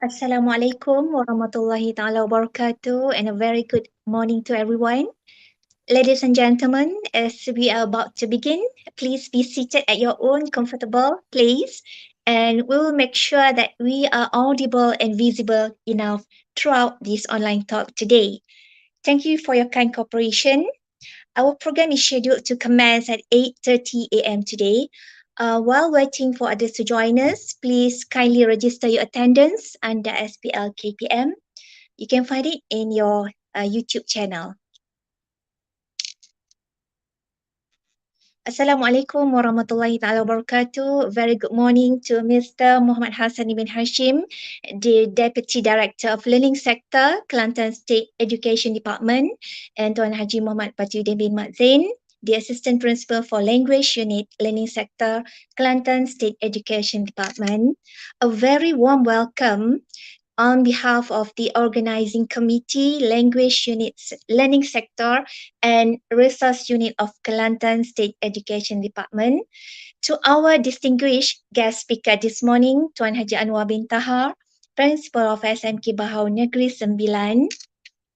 Assalamualaikum warahmatullahi ta'ala wabarakatuh and a very good morning to everyone. Ladies and gentlemen, as we are about to begin, please be seated at your own comfortable place and we will make sure that we are audible and visible enough throughout this online talk today. Thank you for your kind cooperation. Our program is scheduled to commence at 8:30 a.m. today. While waiting for others to join us, please kindly register your attendance under SPL KPM. You can find it in your YouTube channel. Assalamualaikum warahmatullahi taala wabarakatuh. Very good morning to Mr. Muhammad Hassan bin Hashim, the Deputy Director of Learning Sector, Kelantan State Education Department, and Tuan Haji Muhammad Patiuddin bin Mat Zain, the Assistant Principal for Language Unit, Learning Sector, Kelantan State Education Department. A very warm welcome on behalf of the Organizing Committee, Language Units, Learning Sector, and Resource Unit of Kelantan State Education Department, to our distinguished guest speaker this morning, Tuan Haji Anuar bin Tahar, Principal of SMK Bahau Negeri Sembilan,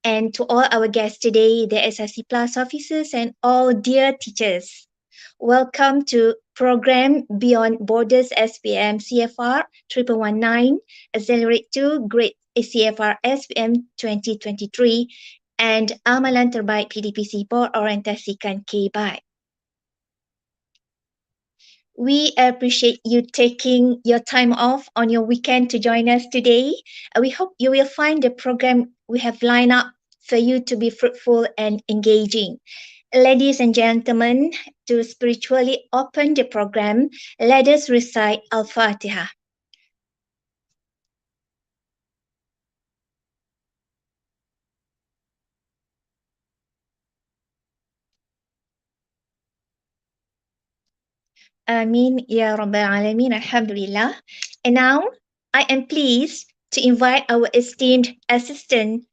and to all our guests today, the SRC Plus officers and all dear teachers. Welcome to program Beyond Borders SPM CFR 1119 Accelerate to Grade CFR SPM 2023 and Amalan Terbaik PDPC Board Orientasikan KBAI. We appreciate you taking your time off on your weekend to join us today. We hope you will find the program we have lined up for you to be fruitful and engaging. Ladies and gentlemen, to spiritually open the program, let us recite Al-Fatiha. Amin Ya Rabbal Alameen. Alhamdulillah. And now, I am pleased to invite our esteemed assistant.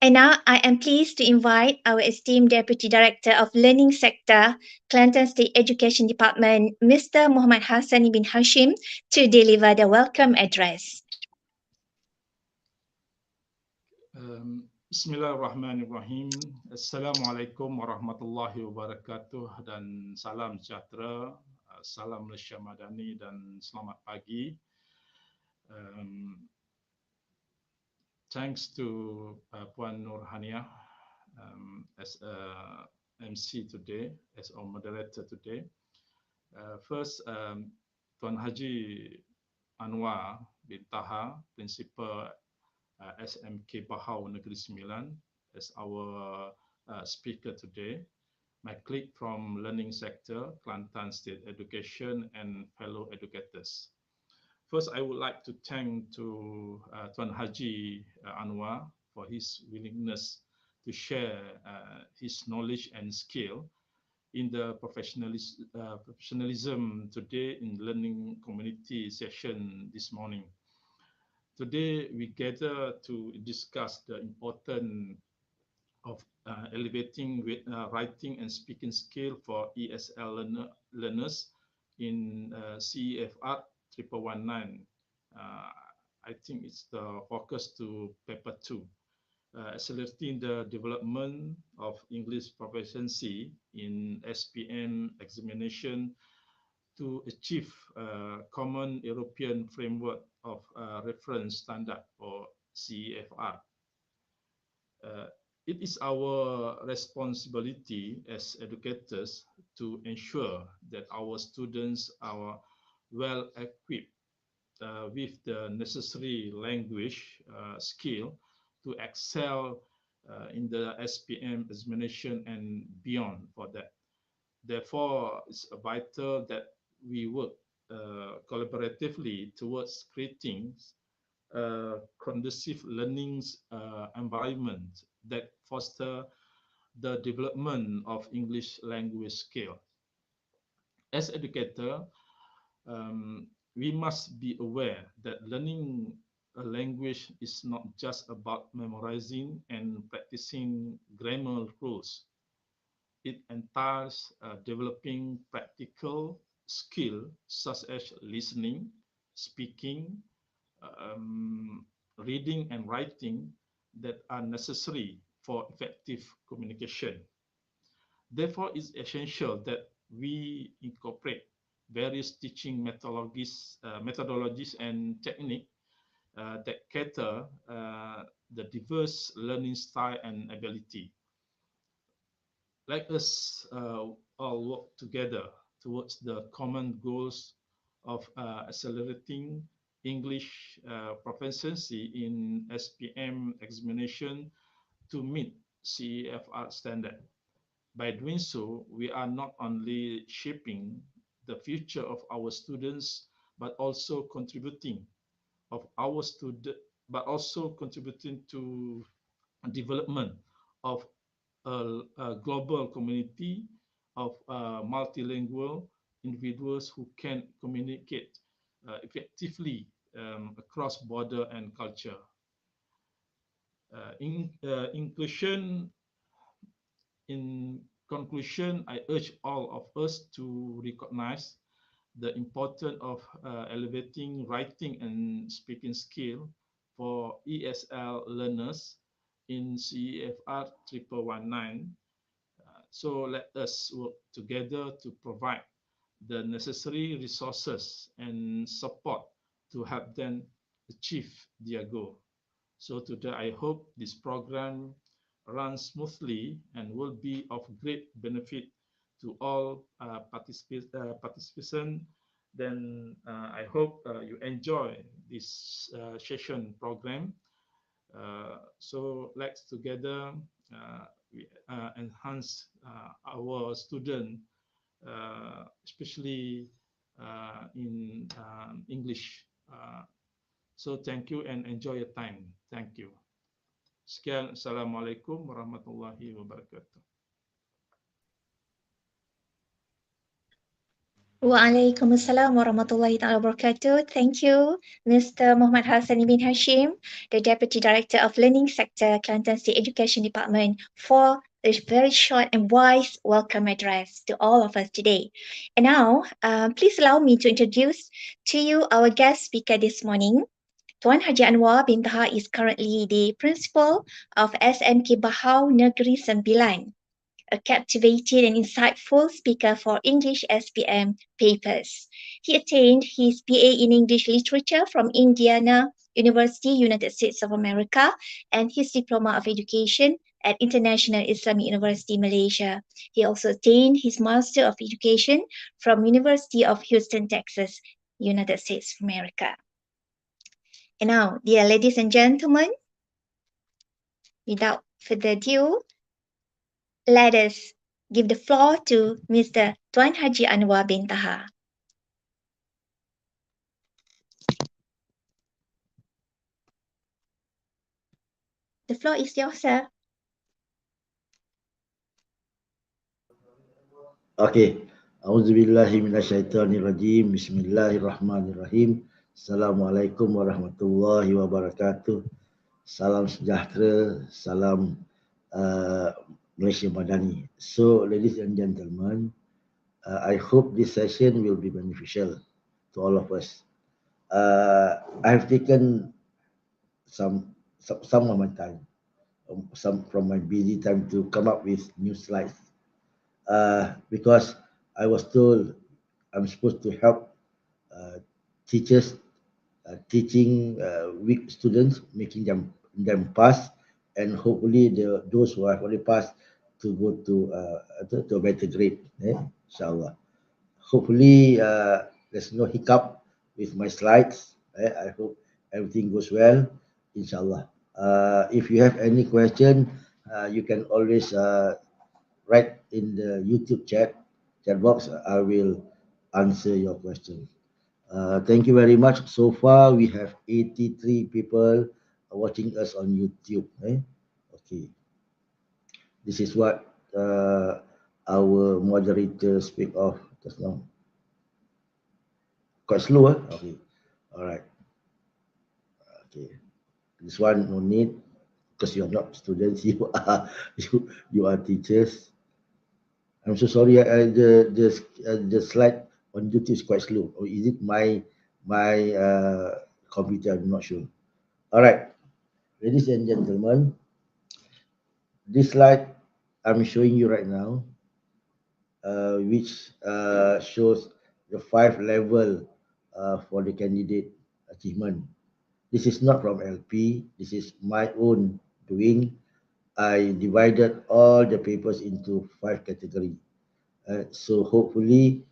And now I am pleased to invite our esteemed Deputy Director of Learning Sector, Kelantan State Education Department, Mr. Muhammad Hassan bin Hashim, to deliver the welcome address. Bismillahirrahmanirrahim. Assalamualaikum warahmatullahi wabarakatuh dan salam sejahtera, salam Malaysia Madani dan selamat pagi. Thanks to Puan Nurhania as MC today, as our moderator today. First, Tuan Haji Anuar bin Tahar, Principal SMK Bahau Negeri Sembilan, as our speaker today. My colleague from Learning Sector, Kelantan State Education, and fellow educators. First, I would like to thank to Tuan Haji Anuar for his willingness to share his knowledge and skill in the professionalism today in learning community session this morning. Today, we gather to discuss the importance of elevating writing and speaking skill for ESL learners in CEFR 1119. I think it's the focus to paper 2, accelerating the development of English proficiency in SPM examination to achieve a common European framework of reference standard or CEFR. It is our responsibility as educators to ensure that our students are well equipped with the necessary language skill to excel in the SPM examination and beyond for that. Therefore, it's vital that we work collaboratively towards creating a conducive learning environment that foster the development of English language skill. As educator, we must be aware that learning a language is not just about memorizing and practicing grammar rules. It entails developing practical skills such as listening, speaking, reading and writing that are necessary for effective communication. Therefore, it's essential that we incorporate various teaching methodologies and techniques that cater the diverse learning style and ability. Let us all work together towards the common goals of accelerating English proficiency in SPM examination to meet CEFR standard. By doing so, we are not only shaping the future of our students, but also contributing of our student, but also contributing to development of a global community of multilingual individuals who can communicate effectively across border and culture. Inclusion. In conclusion, I urge all of us to recognize the importance of elevating writing and speaking skill for ESL learners in CEFR 1119. So let us work together to provide the necessary resources and support to help them achieve their goal. So today, I hope this program runs smoothly and will be of great benefit to all participants. Then I hope you enjoy this session program. So let's together we, enhance our student, especially in English. So thank you and enjoy your time. Thank you. Sekian, Assalamualaikum warahmatullahi wabarakatuh. Waalaikumsalam warahmatullahi ta'ala wabarakatuh. Thank you, Mr. Muhammad Hassan bin Hashim, the Deputy Director of Learning Sector, Kelantan State Education Department, for a very short and wise welcome address to all of us today. And now, please allow me to introduce to you our guest speaker this morning. Tuan Haji Anuar bin Tahar is currently the principal of SMK Bahau Negeri Sembilan, a captivating and insightful speaker for English SPM papers. He attained his BA in English Literature from Indiana University, United States of America, and his Diploma of Education at International Islamic University, Malaysia. He also attained his Master of Education from University of Houston, Texas, United States of America. And now, dear ladies and gentlemen, without further ado, let us give the floor to Mr. Tuan Haji Anuar bin Tahar. The floor is yours, sir. Okay. Auzubillahi minasyaitonirrajim. Bismillahirrahmanirrahim. Assalamualaikum warahmatullahi wabarakatuh. Salam sejahtera, salam Malaysia Madani. So, ladies and gentlemen, I hope this session will be beneficial to all of us. I have taken some of my time, some from my busy time to come up with new slides. Because I was told I'm supposed to help teachers teaching weak students, making them pass, and hopefully those who have already passed to go to a better grade. Inshallah. Hopefully there's no hiccup with my slides. I hope everything goes well. Inshallah. If you have any question, you can always write in the YouTube chat box. I will answer your question. Thank you very much. So far, we have 83 people watching us on YouTube. Okay. This is what our moderator speak of just now. Quite slow, huh? Okay. All right. Okay. This one no need because you are not students. You are teachers. I'm so sorry. The slide on YouTube is quite slow. Or is it my computer, I'm not sure. All right, ladies and gentlemen, this slide I'm showing you right now, which shows the 5 level for the candidate achievement. This is not from LP. This is my own doing. I divided all the papers into 5 categories. So hopefully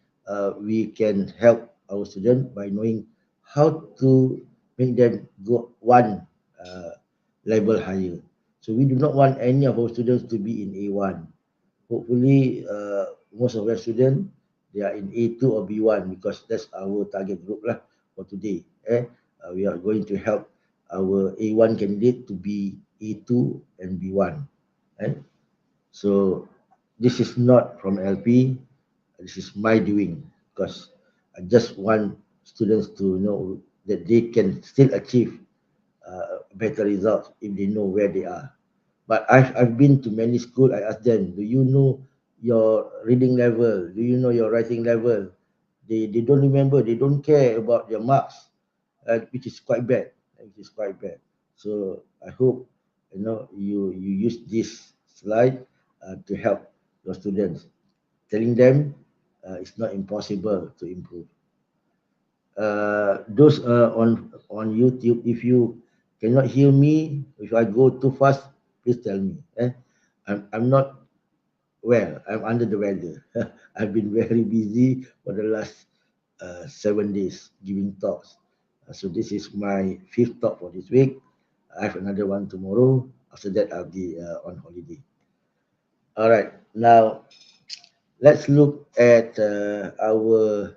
we can help our students by knowing how to make them go one level higher. So we do not want any of our students to be in A1. Hopefully most of our students, they are in A2 or B1 because that's our target group lah for today. We are going to help our A1 candidate to be A2 and B1. So this is not from LP. This is my doing because I just want students to know that they can still achieve better results if they know where they are. But I've been to many schools. I asked them, do you know your reading level? Do you know your writing level? They don't remember. They don't care about their marks, which is quite bad. Which is quite bad. So I hope you use this slide to help your students, telling them it's not impossible to improve. Those on YouTube, if you cannot hear me, if I go too fast, please tell me. I'm not well. I'm under the weather. I've been very busy for the last 7 days giving talks. So this is my 5th talk for this week. I have another one tomorrow. After that, I'll be on holiday. All right. Now, let's look at our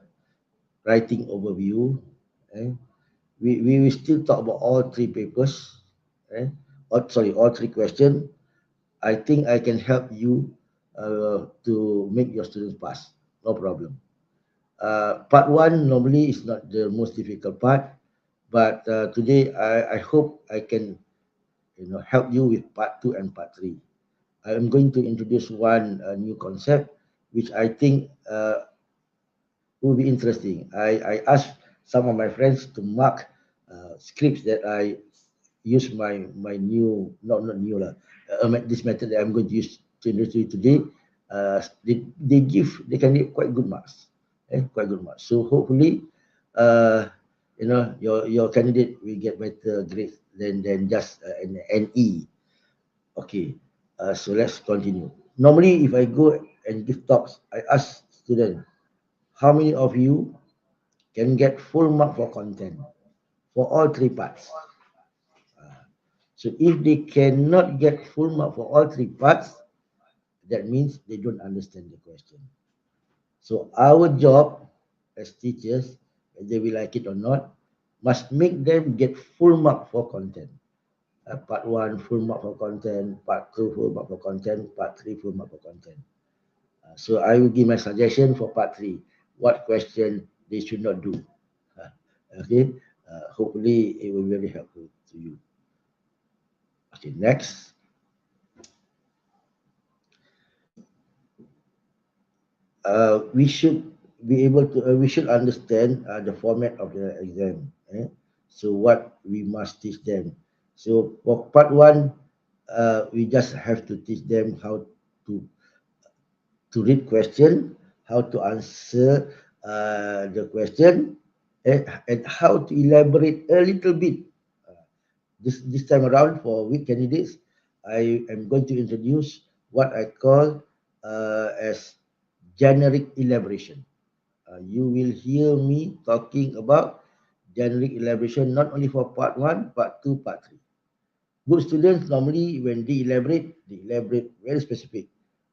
writing overview. Eh? We will still talk about all 3 papers. All 3 questions. I think I can help you to make your students pass. No problem. Part 1 normally is not the most difficult part, but today I hope I can help you with part 2 and part 3. I am going to introduce one new concept, which I think will be interesting. I asked some of my friends to mark scripts that I use my new, not new lah, this method that I'm going to use to introduce you today. They can get quite good marks, quite good marks. So hopefully, your candidate will get better grades than just an NE. Okay, so let's continue. Normally, if I go and give talks, I ask students, how many of you can get full mark for content for all 3 parts? So if they cannot get full mark for all 3 parts, that means they don't understand the question. So our job as teachers, whether we like it or not, must make them get full mark for content. Part 1, full mark for content. Part 2, full mark for content. Part 3, full mark for content. So I will give my suggestion for part 3. What question they should not do. Okay. Hopefully it will be very helpful to you. Okay, next. We should be able to, we should understand the format of the exam. So what we must teach them. So for part 1, we just have to teach them how to read question, how to answer the question, and how to elaborate a little bit. This time around for weak candidates, I am going to introduce what I call as generic elaboration. You will hear me talking about generic elaboration not only for part 1, part 2, part 3. Good students normally when they elaborate very specific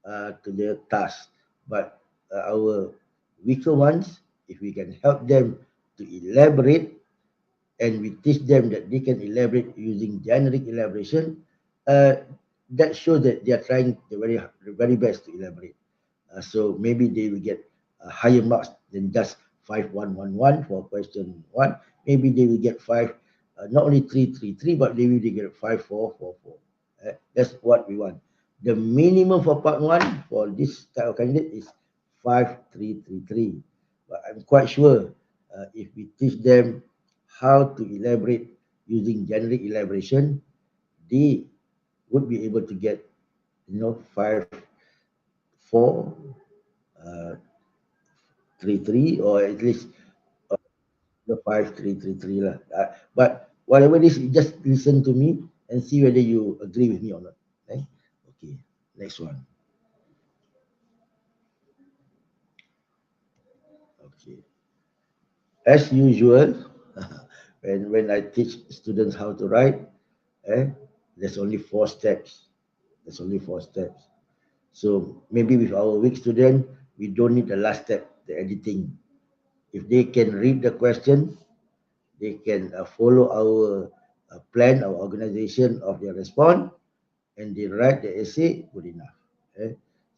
to their task. But our weaker ones, if we can help them to elaborate and we teach them that they can elaborate using generic elaboration, that shows that they are trying the very best to elaborate. So maybe they will get higher marks than just 5-1-1-1 for question 1. Maybe they will get 5, not only 3-3-3, but they will get 5-4-4-4. That's what we want. The minimum for part 1 for this type of candidate is 5-3-3-3. But I'm quite sure if we teach them how to elaborate using generic elaboration, they would be able to get, 5, 4, uh, 3, 3, or at least the 5, 3, 3, 3 lah. But whatever it is, you just listen to me and see whether you agree with me or not. Okay, okay. Next one. Okay. As usual, when I teach students how to write, there's only 4 steps. There's only 4 steps. So maybe with our weak student, we don't need the last step, the editing. If they can read the question, they can follow our plan, our organization of their response, and they write the essay, good enough.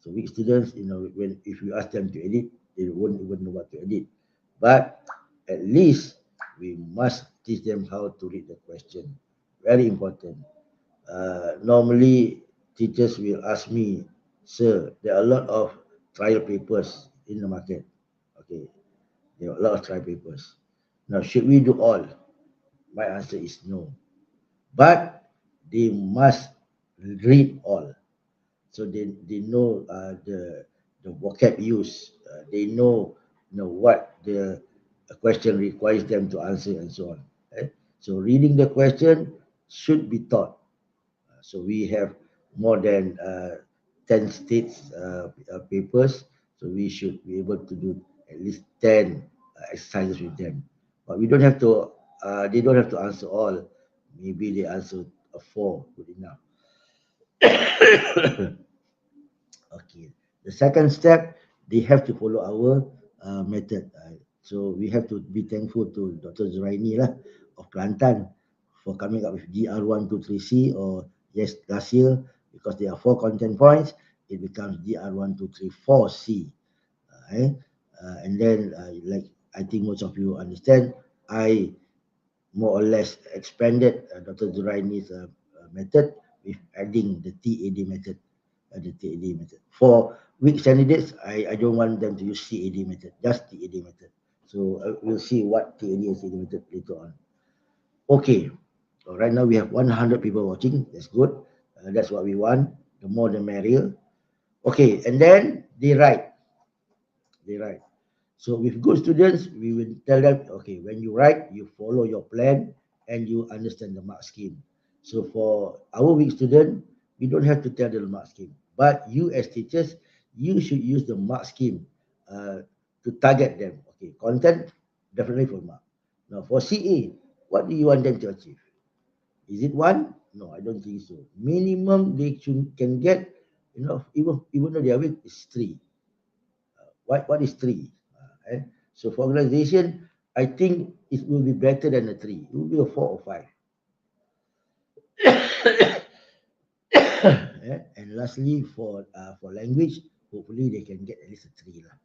So weak students, when if you ask them to edit, they won't even know what to edit. But at least we must teach them how to read the question. Very important. Normally, teachers will ask me, sir, there are a lot of trial papers in the market. Okay, there are a lot of trial papers. Now, should we do all? My answer is no. But they must read all. So they know the vocab use. They know what the question requires them to answer and so on. So reading the question should be taught. So we have more than 10 states papers. So we should be able to do at least 10 exercises with them. But we don't have to. They don't have to answer all. Maybe they answer 4, good enough. Okay. The second step, they have to follow our method. So we have to be thankful to Dr. Zuraini lah of Kelantan for coming up with GR123C, or yes, last year, because there are 4 content points, it becomes GR1234C. And then, like I think most of you understand, I more or less expanded Dr. Zuraini's method with adding the TAD method. The TAD method. For weak candidates, I don't want them to use CAD method, just TAD method. So we'll see what TAD and CAD method later on. Okay, so right now we have 100 people watching. That's good. That's what we want. The more the merrier. Okay, and then they write. They write. So with good students, we will tell them, okay, when you write, you follow your plan and you understand the mark scheme. So for our weak student, we don't have to tell them the mark scheme. But you as teachers, you should use the mark scheme to target them. Okay, content, definitely full mark. Now for CA, what do you want them to achieve? Is it 1? No, I don't think so. Minimum they can get, even though they are weak, is 3. What is 3? So for organization, I think it will be better than a 3. It will be a 4 or 5. And lastly, for language, hopefully they can get at least a 3 lah.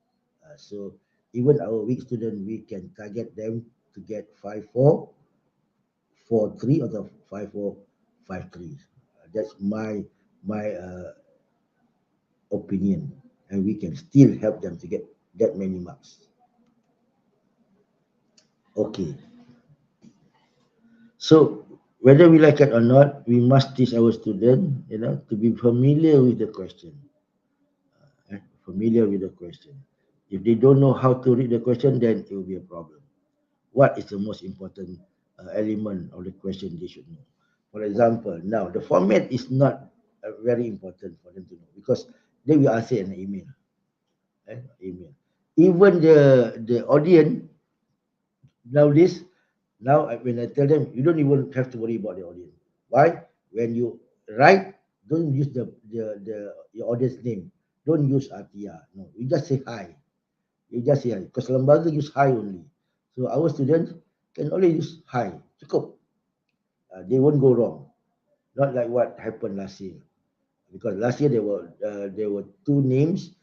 So even our weak student, we can target them to get 5-4, 4-3, or the 5-4, 5-3. That's my opinion, and we can still help them to get that many marks. Okay. So whether we like it or not, we must teach our student, to be familiar with the question. Familiar with the question. If they don't know how to read the question, then it will be a problem. What is the most important element of the question they should know? For example, now the format is not very important for them to know, because they will answer in an email. Email. Even the audience nowadays, when I tell them, you don't even have to worry about the audience. Why? When you write, don't use your audience name. Don't use Atia. No, you just say hi. You just say hi. Because lembaga use hi only. So our students can only use hi. Cukup. They won't go wrong. Not like what happened last year. Because last year there were 2 names.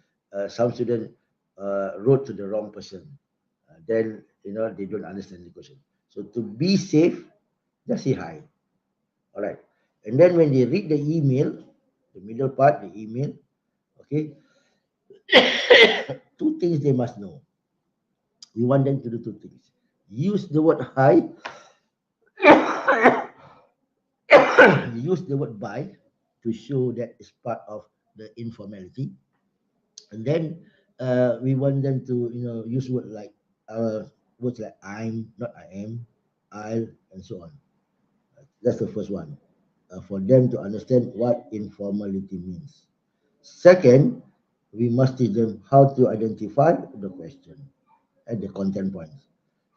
Some students wrote to the wrong person. Then they don't understand the question. So to be safe, just say hi. All right. And then when they read the email, the middle part, the email, okay, 2 things they must know. We want them to do 2 things. Use the word high. Use the word by to show that it's part of the informality. And then we want them to use word like words like I'm, not I am, I'll, and so on. That's the first one, for them to understand what informality means. Second, we must teach them how to identify the question and the content points.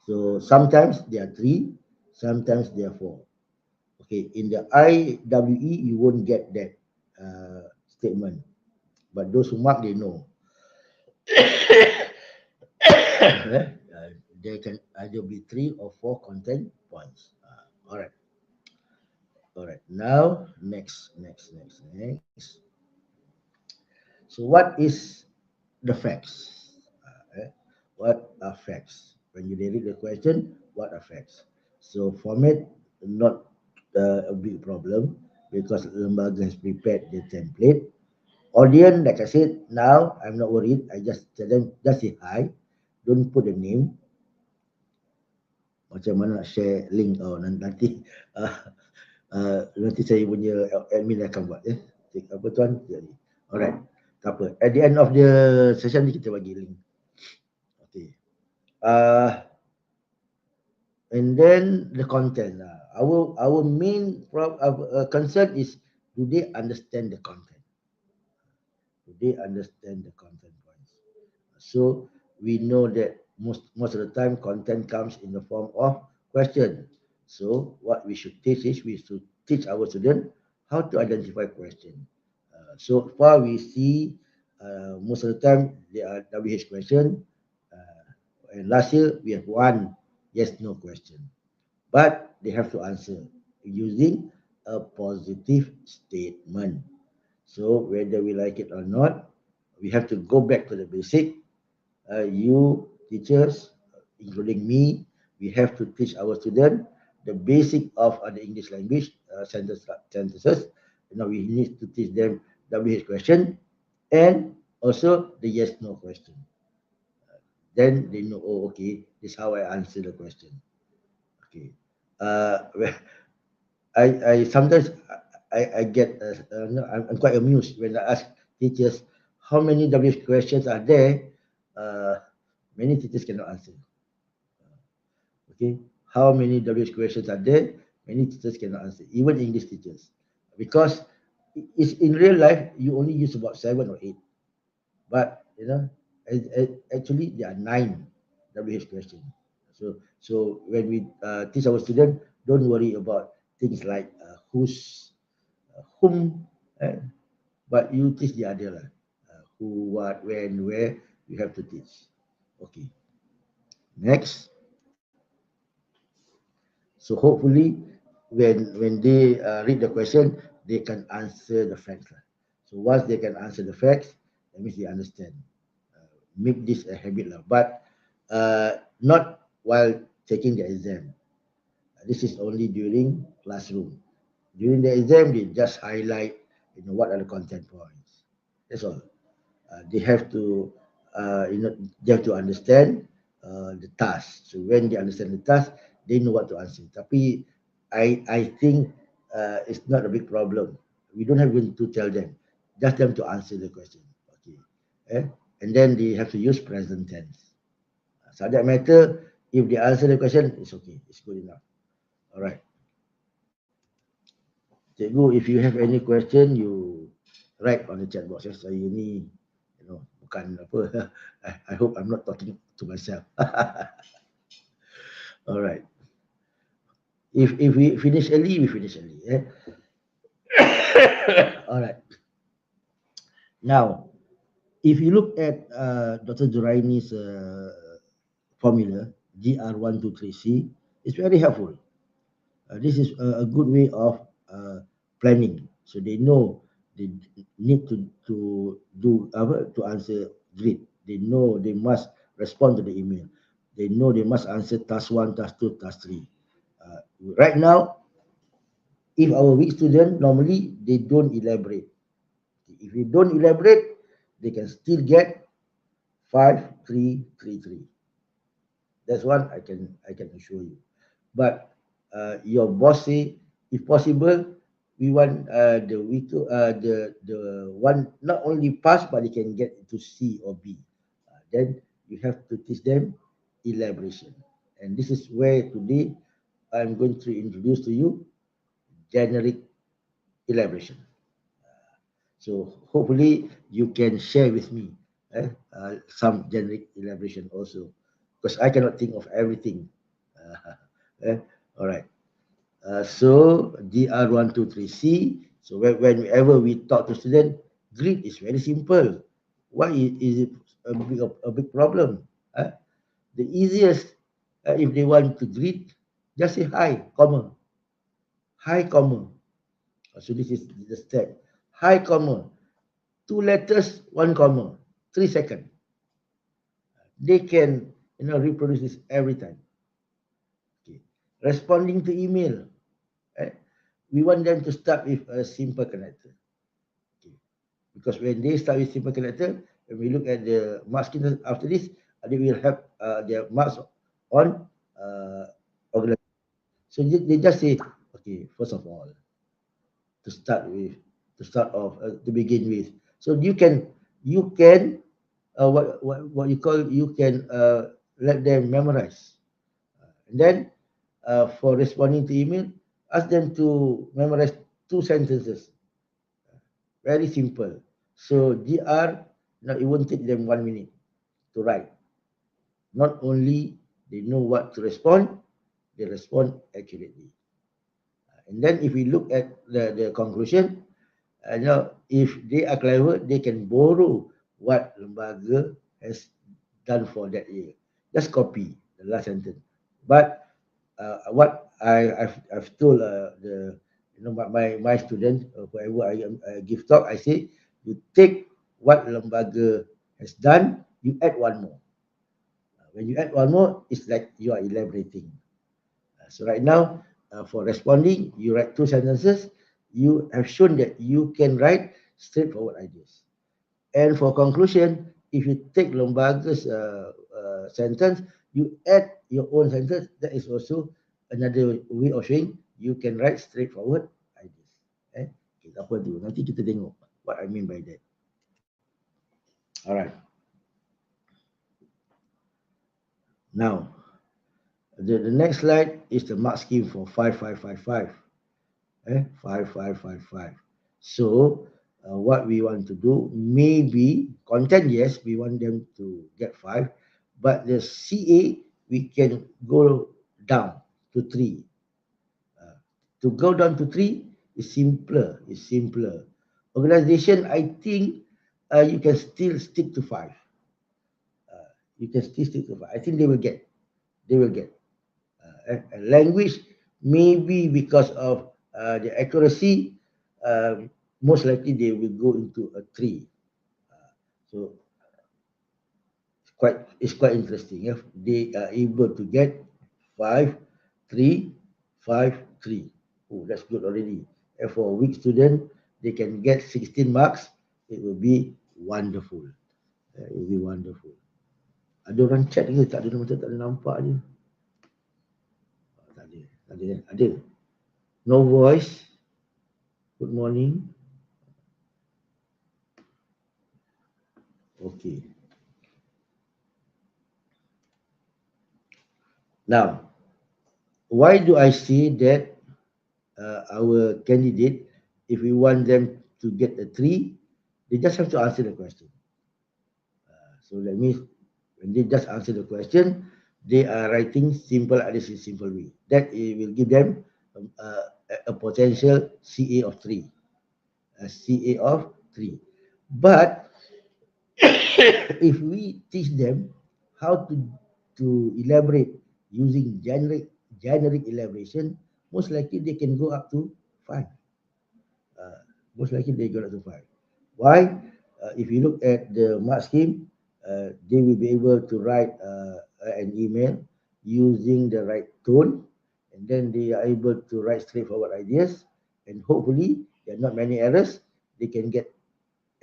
So sometimes there are three, sometimes there are four. Okay, in the IWE, you won't get that statement, but those who mark, they know. There can either be three or four content points. All right, all right. Now, next. So, what is the facts? What are facts? When you read the question, what are facts? So, format not a big problem because Lembaga has prepared the template. Audience, like I said, now I'm not worried. I just tell them, just say hi. Don't put a name. Macam mana nak share link nanti uh, nanti saya punya admin akan buat ya. Apa tuan? Jadi. Alright. Tak apa. At the end of the session ni kita bagi link. Okay. And then the content. Our main concern is, do they understand the content? Do they understand the content points? So we know that most of the time content comes in the form of question. So what we should teach is we should teach our student how to identify question. So far we see most of the time they are WH question. And last year we have one yes no question, but they have to answer using a positive statement. So whether we like it or not, we have to go back to the basic. You teachers, including me, we have to teach our student the basic of the English language sentences. We need to teach them WH question and also the yes no question. Then they know, oh, okay, this is how I answer the question. Okay. Well, I sometimes I get no, I'm quite amused when I ask teachers how many WH questions are there. Many teachers cannot answer. Okay, how many WH questions are there? Many teachers cannot answer, even English teachers, because it's in real life you only use about 7 or 8, but actually there are 9 WH questions. So when we teach our students, don't worry about things like who's, whom, but you teach the other lah. Who, what, when, where, you have to teach. Okay. Next. So hopefully, when they read the question, they can answer the facts lah. So once they can answer the facts, that means they understand. Make this a habit lah, but not while taking the exam. This is only during classroom. During the exam, they just highlight, what are the content points. That's all. They have to, they have to understand the task. So when they understand the task, they know what to answer. Tapi I think it's not a big problem. We don't have to tell them, just them to answer the question. Okay, and then they have to use present tense. Subject matter, if they answer the question, it's okay. It's good enough. All right. Cikgu, if you have any question, you write on the chat box. Saya ni, bukan apa. I hope I'm not talking to myself. All right. If we finish early, we finish early. All right. Now, if you look at Dr. Juraini's formula, GR123C, it's very helpful. This is a good way of planning. So they know they need to do to answer grid. They know they must respond to the email. They know they must answer task 1, task 2, task 3. Right now, if our weak student, normally they don't elaborate. If you don't elaborate, they can still get 5, 3, 3, 3. That's one I can assure you. But your boss say, if possible, we want the one not only pass but they can get to C or B. Then you have to teach them elaboration, and this is where today I'm going to introduce to you generic elaboration. So hopefully you can share with me some generic elaboration also, because I cannot think of everything. Uh, all right. So DR123C. So whenever we talk to student, grid is very simple. Why is it a big problem? The easiest, if they want to greet, just say hi, comma, hi, comma. So this is the step. Hi, comma, two letters, one comma, 3 seconds. They can, reproduce this every time. Okay. Responding to email, eh, we want them to start with a simple connector. Okay. Because when they start with simple connector, when we look at the mark scheme after this, they will have their marks on organization. So they just say, okay, first of all, to start with, to begin with. So you can what you call, you can let them memorize. And then for responding to email, ask them to memorize 2 sentences. Very simple. So GR, now it won't take them 1 minute to write. Not only they know what to respond, they respond accurately. And then if we look at the conclusion, if they are clever, they can borrow what lembaga has done for that year. Just copy the last sentence. But what I've told my student, whoever I give talk, I say you take what lembaga has done, you add one more. When you add one more, it's like you are elaborating. So right now, for responding, you write 2 sentences. You have shown that you can write straightforward ideas. And for conclusion, if you take Lombaga's sentence, you add your own sentence. That is also another way of showing you can write straightforward ideas. Okay, tak apa tu. Nanti kita tengok what I mean by that. Alright. Now, the next slide is the mark scheme for 5555. 5555. So, what we want to do, maybe content, yes, we want them to get 5, but the CA, we can go down to 3. To go down to 3 is simpler. Organization, I think you can still stick to 5. You can still stick to 5. I think they will get. Language, maybe because of the accuracy, most likely they will go into a 3. So it's quite interesting. If they are able to get 5, 3, 5, 3. Oh, that's good already. And for a weak student, they can get 16 marks. It will be wonderful. It will be wonderful. Ada orang chat ke? Tak ada, macam tak ada nampak je. Ada. No voice. Good morning. Okay. Now, why do I say that our candidate, if we want them to get a 3, they just have to answer the question. So that means when they just answer the question, they are writing simple ideas in simple way. That it will give them a potential CA of 3. A CA of 3. But if we teach them how to elaborate using generic elaboration, most likely they can go up to 5. Most likely they go up to 5. Why? If you look at the mark scheme, they will be able to write an email using the right tone, and then they are able to write straightforward ideas, and hopefully there are not many errors. They can get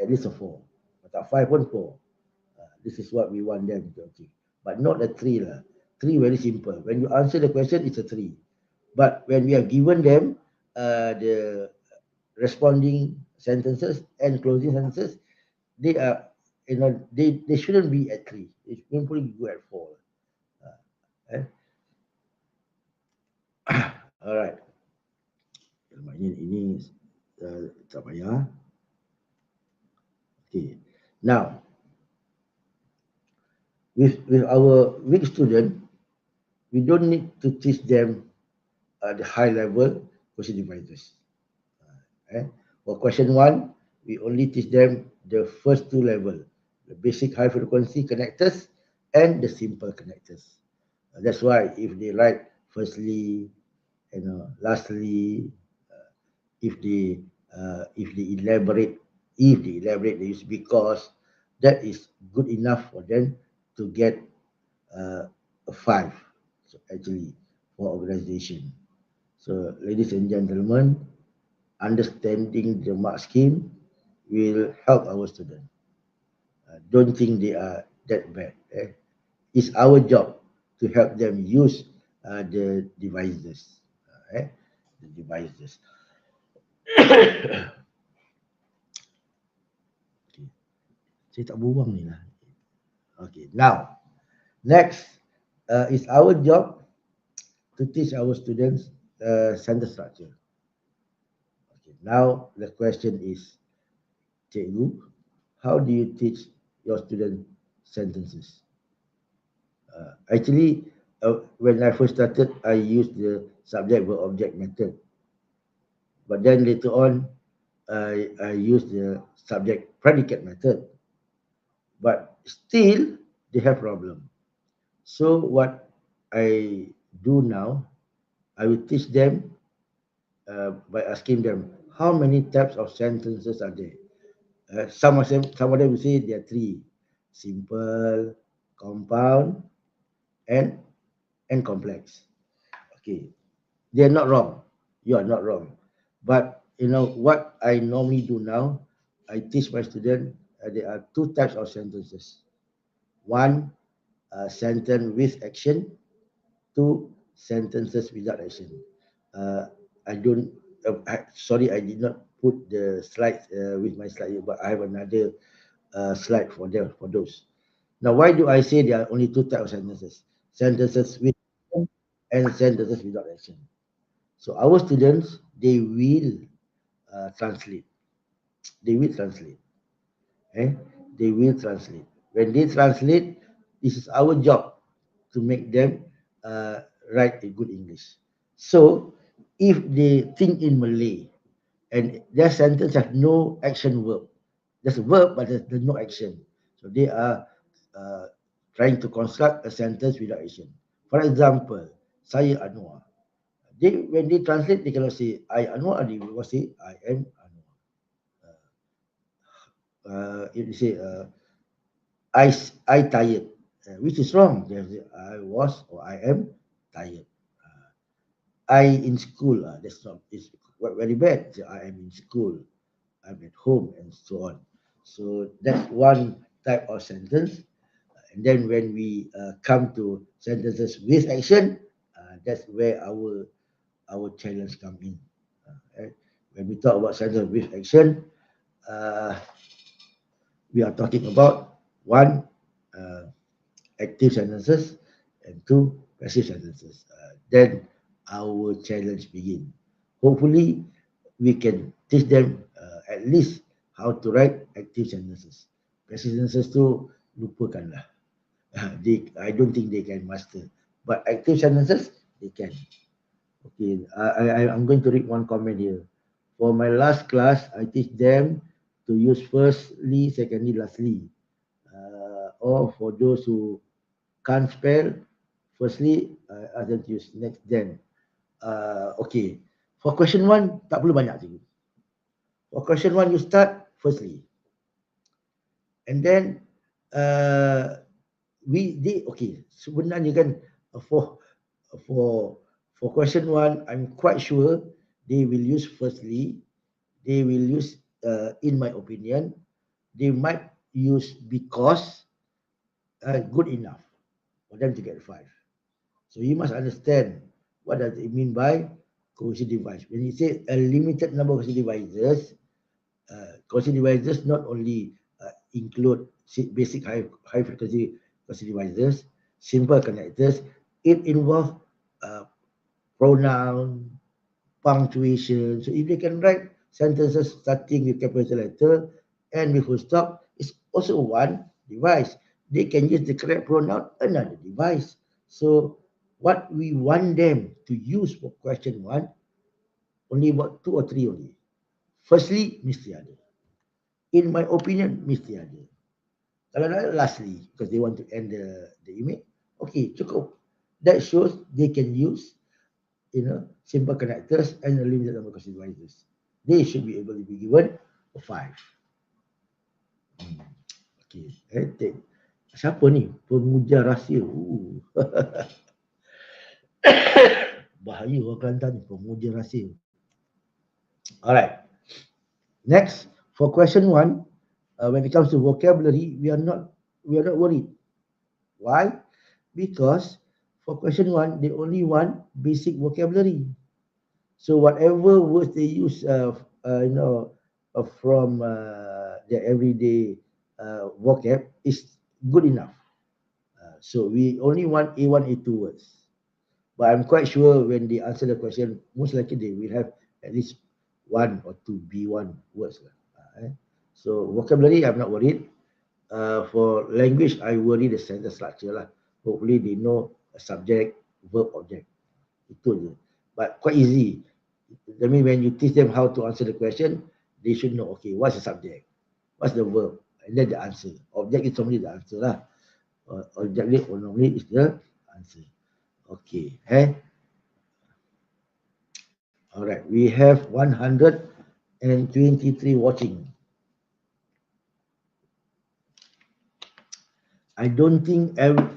at least a 4. But 5 pun 4. This is what we want them to achieve, but not a 3 lah. 3 very simple. When you answer the question, it's a 3. But when we have given them the responding sentences and closing sentences, they are, they shouldn't be at 3. They shouldn't probably go at 4. Eh? All right. Ini tak payah. Okay. Now, with our weak student, we don't need to teach them the high level question dividers. For question 1, we only teach them the first 2 level, the basic high frequency connectors and the simple connectors. That's why if they write firstly, lastly, if they elaborate, they use because, that is good enough for them to get a 5. So actually, for organization. So, ladies and gentlemen, understanding the mark scheme will help our students. Don't think they are that bad. It's our job to help them use the devices. The devices. Okay. Saya tak buang ni lah. Okay, now, next is our job to teach our students sentence structure. Okay, now the question is, Cikgu, how do you teach your student sentences? Actually, when I first started, I used the subject verb object method. But then later on, I used the subject predicate method. But still, they have problem. So what I do now, I will teach them by asking them, how many types of sentences are there? Some of them will say there are 3: simple, compound, and complex. Okay, they are not wrong. You are not wrong. But what I normally do now, I teach my student there are 2 types of sentences. One, sentence with action. 2, sentences without action. I don't. Sorry, I did not put the slides with my slide here, but I have another slide for them, for those. Now, why do I say there are only 2 types of sentences? Sentences with action and sentences without action. So our students, they will translate. They will translate. They will translate. When they translate, this is our job to make them write a good English. So, if they think in Malay and their sentence has no action verb, there's a verb but there's no action. So they are trying to construct a sentence without action. For example, saya Anuar. When they translate, they cannot say I Anuar. They will say I am Anuar. If they say I tired, which is wrong. They say I was or I am tired. I in school. That's not. It's very bad. Say, I am in school. I'm at home, and so on. So that's one type of sentence. And then when we come to sentences with action, that's where our challenge come in. Right? When we talk about sentence with action, we are talking about 1, active sentences, and 2, passive sentences. Then our challenge begin. Hopefully, we can teach them at least how to write active sentences. Passive sentences tu lupakanlah. I don't think they can master. But active sentences, they can. Okay, I'm going to read one comment here. For my last class, I teach them to use firstly, secondly, lastly. Or for those who can't spell, firstly, I ask them to use next, then. Okay, for question 1, tak perlu banyak cikgu. For question 1, you start firstly. And then, okay, sebenarnya kan, for question 1, I'm quite sure they will use firstly, they will use, in my opinion, they might use because good enough for them to get 5. So you must understand what does it mean by coercive device. When you say a limited number of coercive devices not only include basic high frequency coercive devices, simple connectors, it involves uh, pronoun, punctuation. So if they can write sentences starting with capital letter and with full stop, it's also one device. They can use the correct pronoun, another device. So what we want them to use for question one, only about two or three only. Firstly, mesti ada. In my opinion, mesti ada. Kalau nak lastly, because they want to end the email, okay, cukup. That shows they can use simple connectors and a limited number of devices. They should be able to be given a 5. Okay, take. Siapa ni? Pemuja rahsia. Bahaya orang Kelantan ni, pemuja rahsia. Alright. Next, for question 1, when it comes to vocabulary, we are not worried. Why? Because for question 1, they only want basic vocabulary. So whatever words they use, from their everyday vocab is good enough. So we only want A1, A2 words. But I'm quite sure when they answer the question, most likely they will have at least 1 or 2 B1 words. So vocabulary, I'm not worried. For language, I worry the sentence structure lah. Hopefully they know a subject, verb, object. Itu je. But quite easy. I mean, when you teach them how to answer the question, they should know, okay, what's the subject? What's the verb? And then the answer. Object is normally the answer lah. Object normally is the answer. Okay. Alright, we have 123 watching. I don't think every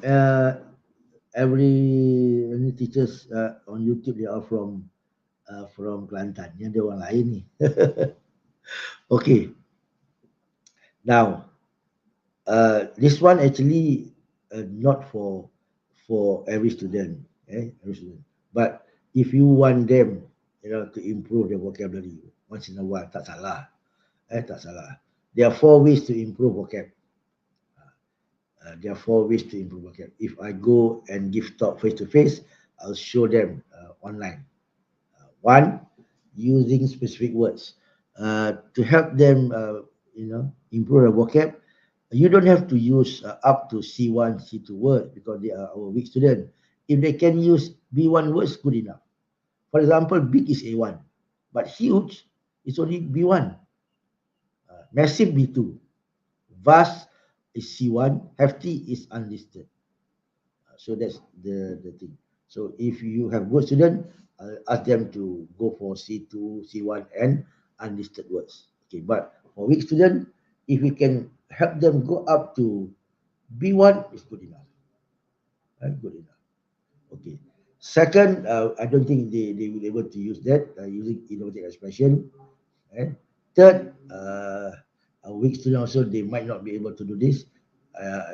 teachers on YouTube they are from Kelantan. Ni ada orang lain ni. Okay. Now, this one actually not for every student, every student. But if you want them, to improve their vocabulary once in a while, tak salah, tak salah. There are 4 ways to improve vocab. There are 4 ways to improve vocab. If I go and give talk face to face, I'll show them online. 1, using specific words to help them, improve their vocab. You don't have to use up to C1, C2 words because they are our weak student. If they can use B1 words, good enough. For example, big is A1, but huge is only B1. Massive B2. Vast is C1, hefty is unlisted. So that's the thing. So if you have good student, ask them to go for C2, C1 and unlisted words. Okay, but for weak student, if we can help them go up to B1, is good enough. Good enough. Okay. Second, I don't think they will be able to use that using innovative expression. Third, a weak student also, they might not be able to do this.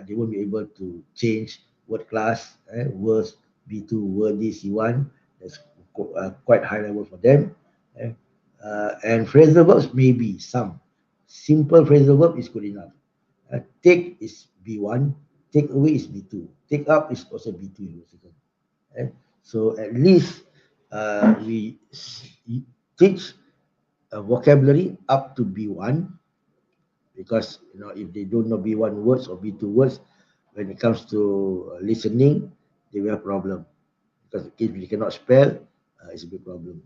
They won't be able to change word class, words B2, word D, C1. That's quite high level for them. And phrasal verbs, maybe some. Simple phrasal verb is good enough. Take is B1, take away is B2, take up is also B2. So at least we teach a vocabulary up to B1 because if they don't know B1 words or B2 words, when it comes to listening, they will have problem because if they cannot spell, it's a big problem.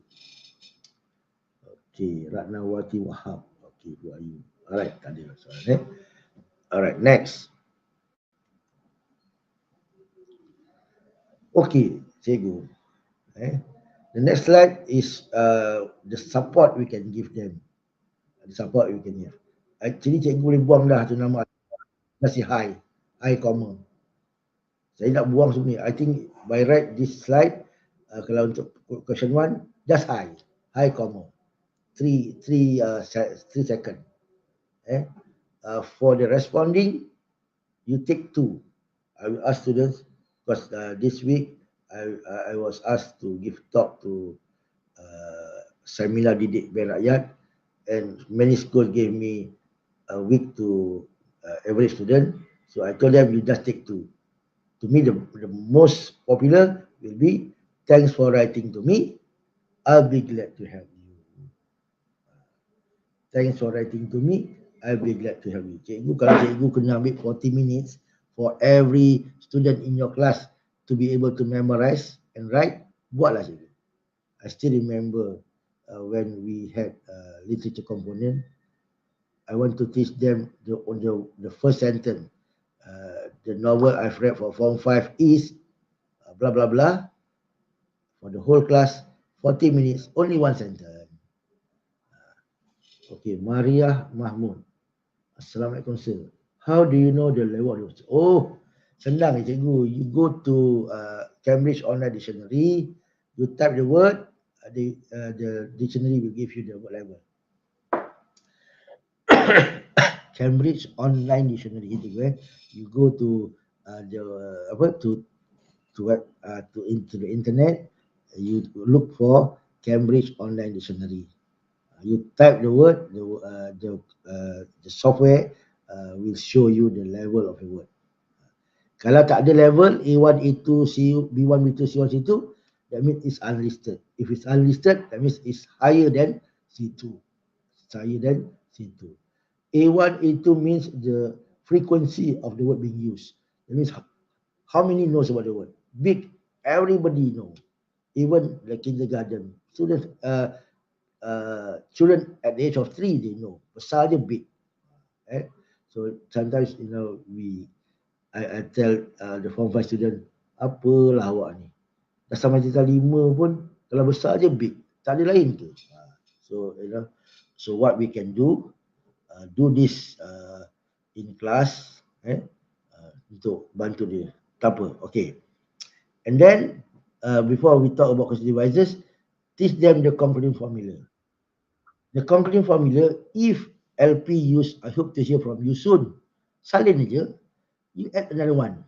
Okay, Ratnawati Wahab. Okay, who are you? Alright, tak ada soalan. Alright, next. Okay, cikgu. The next slide is the support we can give them. The support we can give. Actually, cikgu boleh buang dah tu nama. Masih high comma. Saya nak buang semua ni. I think by right this slide, kalau untuk question 1, just high comma. 3 second. For the responding, you take 2. I will ask students because this week I was asked to give talk to seminar didik bank rakyat, and many schools gave me a week to average student. So I told them, you just take two. To me, the most popular will be, thanks for writing to me. I'll be glad to help you. Thanks for writing to me. I'll be glad to help you. Cikgu, kalau cikgu kena ambil 40 minutes for every student in your class to be able to memorize and write, buatlah cikgu. I still remember when we had literature component. I want to teach them the first sentence. The novel I've read for Form 5 is blah blah blah. For the whole class, 40 minutes, only one sentence. Okay, Maria Mahmud. Assalamualaikum sir. How do you know the level of your... Oh, senang cikgu. You go to Cambridge Online Dictionary, you type the word, the dictionary will give you the word level. Cambridge Online Dictionary itu you go to into the internet, you look for Cambridge Online Dictionary. You type the word, the software will show you the level of the word. Kalau tak ada level A1, A2, B1, B2, C1, C2, that means it's unlisted. If it's unlisted, that means it's higher than C2. It's higher than C2. A1, A2 means the frequency of the word being used. That means how many knows about the word? Big. Everybody know. Even the kindergarten students, children at the age of 3, they know. Besar dia big. So sometimes, I tell the Form 5 student, apalah awak ni? Dah sampai tingkat 5 pun, kalau besar je big. Tak ada lain ke? So, so what we can do this in class, untuk bantu dia. Tak apa, okay. And then, before we talk about question devices, teach them the concluding formula. The concluding formula, if LP use, I hope to hear from you soon. Salin aja, you add another one.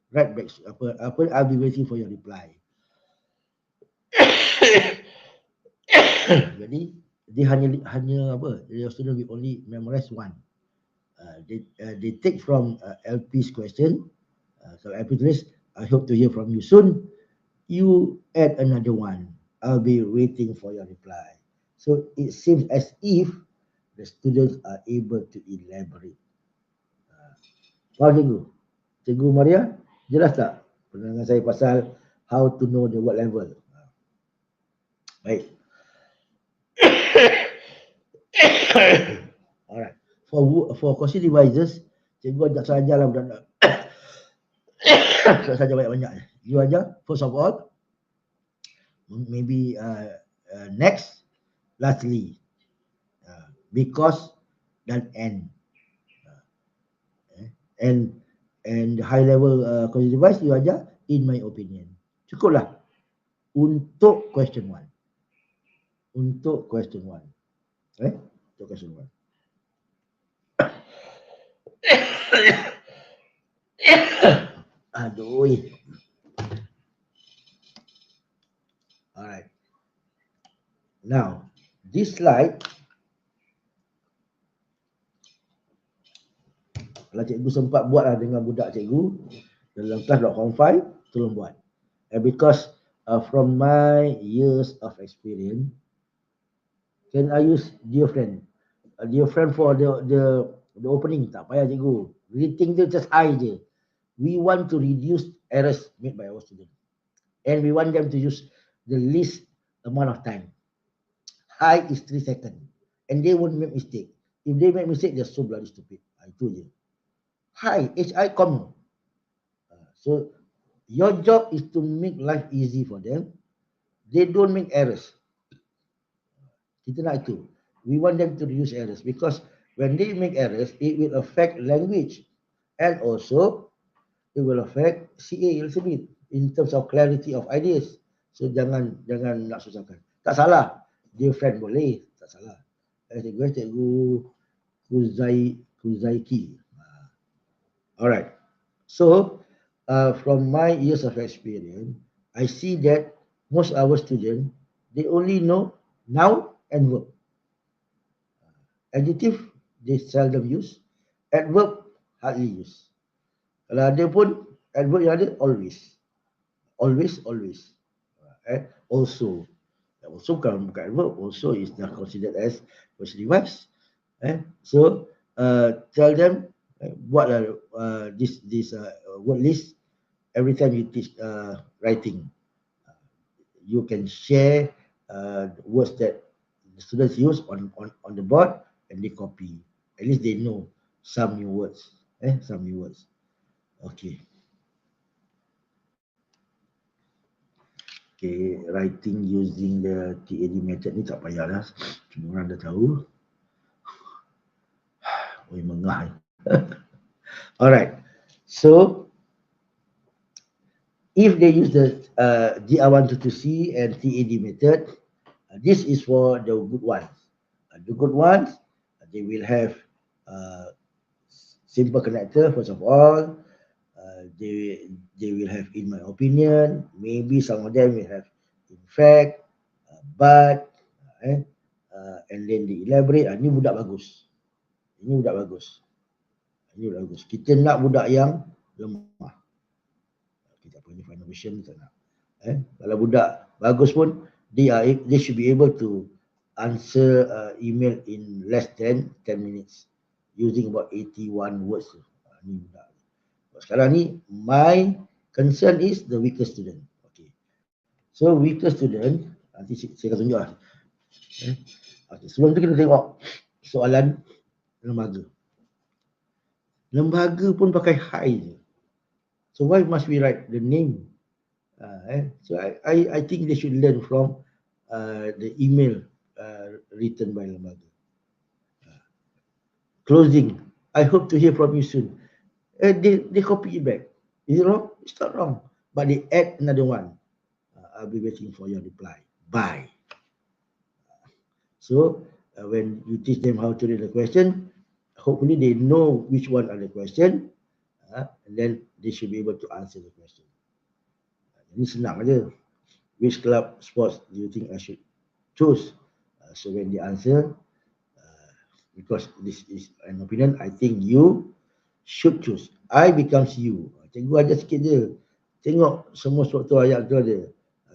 Right back, I'll be waiting for your reply. Jadi, dia hanya apa? Your student will only memorize one. They take from LP's question. So LP tulis, I hope to hear from you soon. You add another one. I'll be waiting for your reply. So it seems as if the students are able to elaborate. Faham cikgu? Cikgu Maria, jelas tak pendengar saya pasal how to know the word level? Baik. Alright. For question devices, cikgu ajak saya ajar lah budak-budak. Saya saja banyak-banyak. You ajar, first of all, maybe next, lastly, because dan and the high level question device you ajar, in my opinion. Cukuplah untuk question 1. Untuk question 1. Untuk question 1. Aduh. Alright. Now, this slide, kalau cikgu sempat buatlah dengan budak cikgu dalam kelas Form 5, tolong buat. And because from my years of experience, can I use dear friend? Dear friend for the opening, tak payah cikgu. Rating dia just high je. We want to reduce errors made by our students. And we want them to use the least amount of time. High is 3 seconds. And they won't make mistake. If they make mistake, they're so bloody stupid. Itu je. High, HI common. So, your job is to make life easy for them. They don't make errors. Kita nak itu. We want them to reduce errors because when they make errors, it will affect language. And also, it will affect CA a little bit in terms of clarity of ideas. So jangan nak susahkan. Tak salah. Dear friend boleh. Tak salah. Cikgu Kuzaiki. Alright. So from my years of experience, I see that most our students, they only know noun and verb. Adjective, they seldom use. Adverb, hardly use. Kalau ada pun, adverb yang ada, always. Always, always. Also. Also bukan adverb, also is not considered as possessive verbs. So, tell them what are this word list every time you teach writing. You can share words that the students use on the board and they copy. At least they know some new words. Some new words. Okay. Okay, writing using the TAD method ni tak payah lah. Semua orang dah tahu. Oi, mengah. Alright. So, if they use the GR122C and TAD method, this is for the good ones. The good ones, they will have simple connector first of all. They will have in my opinion. Maybe some of them will have in fact, but, and then they elaborate. Ini budak bagus. Ini budak bagus. Ini budak bagus. Kita nak budak yang lemah. Kita punya final version kita nak. Kalau budak bagus pun, they should be able to answer email in less than 10 minutes using about 81 words. Ini budak. Sekarang ni, my concern is the weaker student. Okay. So, weaker student, nanti saya akan tunjuk lah. Okay. Sebelum tu kita tengok soalan lembaga. Lembaga pun pakai high je. So, why must we write the name? So, I think they should learn from the email written by lembaga. Closing. I hope to hear from you soon. They copy it back. Is it wrong? It's not wrong. But they add another one. I'll be waiting for your reply. Bye. So, when you teach them how to read the question, hopefully they know which one are the question. And then they should be able to answer the question. Ini senang aja. Which club sports do you think I should choose? So, when they answer, because this is an opinion, I think you should choose. I becomes you. Cikgu ajar sikit je. Tengok semua struktur ayat tu ada.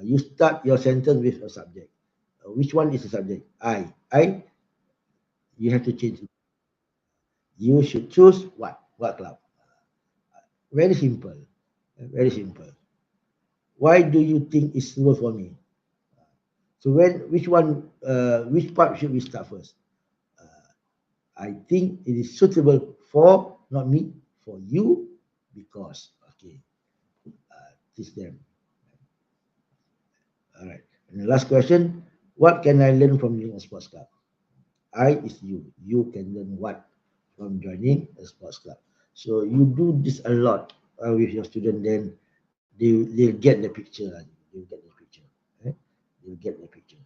You start your sentence with a subject. Which one is the subject? I. You have to change it. You should choose what? What club? Very simple. Very simple. Why do you think it's suitable for me? So which part should we start first? I think it is suitable for, not me, for you, because, okay, teach them. All right. And the last question, what can I learn from joining a sports club? I is you. You can learn what from joining a sports club? So you do this a lot with your student, then they'll get the picture. They'll get the picture. They'll get the picture.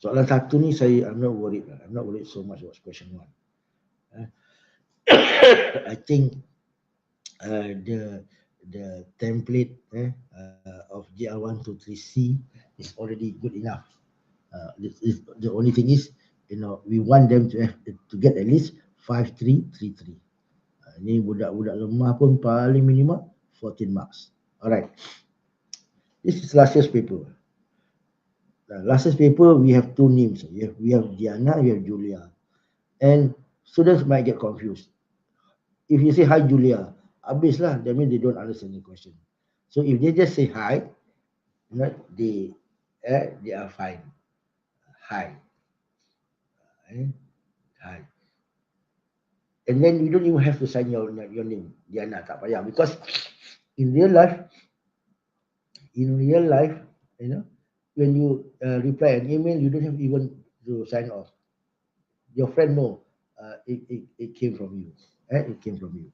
Soalan satu ni I'm not worried. I'm not worried so much about question 1. I think the template of GR123C is already good enough. The only thing is, we want them to get at least 5333. Ini budak-budak lemah pun paling minimum 14 marks. Alright. This is last year's paper. Last year's paper, we have 2 names. We have Diana, we have Julia. And students might get confused. If you say, hi Julia, habis lah, that means they don't understand the question. So if they just say hi, they are fine. Hi. Hi. And then you don't even have to sign your name, Diana, tak payah. Because in real life, when you reply an email, you don't have even to sign off. Your friend know it came from you. It came from you.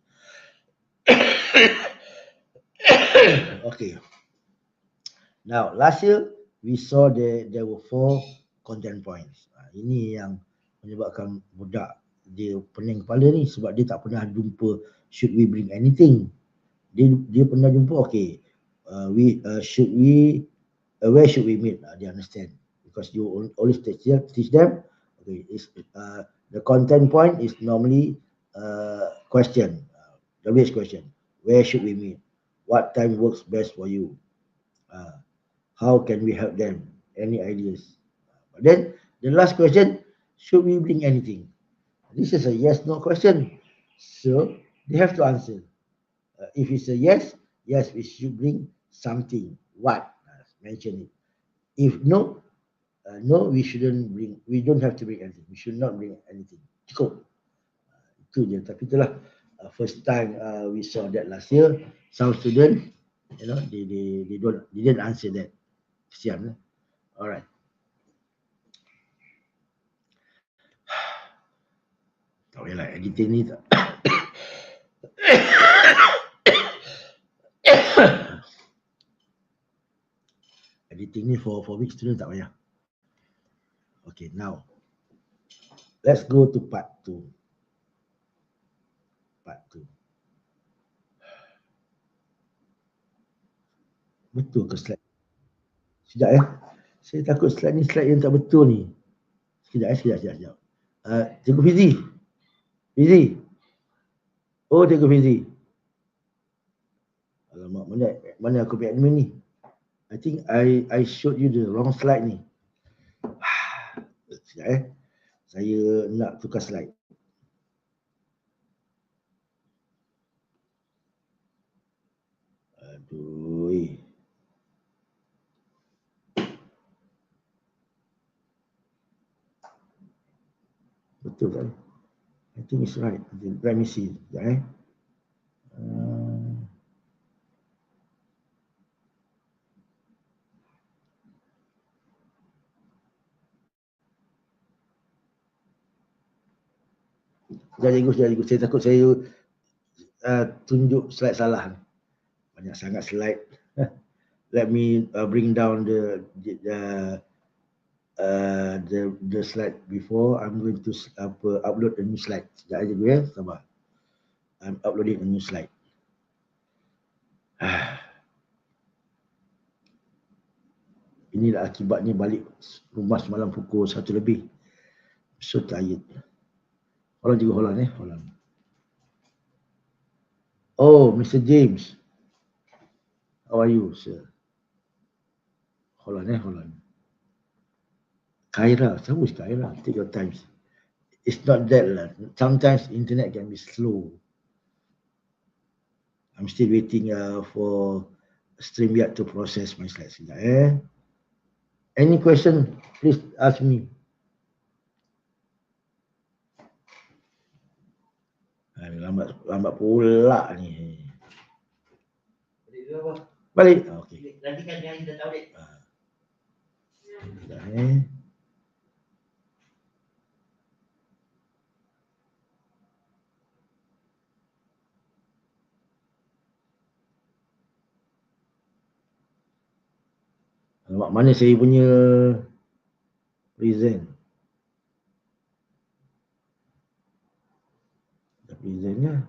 Okay. Now, last year, we saw there were 4 content points. Ini yang menyebabkan budak dia pening kepala ni, sebab dia tak pernah jumpa should we bring anything. Dia pernah jumpa, okay, where should we meet? They understand because you always teach them. Okay, the content point is normally question, WH question. Where should we meet? What time works best for you? How can we help them? Any ideas? But then the last question, should we bring anything? This is a yes/no question, so they have to answer. If it's a yes, yes, we should bring something. What? Mention it. If no, no, we shouldn't bring. We don't have to bring anything. We should not bring anything. Cukup. Itu je. Tapi itulah first time we saw that last year. Some students, they didn't answer that. Kesian. Alright. Tak payahlah editing ni tak. Editing ni for weak student tak payah. Okay, now let's go to part 2. Part 2. Betul ke slide? Sekejap ya. Saya takut slide ni slide yang tak betul ni. Sekejap. Cikgu Fizi. Fizi. Oh, Cikgu Fizi. Alamak, mana aku punya admin ni? I think I showed you the wrong slide ni. Sekejap ya. Saya nak tukar slide. Aduh. Betul kan? I think it's right. Let me see. Sekejap Sekejap, saya takut saya tunjuk slide salah. Banyak sangat slide. Let me bring down the slide before. I'm going to upload a new slide. Sekejap aja gue ya, sabar. I'm uploading a new slide. Inilah akibatnya balik rumah semalam pukul 1 lebih. So tired. Hold on. Oh, Mr. James. How are you, sir? Hold on. Khaira, siapa Khaira? Take your time. It's not that lah. Sometimes internet can be slow. I'm still waiting for StreamYard to process my slides. Any question, please ask me. Lambat pula ni. Balik. Okey. Nanti kan dia dah tahu dek. Alamak, mana saya punya present? Presentnya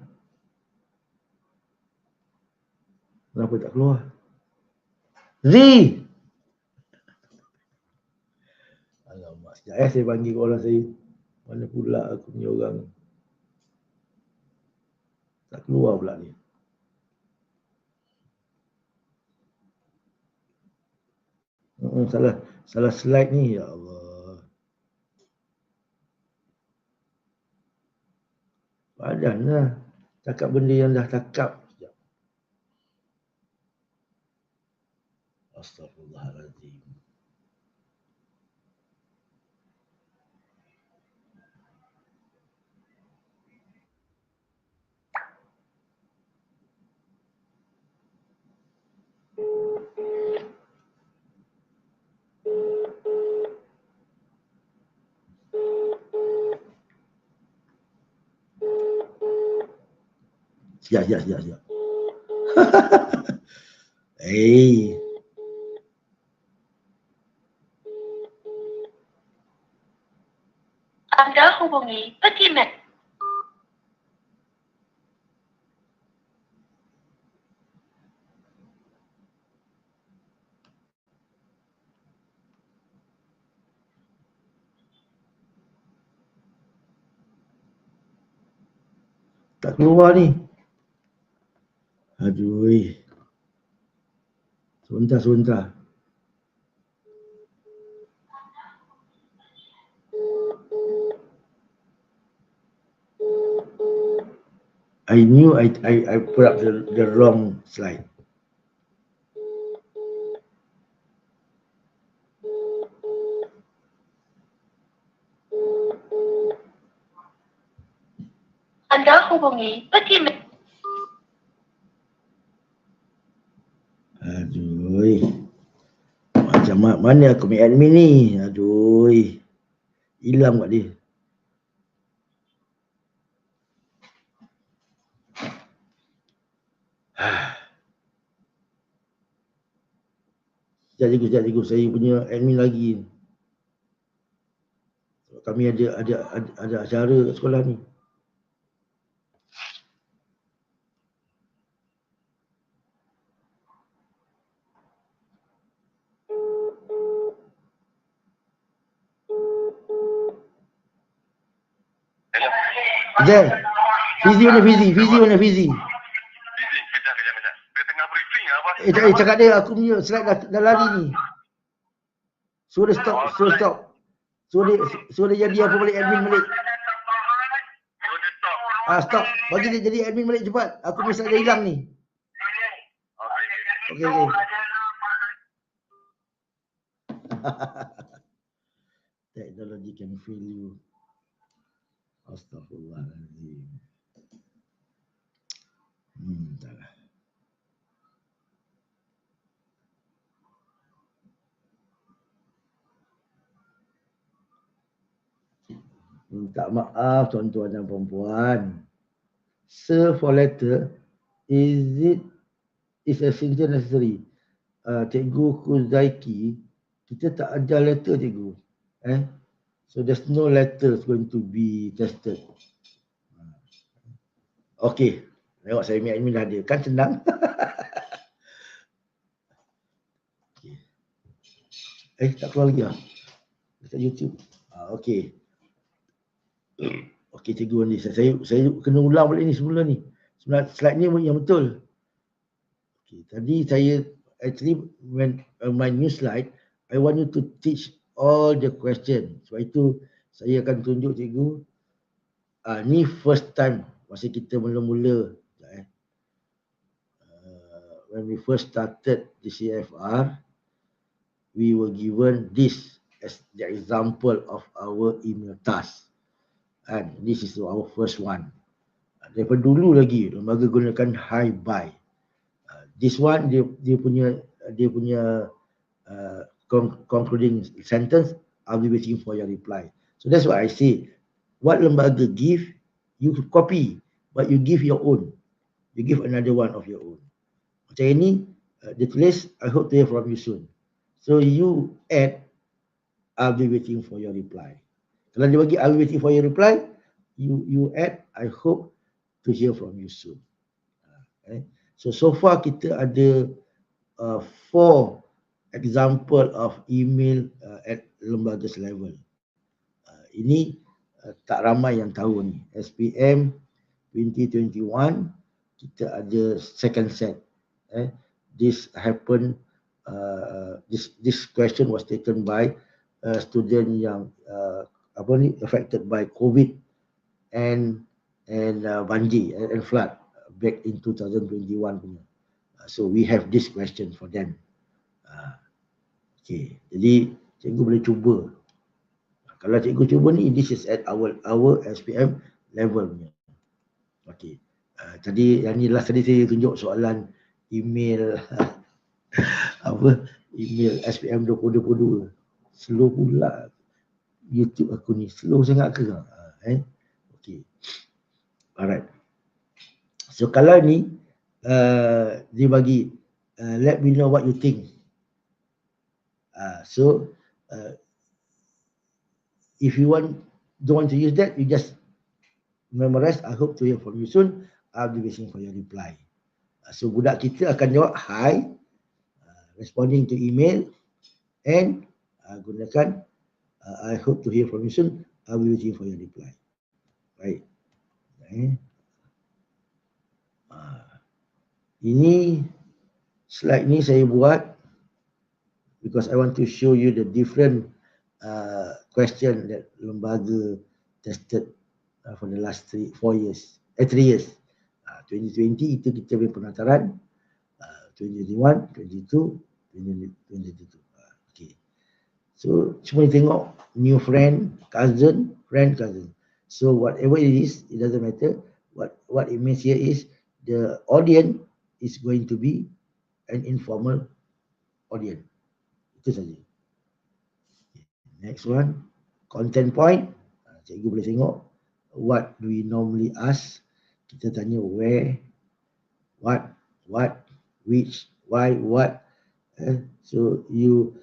kenapa tak keluar? Z! Alamak, sekejap saya panggil orang saya. Mana pula aku punya orang? Tak keluar pula ni. Salah slide ni, ya Allah. Padanlah. Cakap benda yang dah cakap. Astaghfirullahaladzim. Sekejap. Anda hubungi Petimet. Tak keluar ni. Aduh. Sebentar. I knew I put up the wrong slide. Anda hubungi peti. Aduh. Macam mana aku make admin ni? Aduh. Hilang kat dia. Sekejap cikgu. Saya punya admin lagi. Kami ada acara kat sekolah ni. Kejap. Fizi mana Fizi? Kejap. Dia tengah briefing apa? Cakap dia aku punya slide dah lari ni. Suruh dia stop. Suruh dia jadi apa balik admin balik. Stop. Bagi dia jadi admin balik cepat. Aku punya slide dah hilang ni. Okey. Technology can fail you. Astaghfirullahaladzim. Entahlah. Minta maaf tuan-tuan dan puan-puan. Sir for letter, is a signature necessary? Cikgu Kuzaiki, kita tak ada letter cikgu. So there's no letters going to be tested. Okay. Tengok saya punya admin dah ada. Kan senang. Okay. Tak keluar lagi lah. Dekat YouTube. Okay. Okay cikgu ni. Saya kena ulang balik ni semula ni. Sebenarnya slide ni yang betul. Okay. Tadi saya actually when my new slide, I want you to teach all the question. Sebab itu saya akan tunjuk cikgu. Ni first time masa kita mula-mula. When we first started the CFR, we were given this as the example of our email task. And this is our first one. Daripada dulu lagi, lembaga gunakan hi bye. This one dia punya concluding sentence, I'll be waiting for your reply. So that's what I say. What lembaga give, you copy, but you give your own. You give another one of your own. Macam ini, dia tulis, I hope to hear from you soon. So you add, I'll be waiting for your reply. Kalau dia bagi, I'll be waiting for your reply, you add, I hope to hear from you soon. Okay. So far kita ada 4 example of email at lembaga level. Ini tak ramai yang tahu ni. SPM 2021 kita ada second set. This happened. This question was taken by a student yang affected by COVID and banjir and flood back in 2021 punya. So we have this question for them. Okay, jadi cikgu boleh cuba. Kalau cikgu cuba ni, this is at our SPM level punya. Okay. Tadi yang ni last tadi saya tunjuk soalan email email SPM 2022. Slow pula YouTube aku ni, slow sangat ke? Okay. Alright. So kalau ni dia bagi let me know what you think. If you don't want to use that, you just memorize, I hope to hear from you soon, I'll be waiting for your reply. So budak kita akan jawab hi, responding to email, and gunakan I hope to hear from you soon, I'll be waiting for your reply. Right. Ini slide ni saya buat because I want to show you the different question that lembaga tested for the last 3 years. 3 years. 2020 itu kita punya penataran, 2021, 22, 2022. Okay. So cuma tengok new friend, cousin, friend, cousin. So whatever it is, it doesn't matter. What it means here is the audience is going to be an informal audience. Itu saja. Okay. Next one, content point. Cikgu boleh tengok what do we normally ask. Kita tanya where, what, which, why, what. So you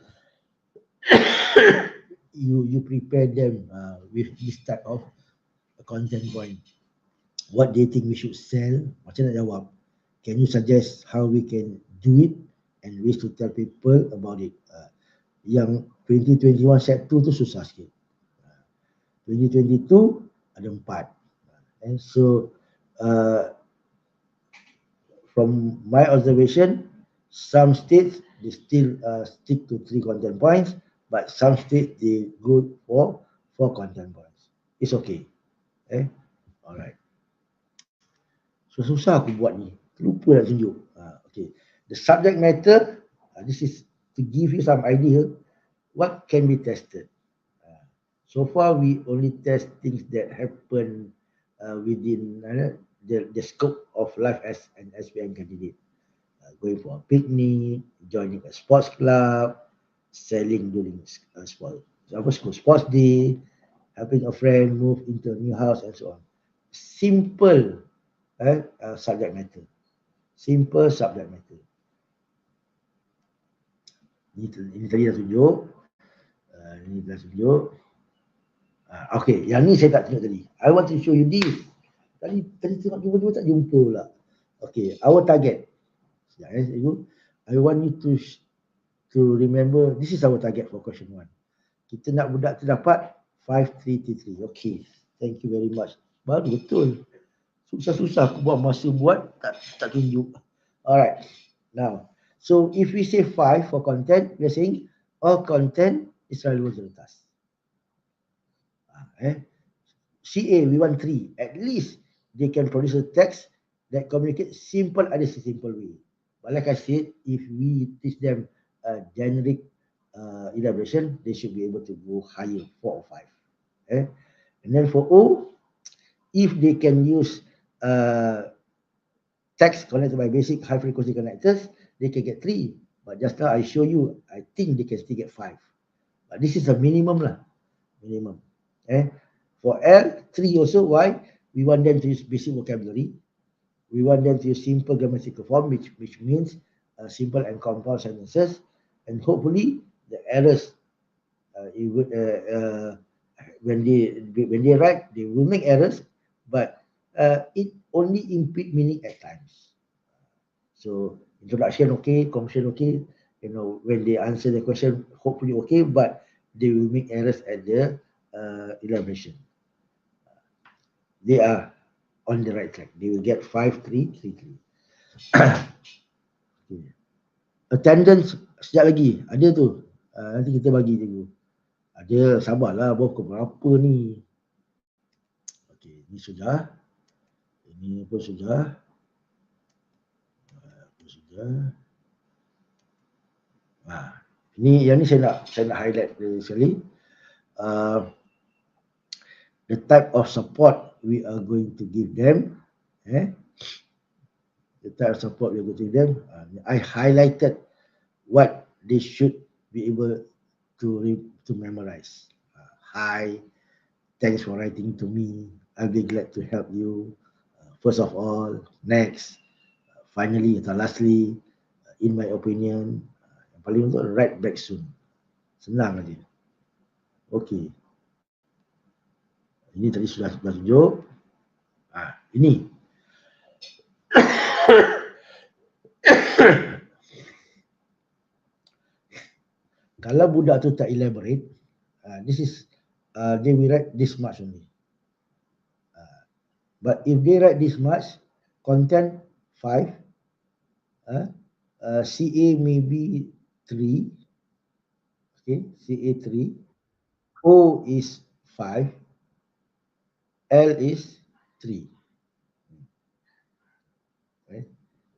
you prepare them with this type of content point. What do you think we should sell? Macam nak jawab? Can you suggest how we can do it and ways to tell people about it? Yang 2021 set 2 tu susah sikit. 2022 ada 4. And so from my observation, some states they still stick to 3 content points, but some states they go for 4 content points. It's okay. Alright. So susah aku buat ni. Lupa nak tunjuk. Okay. The subject matter, this is to give you some idea what can be tested. So far we only test things that happen within the scope of life as an SPM candidate. Going for a picnic, joining a sports club, selling during sports day, helping a friend move into a new house and so on. Simple subject matter. Simple subject matter. Ini tadi dah tunjuk. Ini dah tunjuk. Okay, yang ni saya tak tunjuk tadi. I want to show you this. Tadi tengok jumpa tak jumpa pula. Okay, our target. I want you to remember, this is our target for question 1. Kita nak budak tu dapat 5-3-3. Okay, thank you very much. Baru betul. Susah-susah aku buat masa buat, tak tunjuk. Alright, now, so if we say 5 for content, we are saying all content is relevant to the task. CA, we want 3. At least they can produce a text that communicates simple at a simple way. But like I said, if we teach them a generic elaboration, they should be able to go higher, 4 or 5. And then for O, if they can use text connected by basic high frequency connectors, they can get 3. But just now I show you, I think they can still get 5. But this is a minimum lah. Minimum. For L, 3 also. Why? We want them to use basic vocabulary. We want them to use simple grammatical form, which means simple and compound sentences. And hopefully the errors, when they write, they will make errors, but it only impede meaning at times. So introduction okay, conclusion okay, when they answer the question, hopefully okay, but they will make errors at the elaboration. They are on the right track. They will get 5-3-3-3. Okay. Attendance sekejap lagi. Ada tu. Nanti kita bagi cikgu. Ada, sabarlah. Pukul berapa ni? Okey, ini sudah. Ini pun sudah. Ini yang ni saya nak highlight sekali. The type of support we are going to give them. The type of support we are going to give them. I highlighted what they should be able to memorize. Hi, thanks for writing to me. I'll be glad to help you. First of all, next, finally, atau lastly, in my opinion, yang paling untuk write back soon. Senang aja. Okay. Ini tadi sudah tunjuk. Ini. Kalau budak tu tak elaborate, this is they will write this much only. But if they write this much, content 5, CA maybe 3. Okay, CA 3. O is 5. L is 3.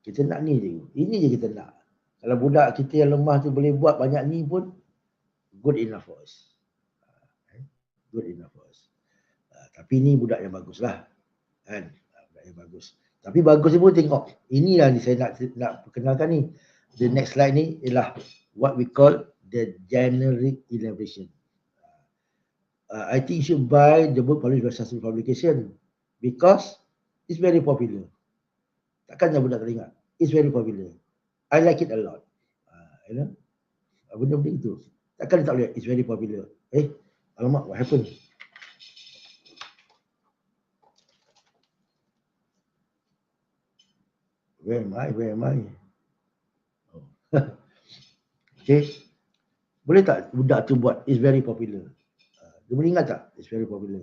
Kita nak ni je. Ini je kita nak. Kalau budak kita yang lemah tu boleh buat banyak ni pun good enough for us. Good enough for us. Tapi ni budak yang bagus lah. Kan? Budak yang bagus. Tapi bagus ni pun tengok. Inilah ni saya nak perkenalkan ni. The next slide ni ialah what we call the generic elaboration. I think you should buy the book published by Sastra Publication because it's very popular. Takkan yang budak teringat. It's very popular. I like it a lot. You know? Benda-benda itu. Takkan dia tak boleh. It's very popular. Alamak, what happened? Where am I? Oh. Okay. Boleh tak budak tu buat? It's very popular. Dia boleh ingat tak? It's very popular.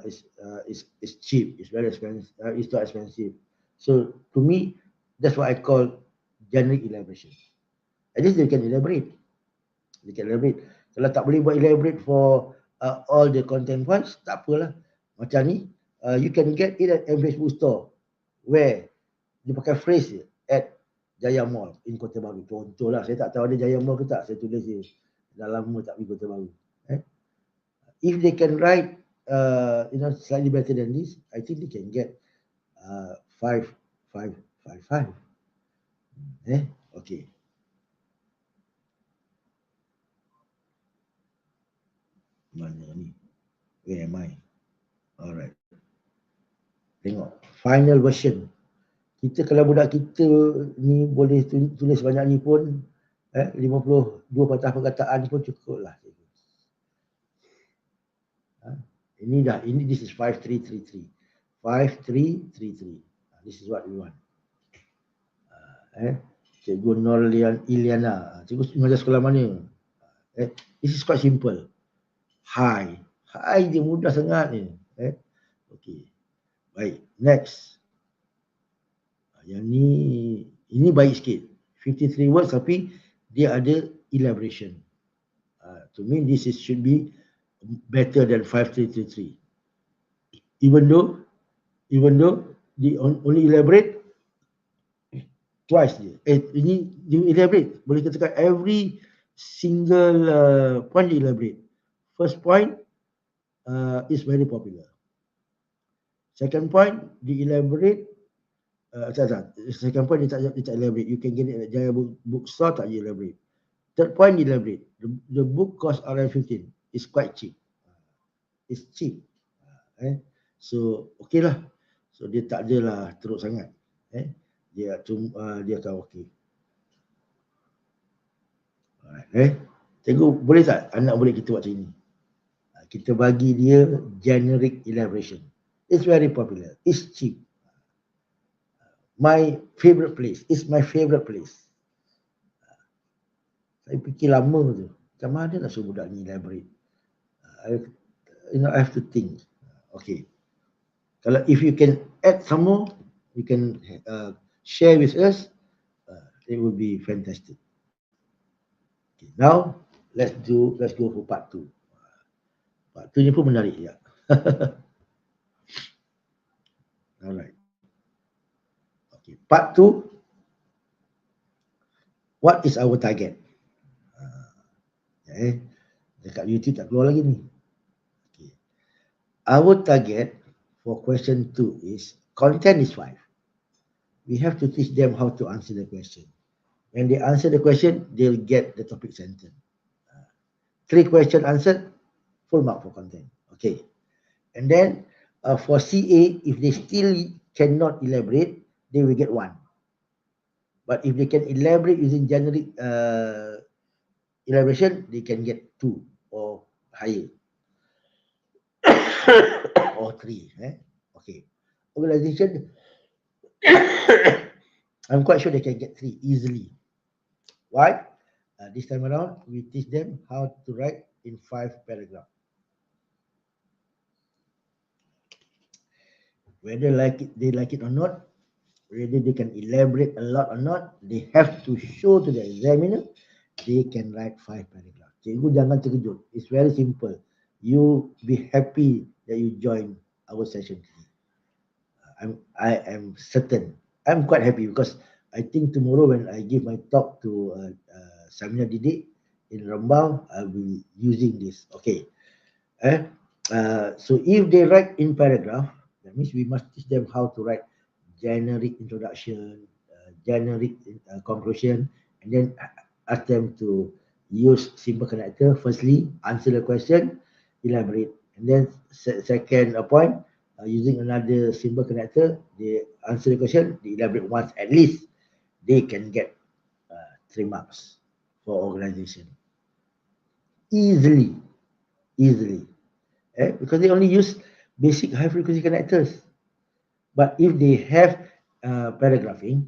It's cheap. It's very expensive. It's not expensive. So to me, that's what I call generic elaboration. At least they can elaborate. They can elaborate. Kalau tak boleh buat elaborate for all the content points, tak apalah. Macam ni, you can get it at average bookstore where dia pakai phrase je at Jaya Mall in Kota Baru. Contoh lah, saya tak tahu ada Jaya Mall ke tak. Saya tulis je. Dah lama tak pergi Kota Baru. If they can write slightly better than this, I think they can get 5, 5, 5, 5. Okay. Mana ni? Where am I? Alright. Tengok. Final version. Kita kalau budak kita ni boleh tulis banyak ni pun 52 patah perkataan pun cukup lah. Ini this is 5333. 5333. This is what we want. Cikgu Nur Iliana. Cikgu mengajar sekolah mana? This is quite simple. Hi je mudah sangat ni. Okay. Baik, next. Yang ini baik sikit. 53 words tapi dia ada elaboration. To me this should be better than 5333. Even though they only elaborate twice je. Ini you elaborate. Boleh katakan every single point you elaborate. First point is very popular. Second point, they elaborate. Second point, dia tak elaborate. You can get it at Jaya Bookstore, tak elaborate. Third point, elaborate. The book cost around 15. It's quite cheap. It's cheap. So, okay lah. So, dia tak adalah teruk sangat. Dia akan okay. Alright, Cikgu, boleh tak anak boleh kita buat macam ini? Kita bagi dia generic elaboration. It's very popular. It's cheap. My favorite place. It's my favorite place. Saya fikir lama tu. Macam mana nak suruh budak ni elaborate? I have to think. Okay. Kalau if you can add some more, you can share with us. It will be fantastic. Okay, now let's go for part 2. Part 2 ni pun menarik ya. Alright. Okay, part 2. What is our target? Dekat YouTube tak keluar lagi ni. Okay. Our target for question 2 is content is 5. We have to teach them how to answer the question. When they answer the question, they'll get the topic sentence. 3 question answered, full mark for content. Okay. And then for CA, if they still cannot elaborate, they will get 1. But if they can elaborate using generic elaboration, they can get 2 or higher. Or 3. Okay. Organization, I'm quite sure they can get 3 easily. Why? This time around, we teach them how to write in 5 paragraphs. Whether they like it or not, whether they can elaborate a lot or not, they have to show to the examiner they can write 5 paragraphs. Cikgu jangan terkejut. It's very simple. You be happy that you join our session today. I am certain. I'm quite happy because I think tomorrow when I give my talk to seminar Didik in Rambau, I'll be using this. Okay. So if they write in paragraph, that means we must teach them how to write generic introduction, generic conclusion, and then ask them to use simple connector. Firstly, answer the question, elaborate, and then second point, using another simple connector, they answer the question, they elaborate once at least, they can get 3 marks for organization. Easily. Because they only use basic high frequency connectors. But if they have paragraphing,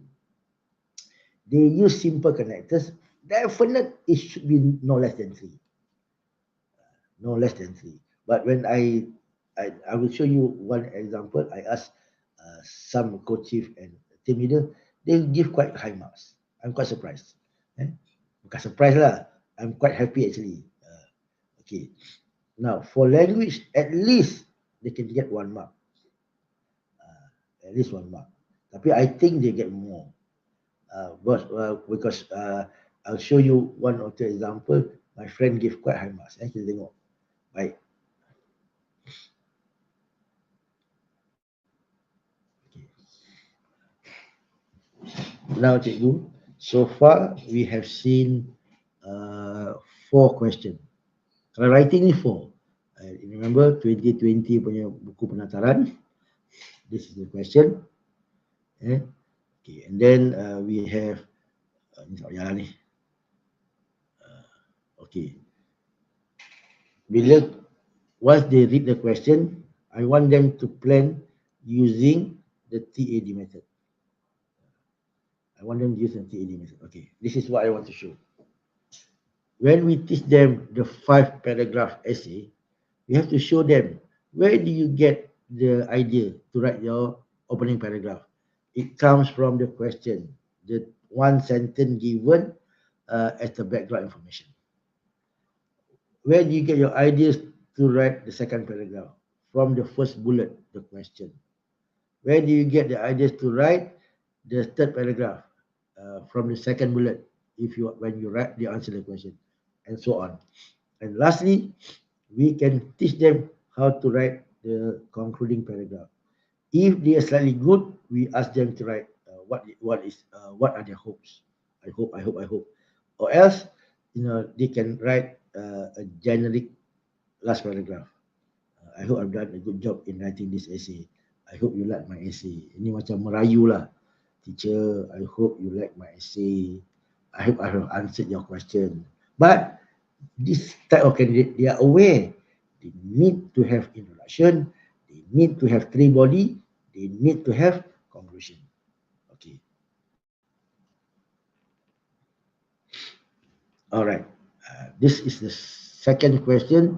they use simple connectors, definitely it should be no less than 3. No less than 3. But when I will show you one example. I asked some co-chief and team leader, they give quite high marks. I'm quite surprised. Bukan surprised lah. I'm quite happy actually. Okay. Now, for language, at least they can get 1 mark. At least 1 mark. Tapi I think they get more. Because I'll show you one or two example. My friend give quite high marks. Kita tengok. Baik. Okay. Now, cikgu, so far we have seen 4 questions. Kalau writing ni 4. Remember 2020 punya buku penataran. This is the question. Okay, and then we have ni tak payah ni. Okay. Bila once they read the question, I want them to plan using the TAD method. I want them to use the TAD method. Okay, this is what I want to show. When we teach them the 5 paragraph essay, we have to show them where do you get the idea to write your opening paragraph. It comes from the question, the 1 sentence given as the background information. Where do you get your ideas to write the second paragraph? From the first bullet, the question. Where do you get the ideas to write the third paragraph? From the second bullet, when you write the answer to the question, and so on. And lastly, we can teach them how to write the concluding paragraph. If they are slightly good, we ask them to write what are their hopes. I hope. Or else, they can write a generic last paragraph. I hope I've done a good job in writing this essay. I hope you like my essay. Ini macam merayu lah. Teacher, I hope you like my essay. I hope I have answered your question. But this type of candidate, they are aware. They need to have introduction. They need to have 3 body. They need to have conclusion. Okay. All right. This is the second question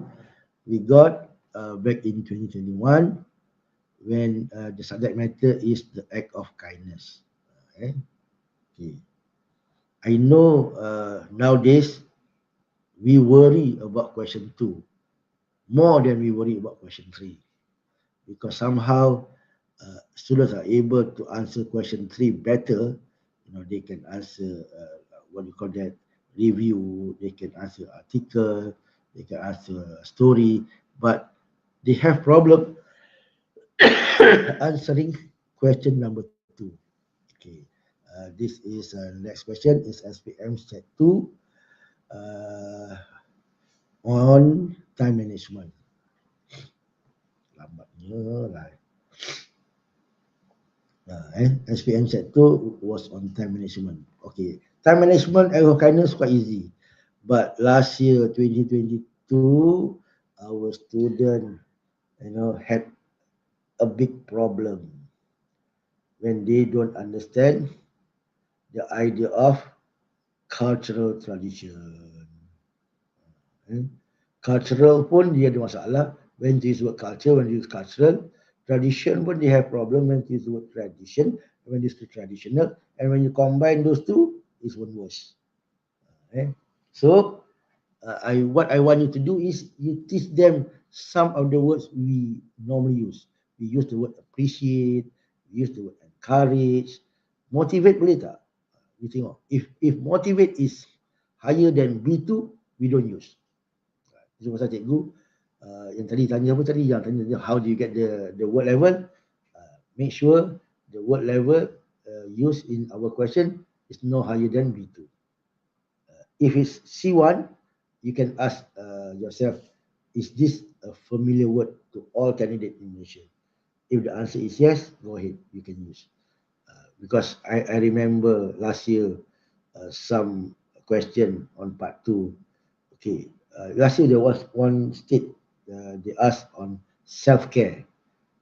we got back in 2021 when the subject matter is the act of kindness. Okay. I know nowadays we worry about question 2 more than we worry about question 3, because somehow students are able to answer question 3 better. They can answer what you call that, review, they can answer article, they can answer a story, but they have problem answering question number 2. Okay, this is next question is SPM set 2 on time management. Lambatnya lah. SPM set 2 was on time management. Okay, time management act of kindness quite easy, but last year 2022 our student had a big problem when they don't understand the idea of cultural tradition. Cultural pun dia ada masalah when to use word culture, when to use cultural. Tradition pun they have problem when to use the word tradition. when it's too traditional, and when you combine those two, it's one worse. So what I want you to do is you teach them some of the words we normally use. We use the word appreciate, we use the word encourage, motivate boleh tak? You tengok, if motivate is higher than B2, we don't use. Itu pasal cikgu yang tadi tanya apa tadi? Yang tanya how do you get the word level? Make sure the word level used in our question is no higher than B2. If it's C1, you can ask yourself, is this a familiar word to all candidates in Malaysia? If the answer is yes, go ahead, you can use. Because I remember last year some question on part 2. Okay, last year there was one state they asked on self-care.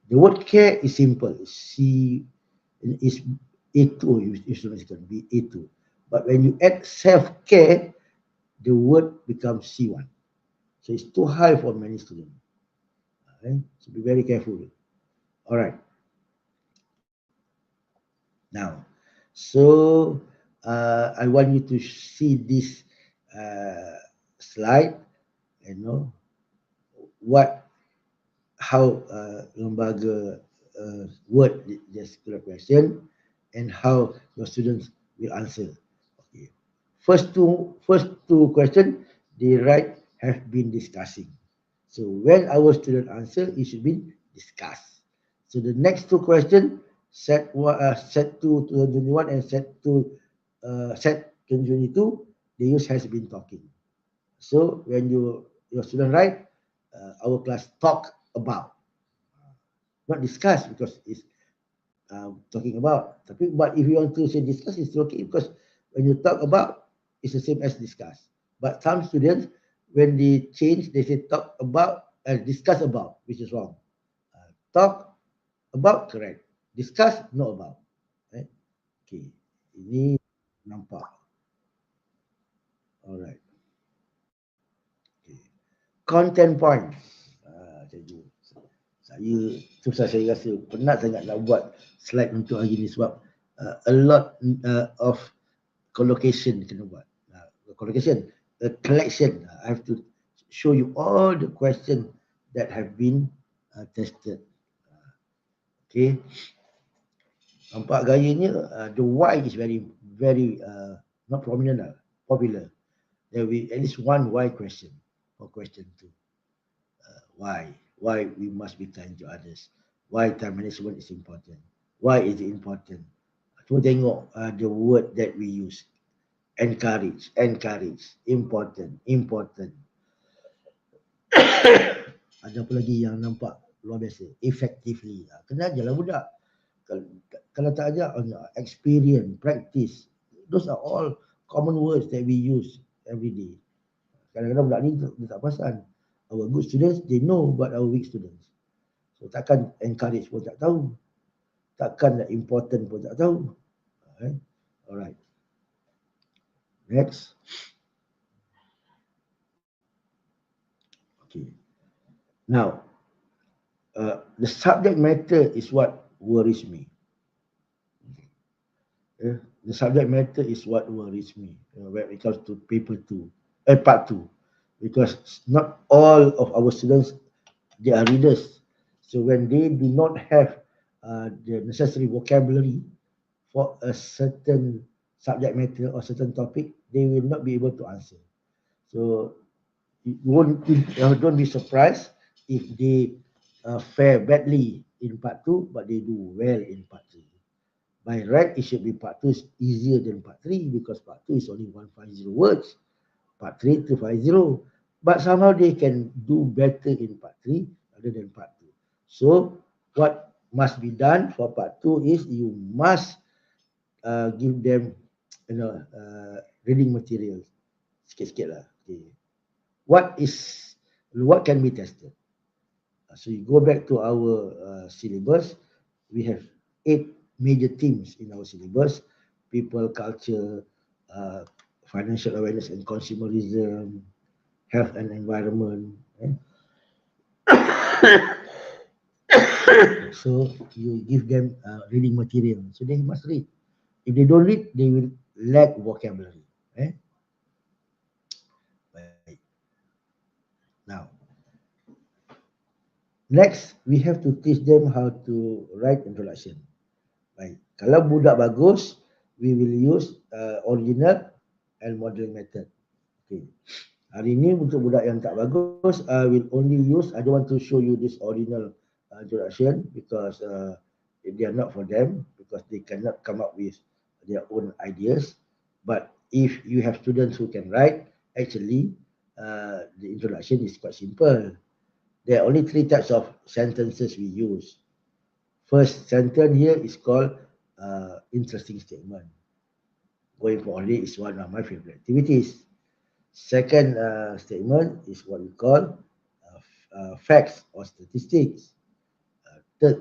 The word care is simple. Is A2, you should be A2. But when you add self-care, the word becomes C1. So it's too high for many students. Okay? So be very careful. All right. Now, so I want you to see this slide, how lembaga word this question and how your students will answer. Okay. First two questions they write have been discussing. So when our student answer, it should be discussed. So the next two questions, set 2 2021 and set 2022, the use has been talking. So when your student write, our class talk about, not discuss because it's talking about. But if you want to say discuss, it's okay because when you talk about, it's the same as discuss. But some students, when they change, they say talk about and discuss about, which is wrong. Talk about, correct. Discuss, not about. Right? Okay. Ini nampak. Alright. Okay. Content point. Cikgu. Saya susah, saya rasa penat sangat nak buat slide untuk hari ni sebab a lot of collocation kena buat. Collocation, collection. I have to show you all the questions that have been tested. Okay. Nampak gayanya, the why is very not prominent, popular. There will be at least one why question for question 2. Why we must be kind to others, why time management is important, why is it important. Cuma tengok the word that we use. Encourage, important. Ada apa lagi yang nampak luar biasa? Effectively. Kena ajalah budak. Kalau tak ajar, experience, practice. Those are all common words that we use every day. Kadang-kadang budak ni dia tak perasan. Our good students, they know, but our weak students. So takkan encourage pun tak tahu. Takkan important pun tak tahu. Alright. Next. Okay. Now, the subject matter is what worries me. The subject matter is what worries me when it comes to part 2. Because not all of our students, they are readers. So when they do not have the necessary vocabulary for a certain subject matter or certain topic, they will not be able to answer. So don't be surprised if they fare badly in part 2, but they do well in part 3. By right, it should be part 2 is easier than part 3 because part 2 is only 150 words. Part 3 250. But somehow they can do better in part 3 other than part 2. So what must be done for part 2 is you must give them reading materials. Sikit-sikit lah. Okay. What can be tested? So you go back to our syllabus. We have 8 major themes in our syllabus: people, culture, financial awareness and consumerism, health and environment. So you give them reading material. So they must read. If they don't read, they will lack vocabulary. Eh? Baik. Now, next we have to teach them how to write introduction. Baik. Kalau budak bagus, we will use original and modeling method. Okay. Hari ini untuk budak yang tak bagus, I will only use, I don't want to show you this original introduction because they are not for them because they cannot come up with their own ideas. But if you have students who can write, actually the introduction is quite simple. There are only three types of sentences we use. First sentence here is called interesting statement. Going for holiday is one of my favorite activities. Second statement is what we call facts or statistics. Third,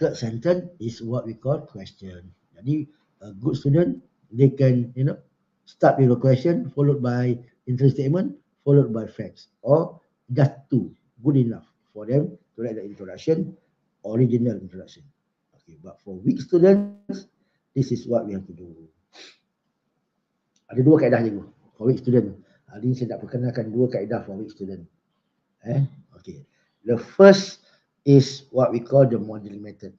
third sentence is what we call question. Jadi, a good student, they can, start with a question followed by interesting statement followed by facts, or just two, good enough for them to write the introduction, original introduction. Okay, but for weak students, this is what we have to do. Ada dua kaedah cikgu for weak student. Hari ini saya nak perkenalkan dua kaedah for weak student. Okay. The first is what we call the modeling method.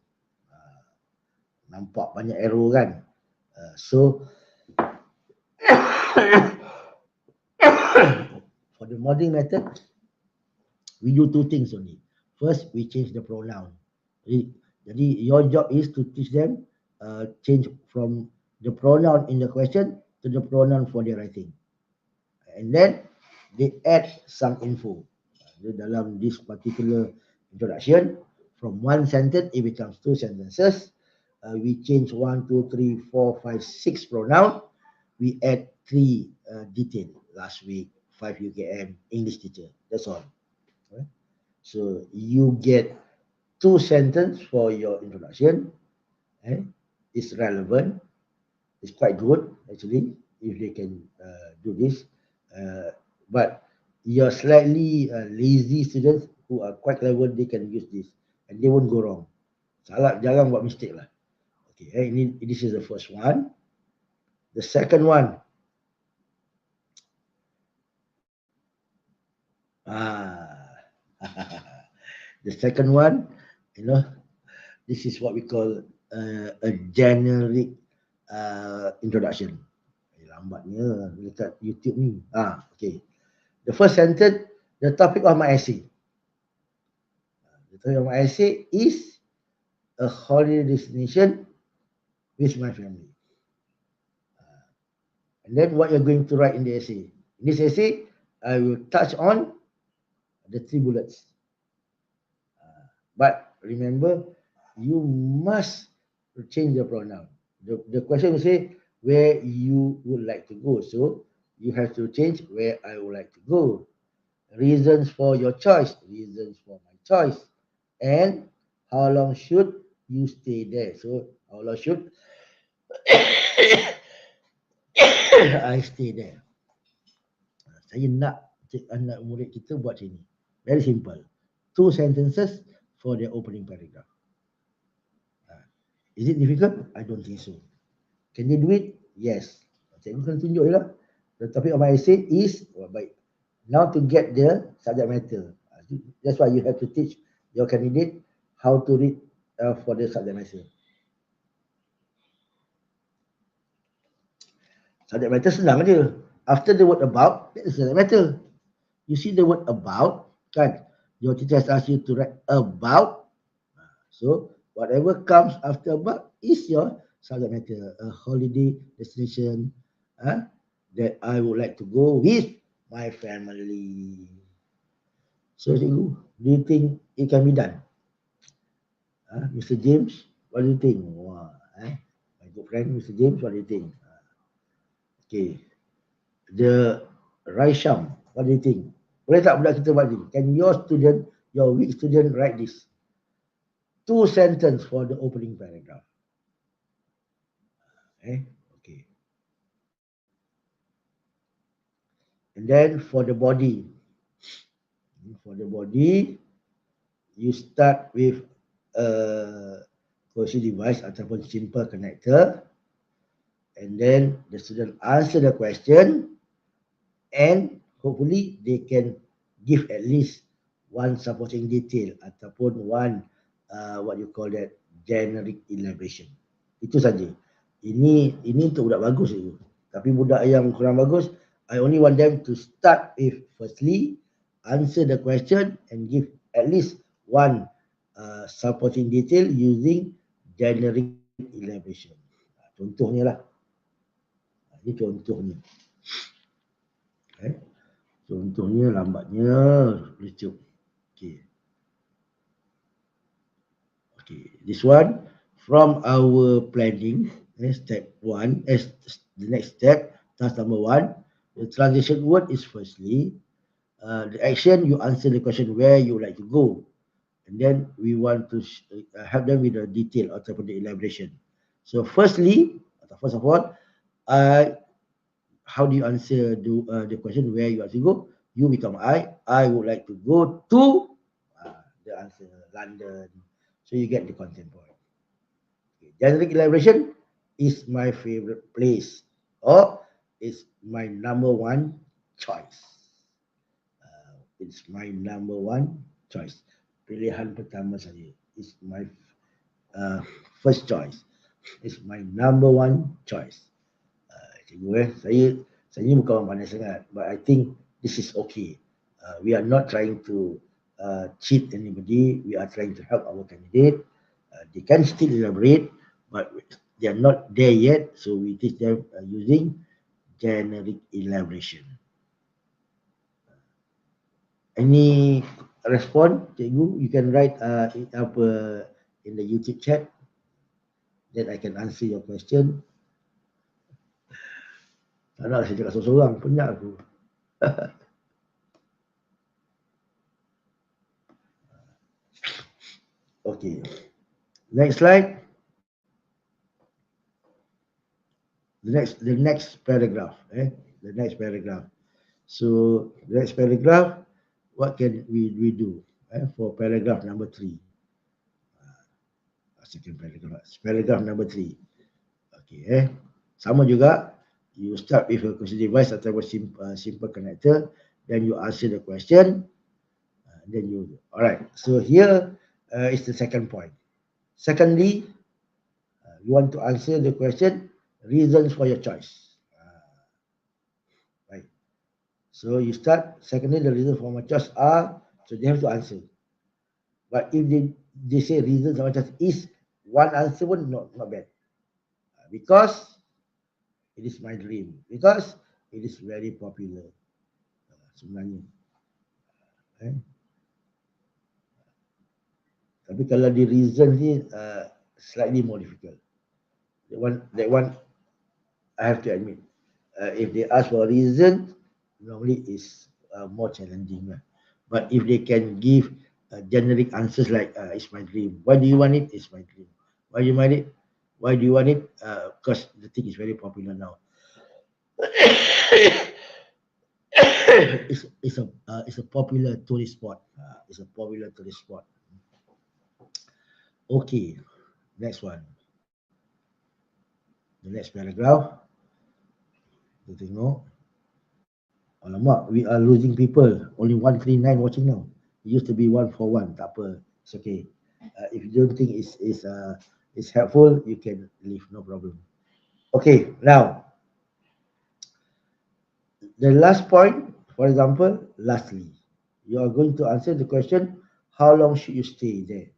Nampak banyak arrow kan? So for the modeling method, we do two things only. First, we change the pronoun. Jadi your job is to teach them change from the pronoun in the question to the pronoun for their writing. And then they add some info. Dalam this particular introduction, from one sentence it becomes two sentences. We change 1, 2, 3, 4, 5, 6 pronoun. We add 3 detail. Last week, 5 UKM, English teacher. That's all. Right? So you get 2 sentences for your introduction. It's relevant. It's quite good actually if they can do this. But you're slightly lazy students who are quite clever, they can use this and they won't go wrong. Salah, jangan buat mistake lah. Okay, this is the first one. The second one, the second one, this is what we call a generic introduction. Lambatnya dekat YouTube ni. Okay. The first sentence, the topic of my essay. The topic of my essay is a holiday destination with my family. And then what you're going to write in the essay. In this essay, I will touch on the 3 bullets. But remember, you must change the pronoun. The question will say where you would like to go. So you have to change where I would like to go. Reasons for your choice. Reasons for my choice. And how long should you stay there? So how long should I stay there? Saya nak anak murid kita buat sini. Very simple. 2 sentences for the opening paragraph. Is it difficult? I don't think so. Can they do it? Yes. Cikgu kan tunjuk je lah. The topic of my essay is, baik. Now to get the subject matter. That's why you have to teach your candidate how to read for the subject matter. Subject matter senang je. After the word about, that is subject matter. You see the word about, kan? Your teacher has asked you to write about. So, whatever comes after about is your subject matter. A holiday destination that I would like to go with my family. So, cikgu, do you think it can be done? Mr. James, what do you think? My good friend, Mr. James, what do you think? Okay. The Raisham, what do you think? Boleh tak budak kita buat ni? Can your student, your weak student write this? 2 sentences for the opening paragraph. Okay. And then for the body, for the body, you start with a cohesive device ataupun simple connector, and then the student answer the question, and hopefully they can give at least one supporting detail ataupun one what you call that, generic elaboration. Itu saja. Ini untuk budak bagus itu. Tapi budak yang kurang bagus, I only want them to start with firstly answer the question and give at least one supporting detail using generic elaboration. Contohnya lah. Ini contohnya. Contohnya lambatnya lucu. Okay, this one from our planning, step 1, the next step, task number 1, the transition word is firstly, the action, you answer the question where you would like to go. And then we want to help them with the detail or the elaboration. So firstly, first of all, how do you answer the question where you want to go? You become I would like to go to the answer, London. So you get the content point. Okay. Generic elaboration is my favorite place, or it's my number one choice. It's my number one choice. Pilihan pertama saya. It's my first choice. It's my number one choice. Cikgu, saya ni bukan orang pandai sangat, but I think this is okay. We are not trying to cheat anybody. We are trying to help our candidate. They can still elaborate, but they are not there yet, so we teach them using generic elaboration. Any response, cikgu? You can write it up in the YouTube chat. Then I can answer your question. Tak nak saya cakap seorang-seorang, penat aku. Okay. Next slide. The next paragraph. The next paragraph. So the next paragraph, what can we do for paragraph number 3? Second paragraph. Paragraph number 3. Okay. Sama juga. You start with a question device atau simple connector. Then you answer the question. Then you. Alright. So here is the second point. Secondly, you want to answer the question, reasons for your choice. Right. So you start. Secondly, the reasons for my choice are. So they have to answer. But if they say reasons for my choice is one answer, pun not bad. Because it is my dream. Because it is very popular. Sebenarnya. Tapi kalau di reason ni slightly more difficult. That one I have to admit. If they ask for a reason, normally is more challenging. But if they can give generic answers like it's my dream. Why do you want it? It's my dream. Why do you want it? Why do you want it? Because the thing is very popular now. It's a popular tourist spot. It's a popular tourist spot. Okay, next one. The next paragraph. Kita tengok. Alamak, we are losing people. Only 139 watching now. It used to be 141. Tak apa. It's okay. If you don't think it's helpful, you can leave. No problem. Okay, now. The last point, for example, lastly. You are going to answer the question, how long should you stay there?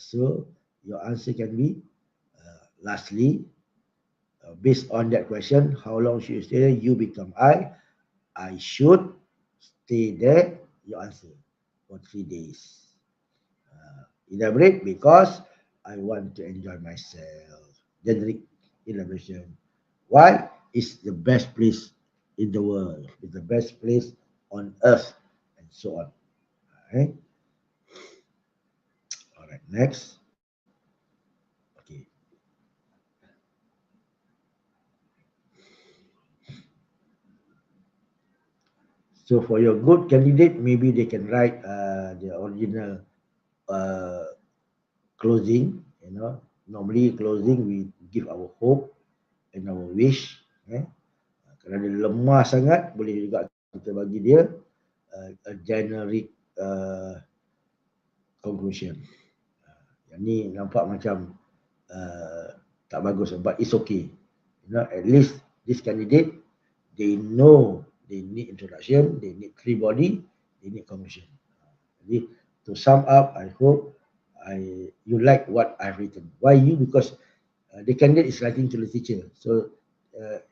So, your answer can be, lastly, based on that question, how long should you stay there? You become I should stay there. Your answer for 3 days. Elaborate because I want to enjoy myself. Generic elaboration. Why? It's the best place in the world. It's the best place on earth, and so on. Okay. All right. Next. Okay. So for your good candidate, maybe they can write the original closing. Normally closing we give our hope and our wish. Kalau dia lemah sangat, boleh juga kita bagi dia a generic conclusion. Yang ni nampak macam tak bagus, but it's okay. At least this candidate, they know they need introduction, they need three body, they need conclusion. Jadi to sum up, I hope you like what I've written. Why you? Because the candidate is writing to the teacher, so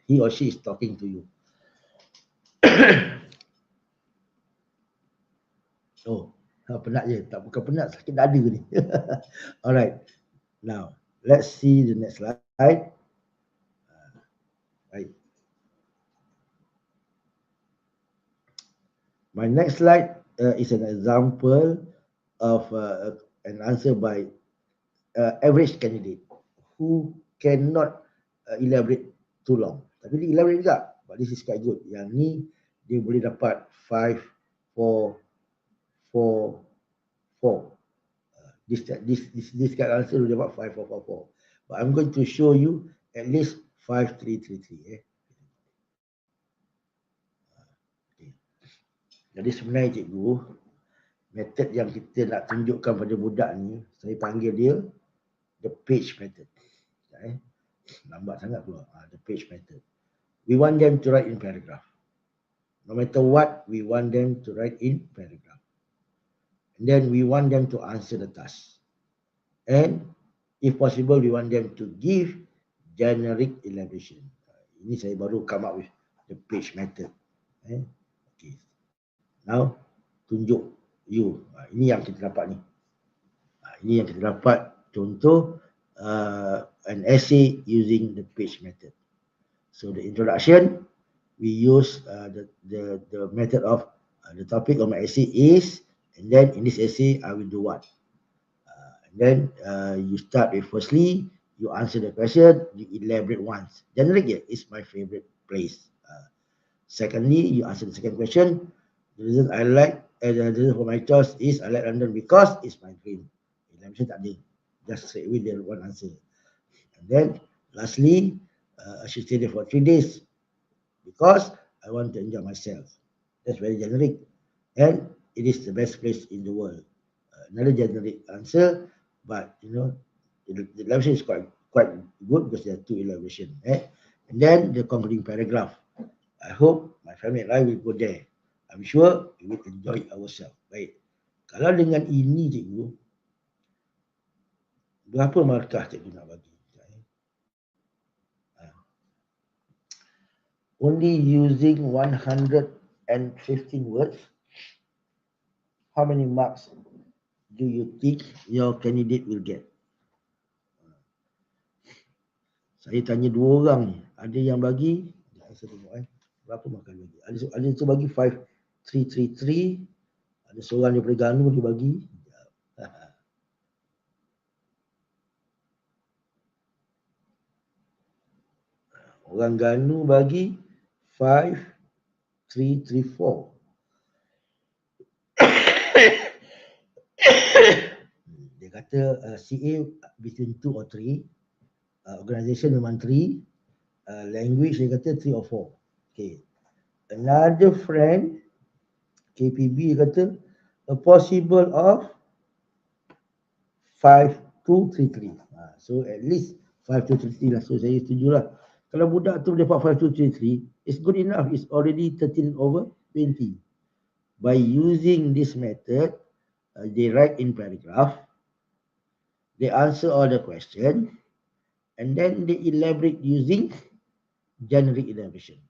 he or she is talking to you. Oh, penat je. Tak, bukan penat, sakit dada ni. Alright. Now, let's see the next slide. Right. My next slide is an example of an answer by average candidate who cannot elaborate too long. Tapi dia elaborate juga. But this is quite good. Yang ni dia boleh dapat 5, 4, 4, 4. This kind of answer will dapat 5, 4, 4, 4. But I'm going to show you at least 5, 3, 3, 3. Okay. Jadi sebenarnya cikgu, method yang kita nak tunjukkan pada budak ni, saya panggil dia the page method. Lambat sangat pula. The page method. We want them to write in paragraph. No matter what, we want them to write in paragraph. And then we want them to answer the task. And if possible, we want them to give generic elaboration. Ini saya baru come up with the page method. Okay. Now, tunjuk you. Ini yang kita dapat ni. Ini yang kita dapat contoh an essay using the page method. So the introduction, we use the method of the topic of my essay is, and then in this essay I will do what. And then you start with firstly, you answer the question, you elaborate once. Generic is my favorite place. Secondly, you answer the second question. The reason I like, the reason for my choice is I like London because it's my dream. Elaboration tak ada, just straight away there one answer. And then lastly, I should stay there for 3 days because I want to enjoy myself. That's very generic, and it is the best place in the world. Another generic answer, but the elaboration is quite good because there are 2 elaboration. And then the concluding paragraph. I hope my family and I will go there. I'm sure we will enjoy ourselves. Baik. Kalau dengan ini cikgu, berapa markah cikgu nak bagi? Only using 115 words, how many marks do you think your candidate will get? Saya tanya 2 orang ni, ada yang bagi, saya tengok berapa markah bagi. Ada tu bagi 5, 3, 3, 3. Ada seorang daripada Ganu dia bagi. Orang Ganu bagi 5, 3, 3, 4. Dia kata CA between 2 or 3. Organisation memang 3. Language dia kata 3 or 4. Okay. Another friend, KPB dia kata a possible of 5, 2, 3, 3. So at least 5, 2, 3 lah. So saya setuju lah. Kalau budak tu dapat 5, 2, 3, 3, it's good enough. It's already 13 over 20. By using this method, they write in paragraph, they answer all the question, and then they elaborate using generic elaboration.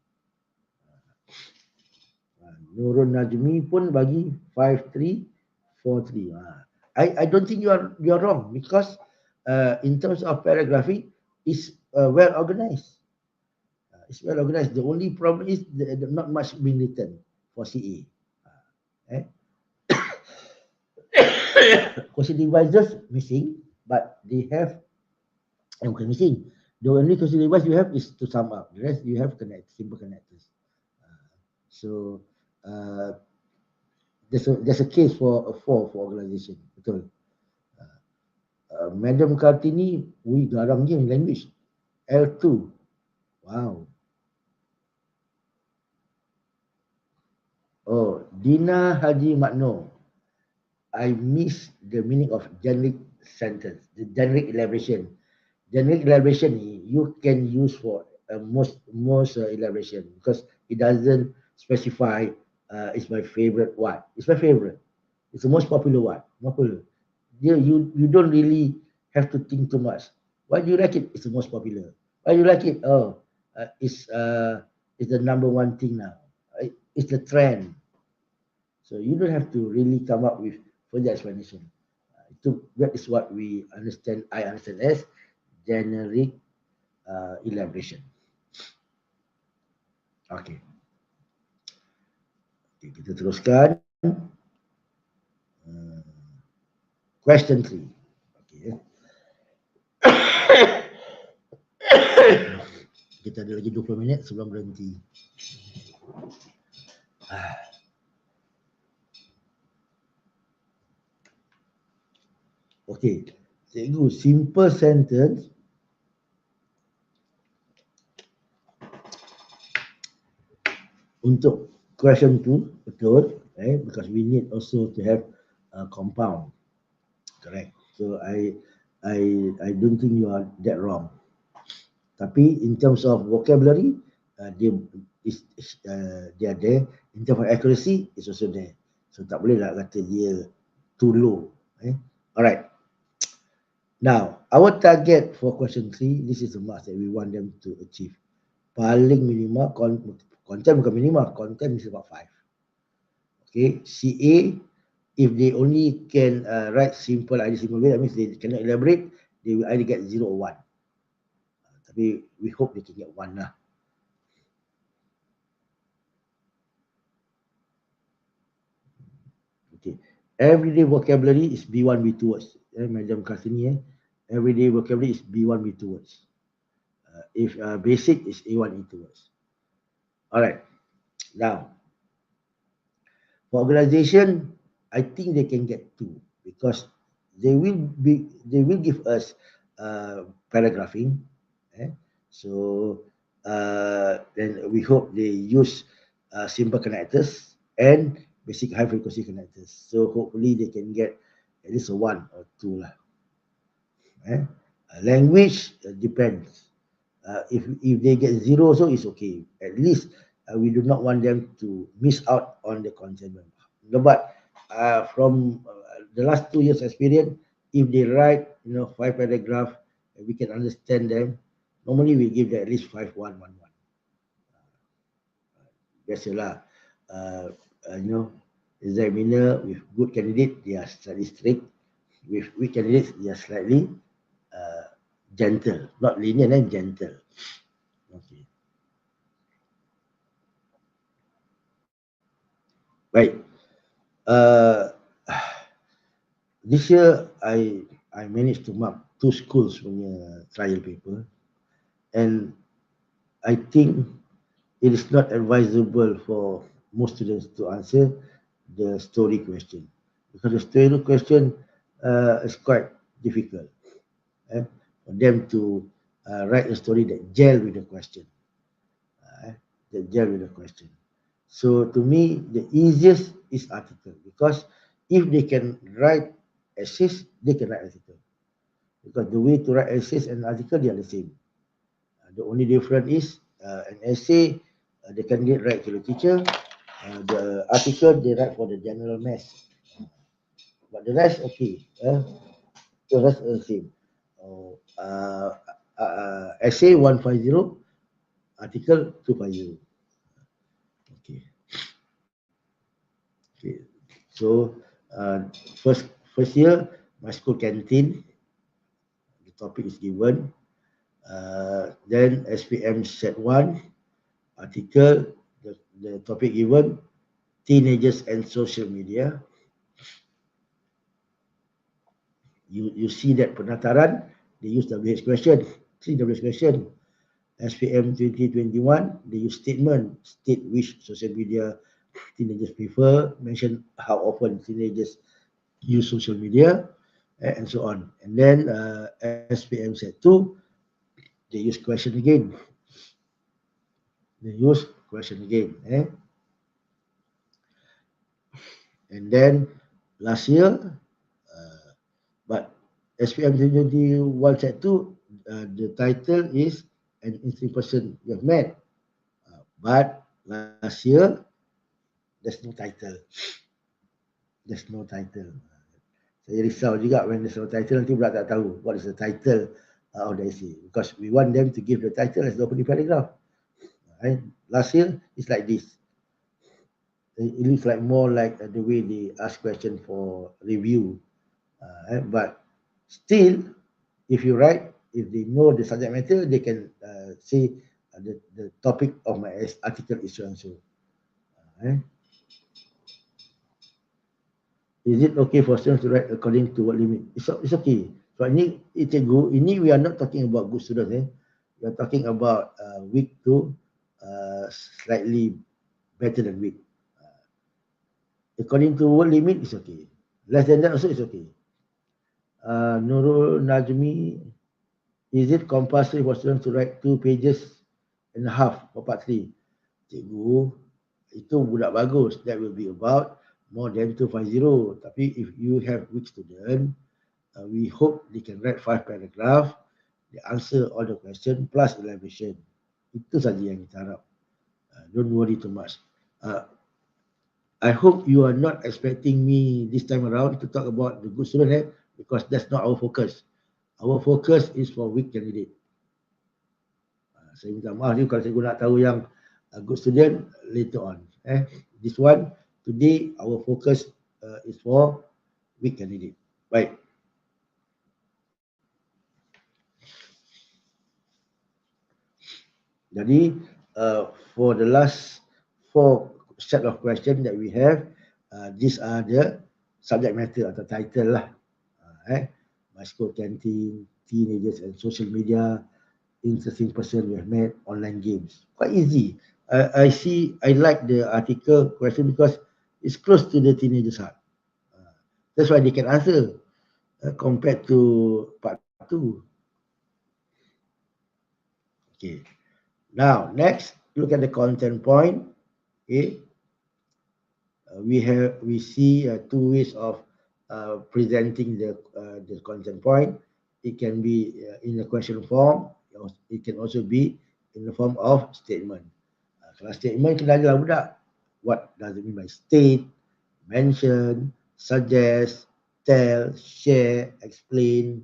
Nurul Najmi pun bagi 5, 3, 4, 3. I don't think you are wrong because in terms of paragraphy, it's well organized. It's well organized. The only problem is not much being written for CA. Question devices missing, but they have missing. The only question device you have is to sum up. The rest you have simple connectors. So uh, there's a case for a 4 for organization. Betul. Madam Kartini, we garang je language. L2. Wow. Oh, Dina Haji Makno. I miss the meaning of generic sentence, the generic elaboration. Generic elaboration you can use for most elaboration because it doesn't specify it's my favorite what. It's my favorite. It's the most popular what. Popular. You don't really have to think too much. Why do you like it? It's the most popular. Why do you like it? Oh, it's the number one thing now. It's the trend. So you don't have to really come up with further explanation. That is what we understand. I understand as generic elaboration. Okay. Okay, kita teruskan. Question 3. Okay. Kita ada lagi 20 minit sebelum berhenti. Okay. Cikgu, simple sentence untuk question 2, betul, because we need also to have a compound. Correct. So I don't think you are that wrong. Tapi in terms of vocabulary, dia are there. In terms of accuracy, it's also there. So tak boleh lah kata dia too low. Alright. Now, our target for question 3, this is the marks that we want them to achieve. Paling minimal, content bukan minimal, content is about 5. Okay, CA, if they only can write simple idea, simple way, that means they cannot elaborate, they will either get 0 or 1. Tapi we hope they can get 1 lah. Okay, everyday vocabulary is B1, B2 words. Madam Kartini, everyday vocabulary is B1, B2 words. If basic is A1, A2 words. Alright, now, for organization, I think they can get 2 because they will give us paragraphing. So then we hope they use simple connectors and basic high frequency connectors. So hopefully they can get at least a 1 or 2 lah. Language depends. If they get 0 also it's okay. At least we do not want them to miss out on the content. But from the last 2 years experience, if they write 5 paragraph, we can understand them. Normally we give them at least 5, 1, 1, 1. Biasalah, examiner with good candidate, they are slightly strict. With weak candidates, they are slightly gentle, not lenient and gentle. Okay. Baik. This year I managed to mark 2 schools punya trial paper, and I think it is not advisable for most students to answer the story question because the story question is quite difficult. For them to write a story that gel with the question. So to me, the easiest is article because if they can write essays, they can write article. Because the way to write essays and article, they are the same. The only difference is an essay, the candidate write to the teacher. The article, they write for the general mass. But the rest, okay. The rest is the same. Essay 150, article 250. Okay. Okay. So first year, my school canteen. The topic is given. Then SPM set 1, article. The topic given, teenagers and social media. You see that penataran, they use WH question, 3 WH question. SPM 2021, they use statement, state which social media teenagers prefer, mention how often teenagers use social media, and so on. And then SPM set 2, they use question again. They use question again. And then last year, but SPM 2021 set 2, the title is an interesting person you have met. But last year, there's no title. There's no title. Saya risau juga when there's no title, nanti pula tak tahu what is the title of the essay. Because we want them to give the title as the opening paragraph. Right? Last year, it's like this. It looks like more like the way they ask question for review. But still, if you write, if they know the subject matter, they can say the topic of my article is so and so. Is it okay for students to write according to what limit? It's okay. So ini we are not talking about good students. We are talking about weak to slightly better than weak. According to what limit is okay. Less than that also is okay. Nurul Najmi, is it compulsory for students to write 2 pages and a half for part 3? Cikgu, itu budak bagus. That will be about more than 250. Tapi if you have weak student, we hope they can write 5 paragraph, they answer all the question plus elaboration. Itu saja yang kita harap. Don't worry too much. I hope you are not expecting me this time around to talk about the good student, because that's not our focus. Our focus is for weak candidate. Saya minta maaf ni kalau saya nak tahu yang good student later on. This one, today our focus is for weak candidate. Baik. Jadi, for the last 4 set of questions that we have, these are the subject matter atau title lah. My school canteen, teenagers and social media, interesting person we have met, online games. Quite easy. I like the article question because it's close to the teenagers' heart. That's why they can answer compared to part 2. Okay. Now, next, look at the content point. Okay. We see 2 ways of presenting the content point. It can be in a question form. It can also be in the form of statement. Kalau statement, kena ajar budak. What does it mean by state, mention, suggest, tell, share, explain.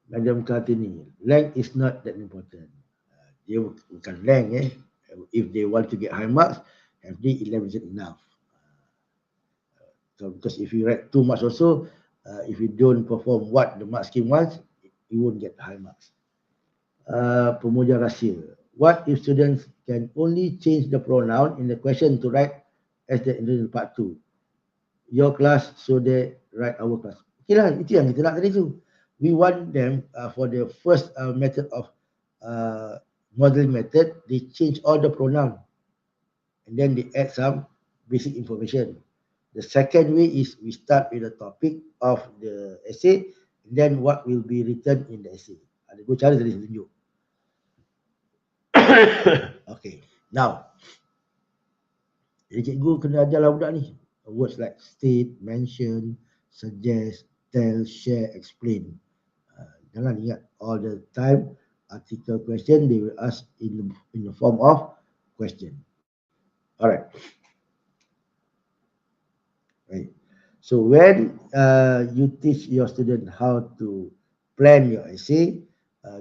Madam Kartini, length is not that important. Dia bukan length. If they want to get high marks, have they elaborated enough? So because if you write too much also, if you don't perform what the mark scheme wants, you won't get high marks. Pemuja rahsia. What if students can only change the pronoun in the question to write as the in part 2? Your class, so they write our class. Okay lah, itu yang kita nak tadi tu. We want them for the first method of modeling method, they change all the pronoun and then they add some basic information. The second way is we start with the topic of the essay, and then what will be written in the essay. Ada 2 cara tadi saya tunjuk. Okay, now jadi cikgu kena ajarlah budak ni words like state, mention, suggest, tell, share, explain. Jangan ingat all the time article question they will ask in the form of question. Alright. Right. So when you teach your student how to plan your essay,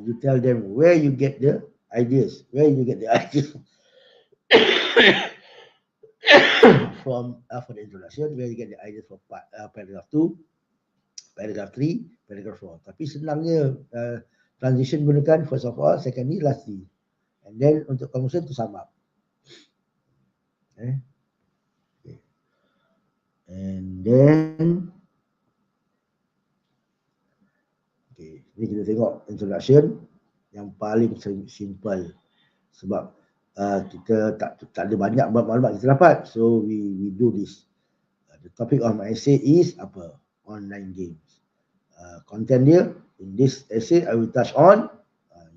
you tell them where you get the ideas, from for the introduction, where you get the ideas for paragraph 2, paragraph 3, paragraph 4. Tapi senangnya transition gunakan first of all, secondly, lastly. And then untuk conclusion to sum up. Okay. And then ni kita tengok introduction yang paling simple sebab kita tak ada banyak maklumat kita dapat. So we do this. The topic of my essay is apa? Online games. Content dia, in this essay I will touch on,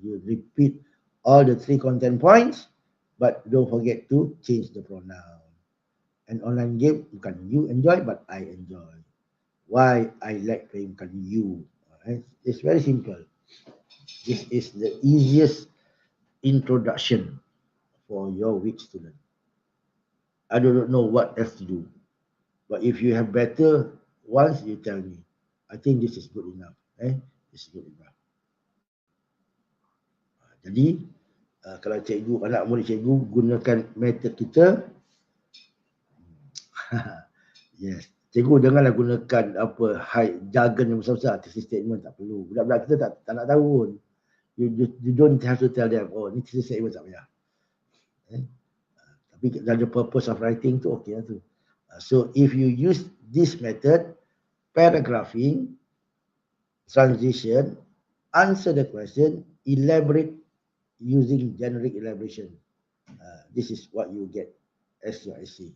you repeat all the 3 content points, but don't forget to change the pronoun. An online game bukan you enjoy, but I enjoy. Why I like playing bukan you. It's very simple. This is the easiest introduction for your weak student. I do not know what else to do. But if you have better ones, you tell me. I think this is good enough. This is good enough. Jadi, kalau cikgu, anak murid cikgu gunakan metod kita, yes, cikgu janganlah gunakan apa jargon yang besar-besar, thesis statement tak perlu. Budak-budak kita tak nak tahu pun. You don't have to tell them, oh ni thesis statement tak payah. Tapi the purpose of writing tu okey lah tu. So if you use this method, paragraphing, transition, answer the question, elaborate using generic elaboration. This is what you get as your essay.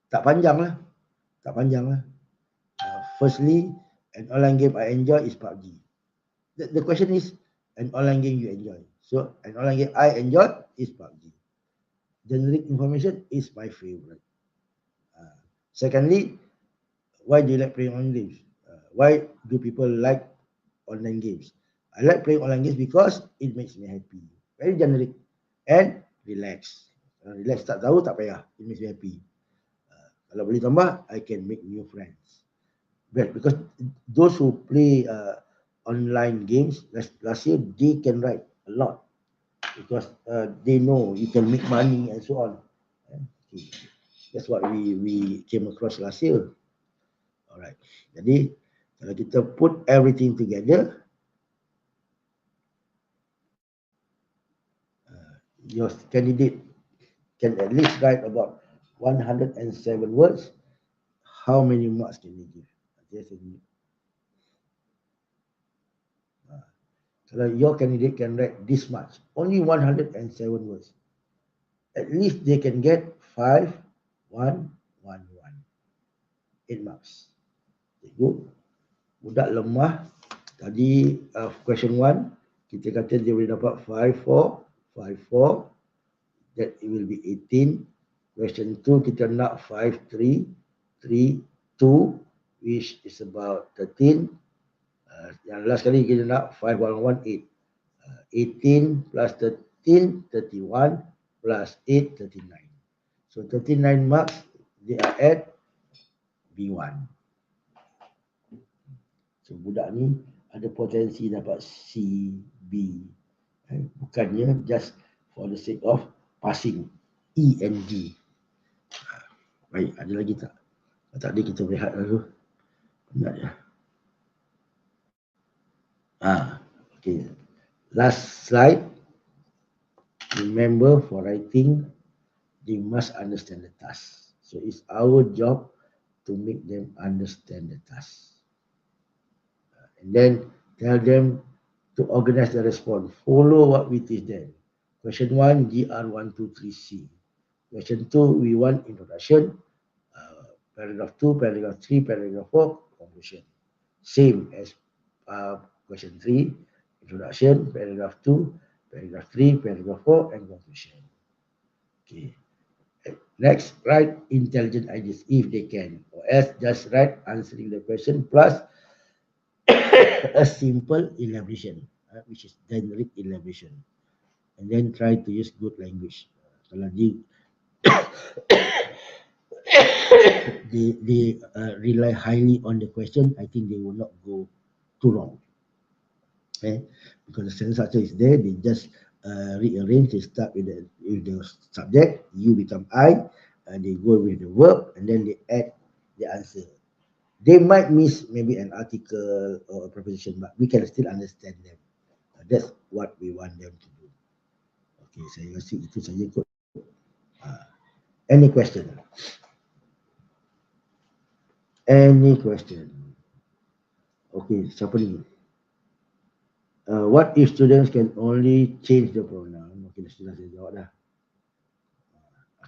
Tak panjang lah. Firstly, an online game I enjoy is PUBG. The question is, an online game you enjoy. So, an online game I enjoy is PUBG. Generic information is my favorite. Secondly, why do you like playing online games? Why do people like online games? I like playing online games because it makes me happy. Very generic and relax. Relax tak tahu tak payah. It makes me happy. Kalau boleh tambah, I can make new friends. But because those who play online games last year, they can write a lot because they know you can make money and so on. Okay. That's what we came across last year. Alright. Jadi kalau kita put everything together, your candidate can at least write about 107 words. How many marks can they give? Kalau your candidate can write this much, only 107 words, at least they can get 5, 1, 1, 1. 8 marks. Cikgu, budak lemah, tadi question 1, kita kata dia boleh dapat 5, 4, 5, 4, that it will be 18. Question 2, kita nak 5, 3, 3, 2, which is about 13. Yang last kali kita nak 5, 1, 1, 8. 18 plus 13, 31 plus 8, 39. So 39 marks, they are at B1. So budak ni ada potensi dapat C, B. Bukannya just for the sake of passing E and D. Baik, ada lagi tak? Kalau tak ada kita berehat dulu. Penat ya. Okay. Last slide. Remember, for writing, they must understand the task. So it's our job to make them understand the task. And then tell them to organize the response. Follow what we teach them. Question 1, GR123C. Question 2, we want introduction. Paragraph 2, paragraph 3, paragraph 4, conclusion. Same as question 3, introduction, paragraph 2, paragraph 3, paragraph 4, and conclusion. Okay. Next, write intelligent ideas if they can, or else just write answering the question plus a simple elaboration, which is generic elaboration, and then try to use good language. Kalau they rely highly on the question, I think they will not go too wrong. Okay, because the sentence structure is there, they just rearrange. They start with the subject, you become I, and they go with the verb, and then they add the answer. They might miss maybe an article or a preposition, but we can still understand them. That's what we want them to do. Okay, saya rasa itu saja kot. Any question? Any question? Okay, siapa ni? What if students can only change the pronoun? Okay, sudah saya jawab dah.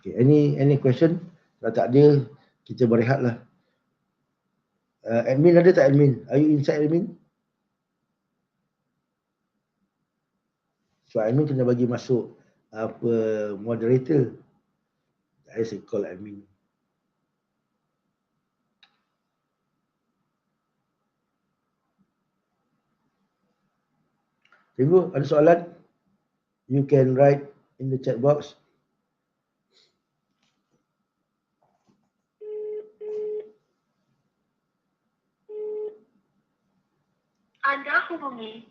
Okay, any question? Kalau tak ada, kita berehatlah. Admin ada tak admin? Are you inside admin? So admin kena bagi masuk apa moderator. Saya call admin. Tunggu, ada soalan? You can write in the chat box. Anda hubungi.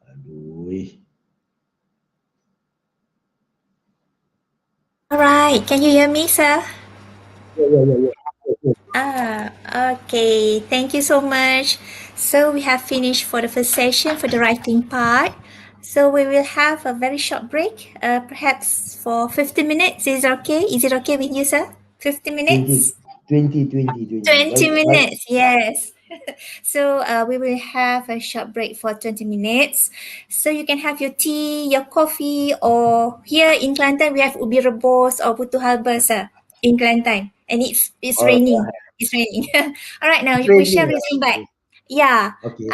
Aduh. All right, can you hear me, sir? Yeah. Okay. Thank you so much. So we have finished for the first session for the writing part. So we will have a very short break, perhaps for 50 minutes. Is it okay? Is it okay with you, sir? 50 minutes? 20. 20 minutes, yes. So we will have a short break for 20 minutes. So you can have your tea, your coffee, or here in Kelantan we have ubi rebus or putu halba, sir, in Kelantan. And it's raining. It's raining. All right, now we shall resume back. Yeah. Okay.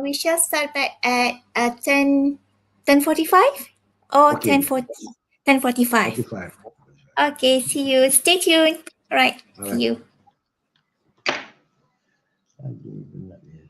We shall start back at 10:45 or Okay. 10:40. 10:45. 45. Okay, see you. Stay tuned. All right. See you. Aduh, penat dia.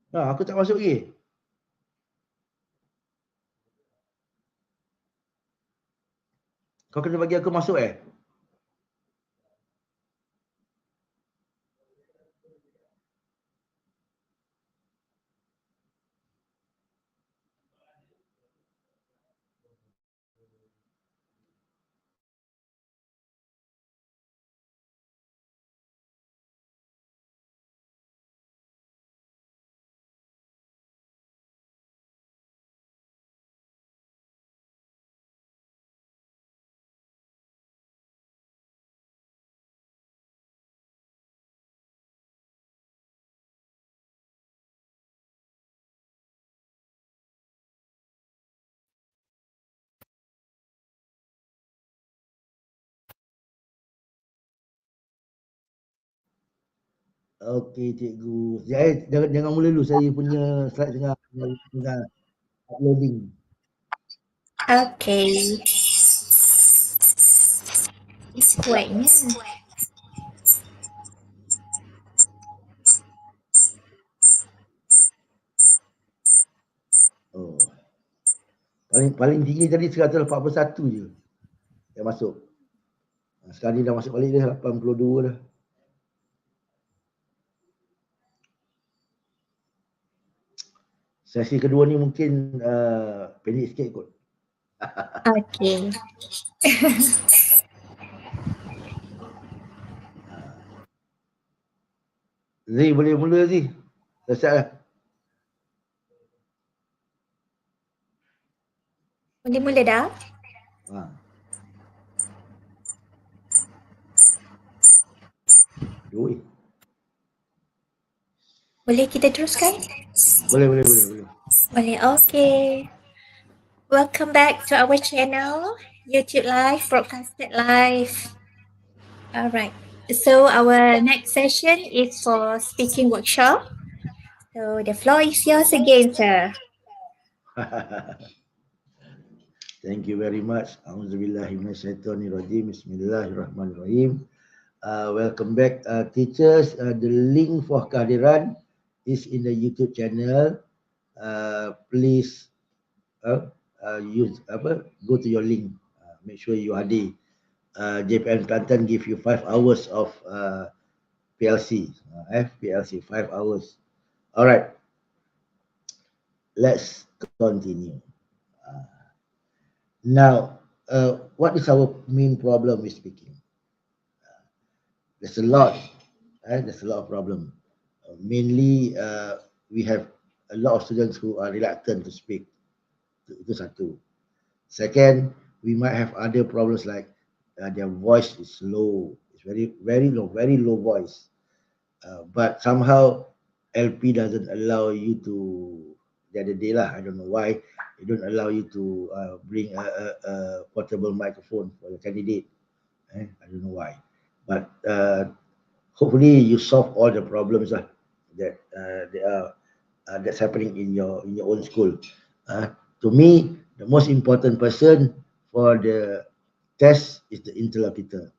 Aku tak masuk lagi. Kau kena bagi aku masuk Okey cikgu. Jangan mula dulu, saya punya slide tengah uploading. Okay. Kuatnya. Oh. Paling tinggi tadi 181 je yang masuk. Sekarang ni dah masuk balik dah 82 dah. Sesi kedua ni mungkin pendek sikit kot. Okay. Zee boleh mula Zee. Dah siap dah. Boleh mula dah? Ha. Doi. Boleh kita teruskan? Boleh. Boleh, okay. Welcome back to our channel, YouTube Live, broadcasted live. Alright, so our next session is for speaking workshop. So the floor is yours again, sir. Thank you very much. Auzubillahi minasyaitonirrajim. Bismillahirrahmanirrahim. Welcome back teachers. The link for kehadiran is in the YouTube channel. Please go to your link. Make sure you hadir. JPM Kelantan give you 5 hours of PLC. PLC 5 hours. Alright. Let's continue. Now, what is our main problem with speaking? There's a lot. There's a lot of problem. Mainly, we have a lot of students who are reluctant to speak. Itu satu. Second, we might have other problems like their voice is low. It's very low voice. But somehow LP doesn't allow you to, the other day lah, I don't know why, it don't allow you to bring a portable microphone for the candidate. I don't know why. But hopefully you solve all the problems that that's happening in your own school. To me, the most important person for the test is the interlocutor.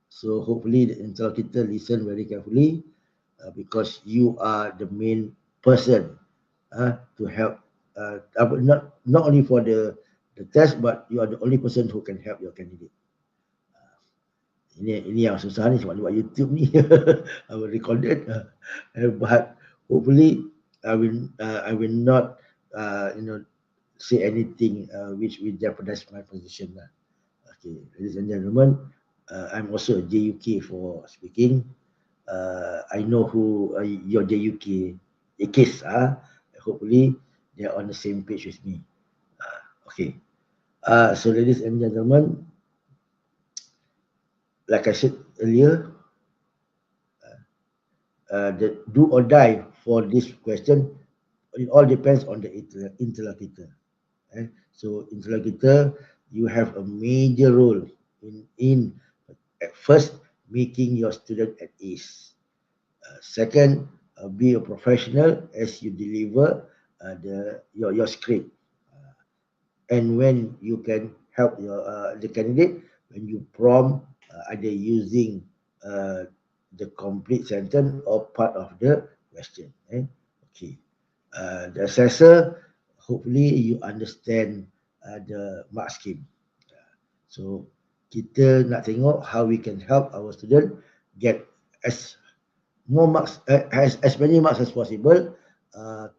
So hopefully the interlocutor listen very carefully because you are the main person to help. Not only for the test, but you are the only person who can help your candidate. Ini yang susah ni sebab buat YouTube ni. I will record it, but hopefully I will not say anything which will jeopardize my position lah. Okay, ladies and gentlemen, I'm also a JUK for speaking. I know who your JUK case are. Hopefully they are on the same page with me. Okay. So ladies and gentlemen, like I said earlier, the do or die for this question, it all depends on the interlocutor. So interlocutor, you have a major role in at first making your student at ease. Second, be a professional as you deliver your script. And when you can help the candidate, when you prompt either using the complete sentence or part of the question. Okay. the assessor, hopefully you understand the mark scheme. So kita nak tengok how we can help our student get as more marks, as many marks as possible,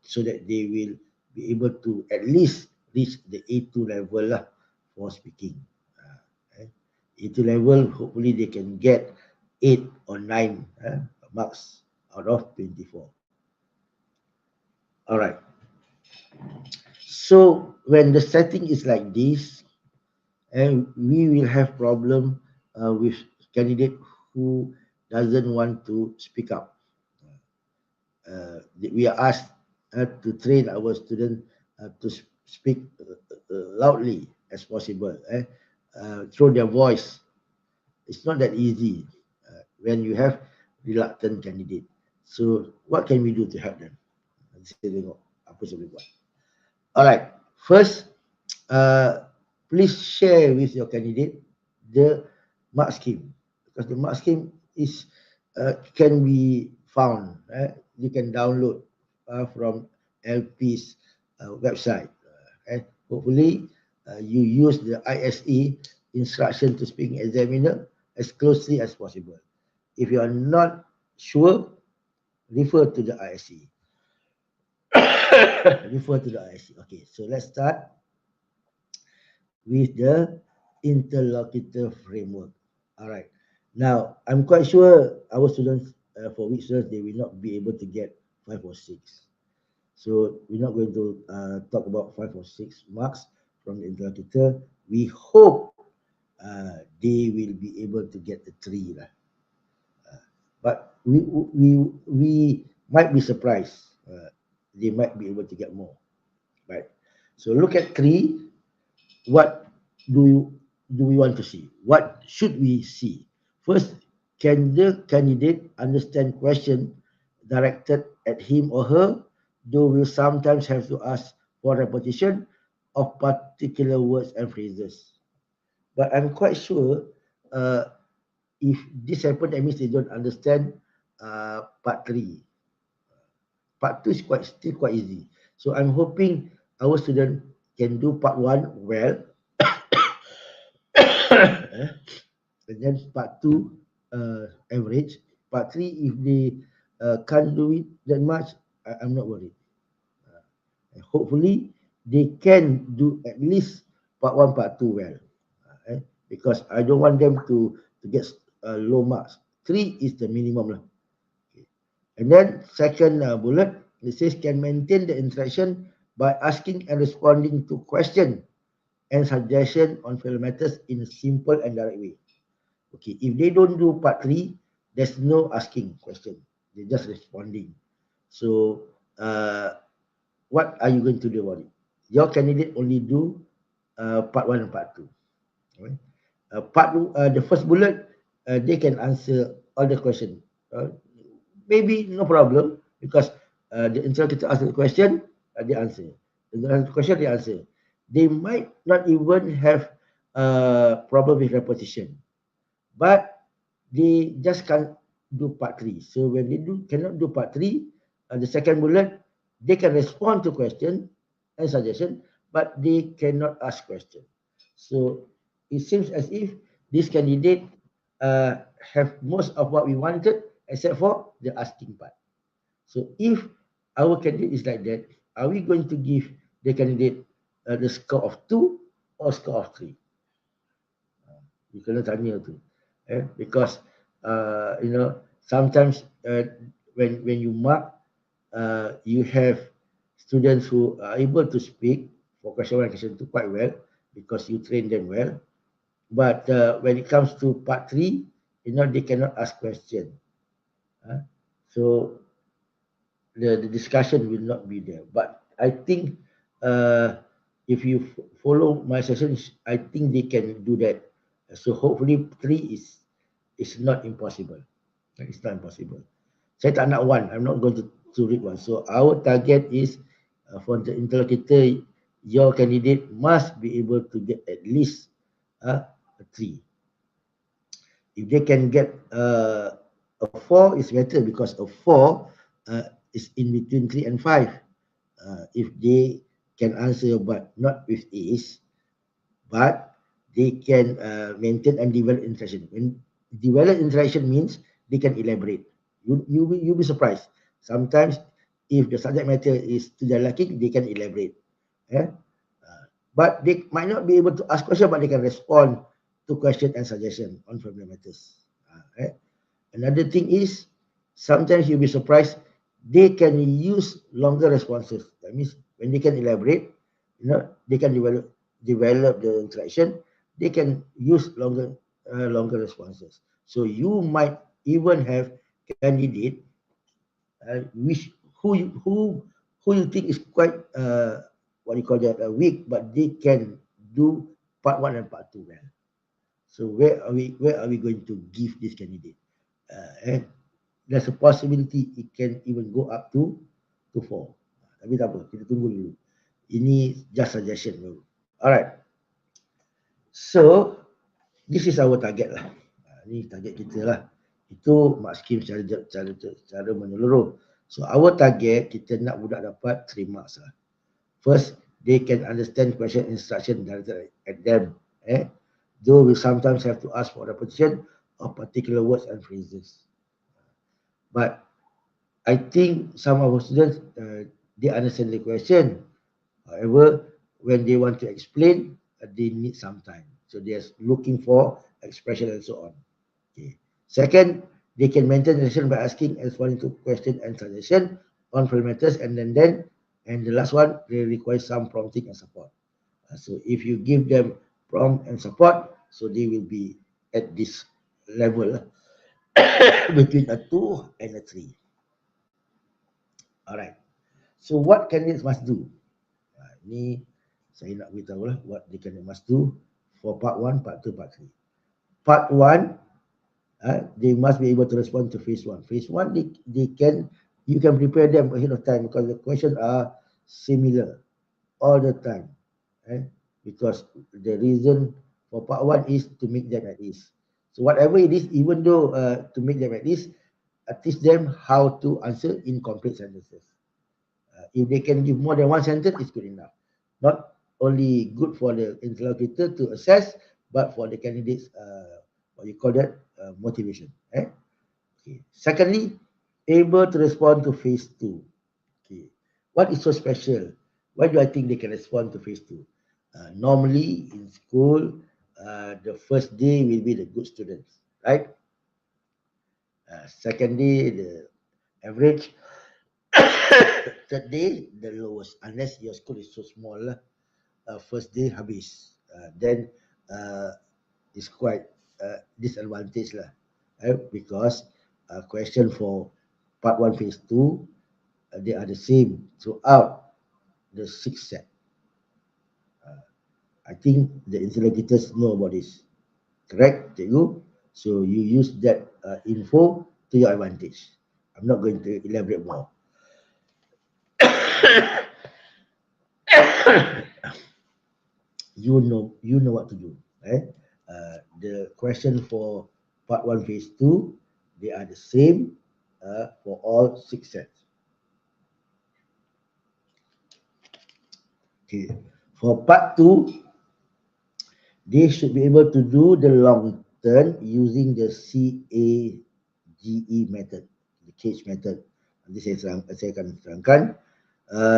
so that they will be able to at least reach the A2 level lah for speaking. A2 level, hopefully they can get 8 or 9 marks out of 24. All right. So when the setting is like this, and we will have problem with candidate who doesn't want to speak up. We are asked to train our student to speak loudly as possible, through their voice. It's not that easy when you have reluctant candidate. So what can we do to help them? Saya tengok apa saya boleh buat. Alright, first, please share with your candidate the mark scheme, because the mark scheme is can be found. You can download from LP's website. Hopefully, you use the ISE, instruction to speaking examiner, as closely as possible. If you are not sure, refer to the ISE. Refer to the ISE. Okay, so let's start with the interlocutor framework. All right. Now, I'm quite sure our students, for which students, they will not be able to get 5 or 6. So we're not going to talk about 5 or 6 marks from the interlocutor. We hope they will be able to get the 3. But we might be surprised. They might be able to get more. Right. So look at 3. What do we want to see? What should we see? First, can the candidate understand question directed at him or her, though we'll sometimes have to ask for repetition of particular words and phrases. But I'm quite sure if this happens, that means they don't understand part 3. Part 2 is still quite easy. So I'm hoping our student can do part 1 well, and then part 2 average. Part 3, if they can't do it that much, I'm not worried. Hopefully they can do at least part 1, part 2 well, because I don't want them to get low marks. 3 is the minimum. Okay. And then second bullet, it says can maintain the interaction by asking and responding to question and suggestion on fellow matters in a simple and direct way. Okay, if they don't do part 3, there's no asking question. They're just responding. So what are you going to do about it? Your candidate only do part 1 and part 2. Okay? The first bullet, they can answer all the question. Maybe no problem, because the interrogator asks the question, they answer. The question, they answer. They might not even have problem with repetition, but they just can't do part 3. So when they cannot do part 3, the second bullet, they can respond to question and suggestion, but they cannot ask question. So it seems as if this candidate have most of what we wanted, except for the asking part. So if our candidate is like that, are we going to give the candidate the score of 2 or score of 3? You kena tanya tu. Because sometimes when you mark, you have students who are able to speak for question 1 and question 2 quite well, because you train them well. But when it comes to part 3, they cannot ask question. So the discussion will not be there. But I think if you follow my sessions, I think they can do that. So hopefully 3 is not impossible. It's not impossible. Saya tak nak 1. I'm not going to read 1. So our target is for the interlocutor, your candidate must be able to get at least a 3. If they can get a 4, it's better, because a 4 is in between 3 and 5. if they can answer but not with ease, but they can maintain and develop interaction. When develop interaction means they can elaborate. You'll be surprised. Sometimes if the subject matter is to their liking, they can elaborate. Eh? But they might not be able to ask questions, but they can respond to question and suggestion on familiar matters. Another thing is sometimes you'll be surprised they can use longer responses. That means when they can elaborate, they can develop the interaction. They can use longer responses. So you might even have candidate which who you think is quite what you call that weak, but they can do part one and part two well. So where are we going to give this candidate? And there's a possibility it can even go up to 4. Tapi tak apa, kita tunggu dulu. Ini just suggestion dulu. Alright. So this is our target lah. Ini target kita lah. Itu mark scheme secara menyeluruh. So our target kita nak budak dapat 3 marks lah. First, they can understand question instruction directed at them. Though we sometimes have to ask for repetition of particular words and phrases. But I think some of our students, they understand the question. However, when they want to explain, they need some time. So they're looking for expression and so on. Okay. Second, they can maintain the lesson by asking and responding to question and suggestion on parameters, and then the last one, they require some prompting and support. So if you give them prompt and support, so they will be at this level between a 2 and a 3. Alright. So what candidates must do? Ini saya nak beritahu lah what the candidate must do for part 1, part 2, part 3. Part 1, they must be able to respond to phase 1. Phase 1, you can prepare them ahead of time because the questions are similar all the time. Because the reason for part 1 is to make them at ease. So whatever it is, even though to make them at ease, teach them how to answer in complete sentences. If they can give more than one sentence, it's good enough. Not only good for the interlocutor to assess, but for the candidates, what you call that, motivation. Okay. Secondly, able to respond to phase 2. Okay. What is so special? Why do I think they can respond to phase 2? Normally in school, the first day will be the good students, right? Second day, the average. Third day, the lowest, unless your school is so small. First day, habis. Then it's quite disadvantage lah, because question for part 1, phase 2, they are the same throughout the 6 set. I think the interlocutors know about this. Correct, cikgu? So you use that info to your advantage. I'm not going to elaborate more. You know what to do. The question for part 1, phase 2, they are the same for all 6 sets. Okay. For part 2, they should be able to do the long turn using the CAGE method, the CAGE method. Nanti saya akan terangkan.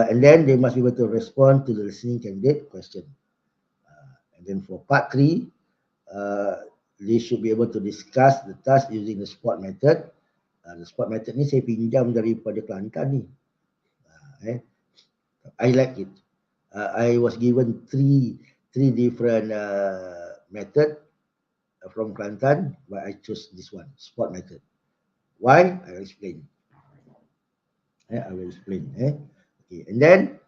And then they must be able to respond to the listening candidate question. And then for part 3, they should be able to discuss the task using the SPOT method. The SPOT method ni saya pinjam daripada Kelantan ni. I like it. I was given three different method from Kelantan, but I chose this one, SPOT method. Why? I will explain. Okay, and then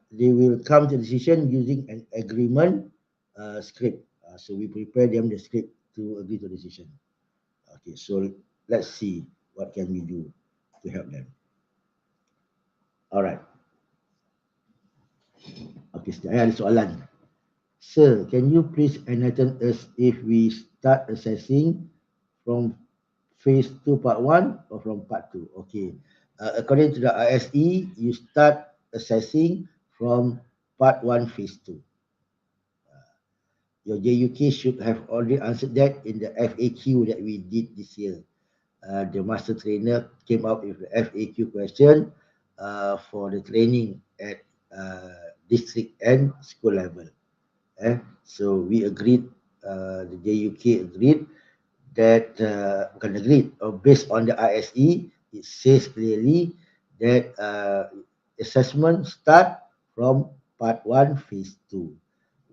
they will come to decision using an agreement script. So we prepare them the script to agree to decision. Okay, so let's see what can we do to help them. All right. Okay, saya ada soalan. Sir, can you please enlighten us if we start assessing from phase 2 part 1 or from part 2? Okay. According to the ISE, you start assessing from part 1 phase 2. Your JUK should have already answered that in the FAQ that we did this year. The master trainer came up with the FAQ question for the training at district and school level. So we agreed, the JUK agreed that, bukan agreed, based on the ISE, it says clearly that assessment start from part 1 phase 2.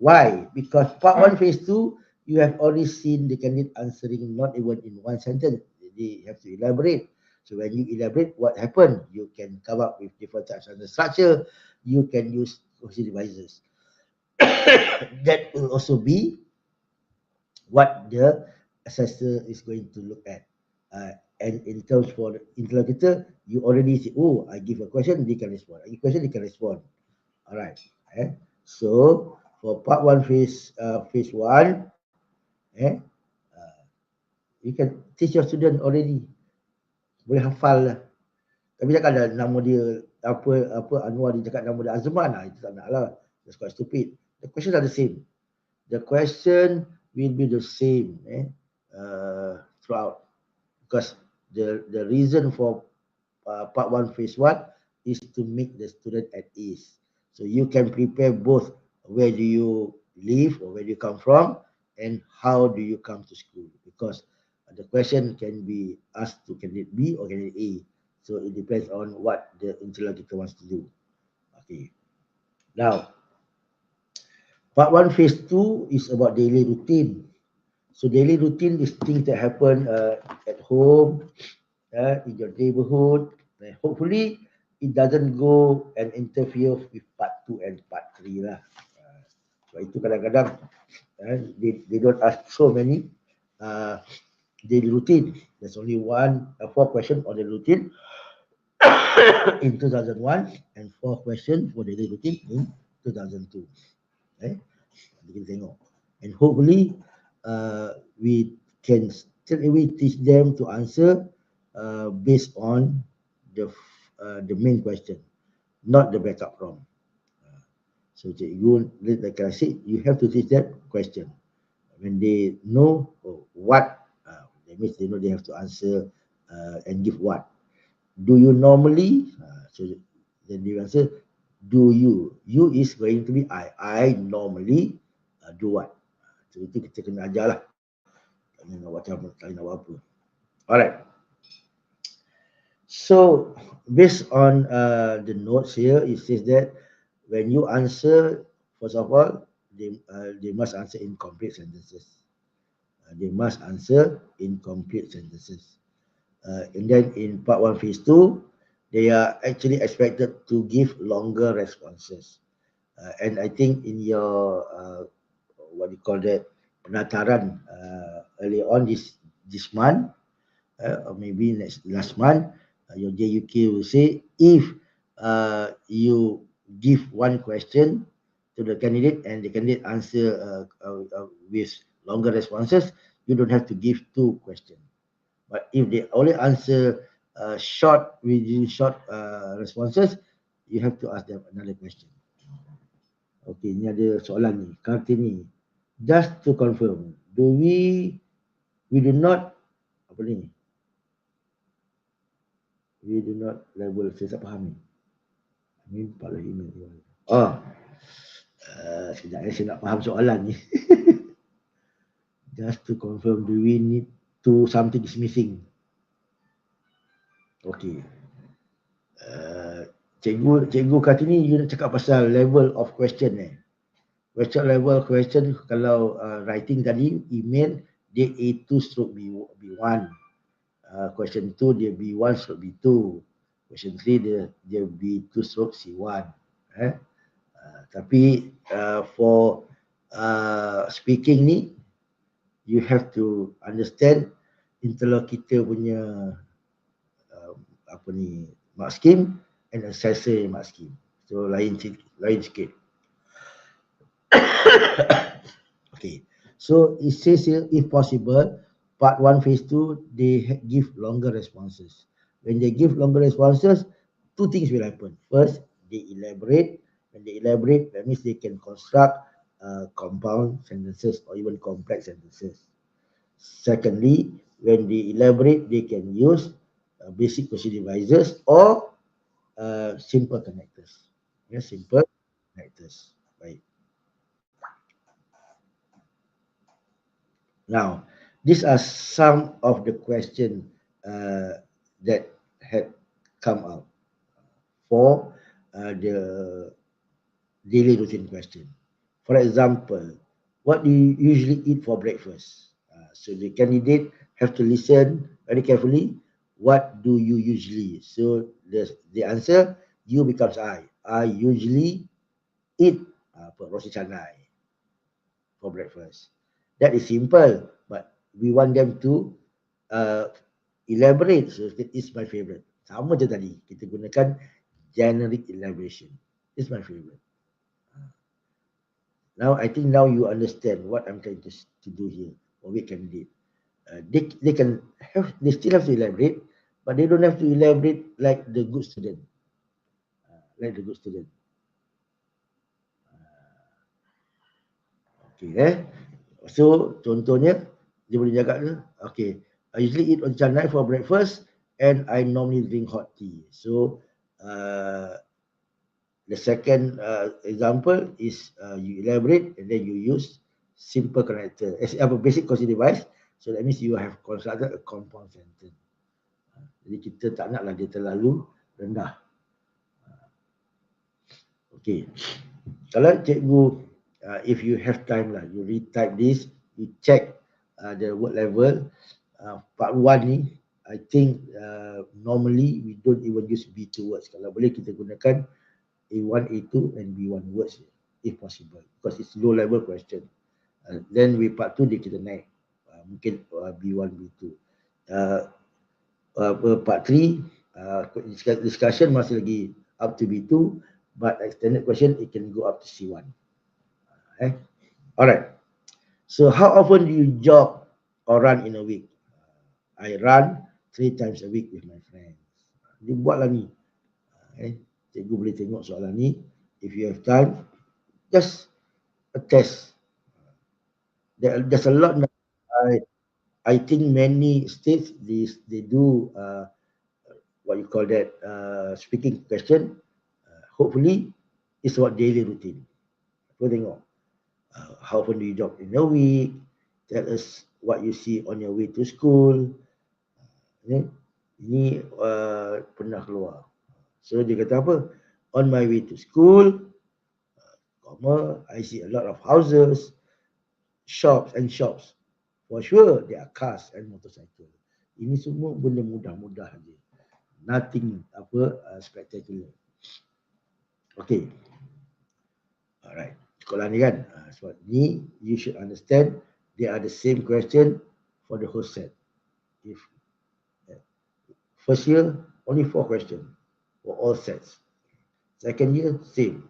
Why? Because part 1 phase 2, you have already seen the candidate answering not even in one sentence. They have to elaborate. So when you elaborate what happened, you can come up with different types of the structure. You can use question devices. That will also be what the assessor is going to look at. And in terms for the interlocutor, you already say, oh, I give a question, they can respond. I give a question, they can respond. All right. So for part 1 phase 1, you can teach your student already. Boleh hafal lah. Tapi jangan ada nama dia apa Anuar, dia cakap nama dia Azman lah. Itu tak nak lah. That's quite stupid. The questions are the same. The question will be the same throughout, because the reason for part 1 phase 1 is to make the student at ease. So you can prepare both where do you live or where do you come from and how do you come to school, because the question can be asked to candidate B or candidate A. So it depends on what the interlocutor wants to do. Okay. Now, part 1 phase 2 is about daily routine. So daily routine is things that happen at home, in your neighborhood. Hopefully, it doesn't go and interfere with part 2 and part 3 lah. So itu kadang-kadang they don't ask so many daily routine. There's only 4 questions on the routine in 2001 and 4 questions for daily routine in 2002. Kita tengok. And hopefully we can straight away teach them to answer based on the main question, not the backup prompt. So you, like I said, you have to teach that question. When they know what, that means they know they have to answer and give what. Do you normally? So then they answer, do you? You is going to be I. I normally do what? So itu kita kena ajar lah. Tak nak macam tak nak buat apa. Alright. So based on the notes here, it says that when you answer, first of all, they must answer in complete sentences. They must answer in complete sentences. And then in part 1 phase 2, they are actually expected to give longer responses. And I think in your what do you call that, penataran early on this month, or maybe last month, your JUK will say if you give one question to the candidate and the candidate answer with longer responses, you don't have to give 2 questions. But if they only answer short responses, you have to ask them another question. Okay, ni ada soalan ni, Kartini. Just to confirm, we do not, apa ni? We do not label, saya tak faham ni. Ini Pak Lahim. Sekejap saya nak faham soalan ni. Just to confirm, do we need to, something is missing? Okay. Cikgu Kartini, you nak cakap pasal level of question ni. Question level question, kalau writing tadi, email, dia A2/B1. Question 2, dia B1/B2. Question 3, dia B2/C1. Tapi for speaking ni, you have to understand interlocutor punya mark scheme and assessor mark scheme. So lain sikit. Okay. So it says here, if possible, part 1 phase 2, they give longer responses. When they give longer responses, 2 things will happen. First, they elaborate. When they elaborate, that means they can construct compound sentences or even complex sentences. Secondly, when they elaborate, they can use basic question devices or simple connectors. Yeah, simple connectors. Right. Now, these are some of the questions that had come out for the daily routine question. For example, what do you usually eat for breakfast? So the candidate have to listen very carefully. What do you usually? So the answer, you becomes I. I usually eat roti canai for breakfast. That is simple, but we want them to uh, elaborate. So it is my favorite. Sama je tadi, kita gunakan generic elaboration. It's my favorite. Now, I think now you understand what I'm trying to do here, or we can do. They can have, they still have to elaborate, but they don't have to elaborate like the good student. Like the good student. Okay, So, contohnya, dia boleh jaga ke? Okay, I usually eat on canai for breakfast and I normally drink hot tea. So, the second example is you elaborate and then you use simple connector as a basic question device. So that means you have constructed a compound sentence. Jadi kita tak naklah dia terlalu rendah. Okay. Kalau cikgu, if you have time lah, you retype this, you check the word level. Part 1 ni, I think normally we don't even use B2 words. Kalau boleh kita gunakan A1, A2 and B1 words if possible, because it's low level question. Then with part 2 dia kita naik, mungkin B1, B2. Part 3 discussion masih lagi up to B2, but extended question it can go up to C1. Alright. So how often do you jog or run in a week? I run 3 times a week with my friends. Dibuatlah ni. Cikgu boleh tengok soalan ni. If you have time, just a test. There's a lot. I think many states they do what you call that speaking question. Hopefully, it's about daily routine. Kau tengok. How often do you jog in a week? Tell us what you see on your way to school. Ini pernah keluar. So dia kata apa? On my way to school, I see a lot of houses, shops. For sure, there are cars and motorcycle. Ini semua benda mudah-mudah aja. Nothing spectacular. Okay. Alright. Sekolah ni kan. Sebab ni you should understand they are the same question for the whole set. If first year only 4 questions for all sets. Second year same.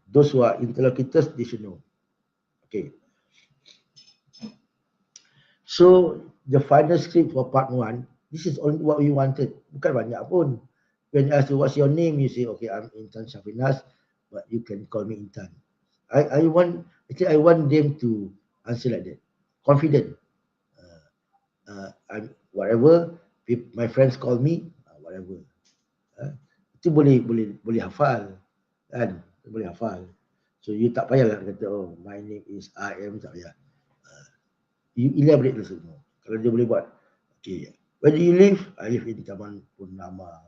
Those who are interlocutors they should know. Okay. So the final script for part 1, this is only what we wanted. Bukan banyak pun. When you ask you what's your name, you say, okay, I'm Intan Shafinas, but you can call me Intan. I want them to answer like that. Confident. I'm whatever my friends call me, whatever. Itu boleh hafal. Kan? Boleh hafal. So you tak payahlah kata, oh, my name is I am, tak payah. You elaborate lah semua. Kalau dia boleh buat, okay, where do you live? I live in Taman Purnama,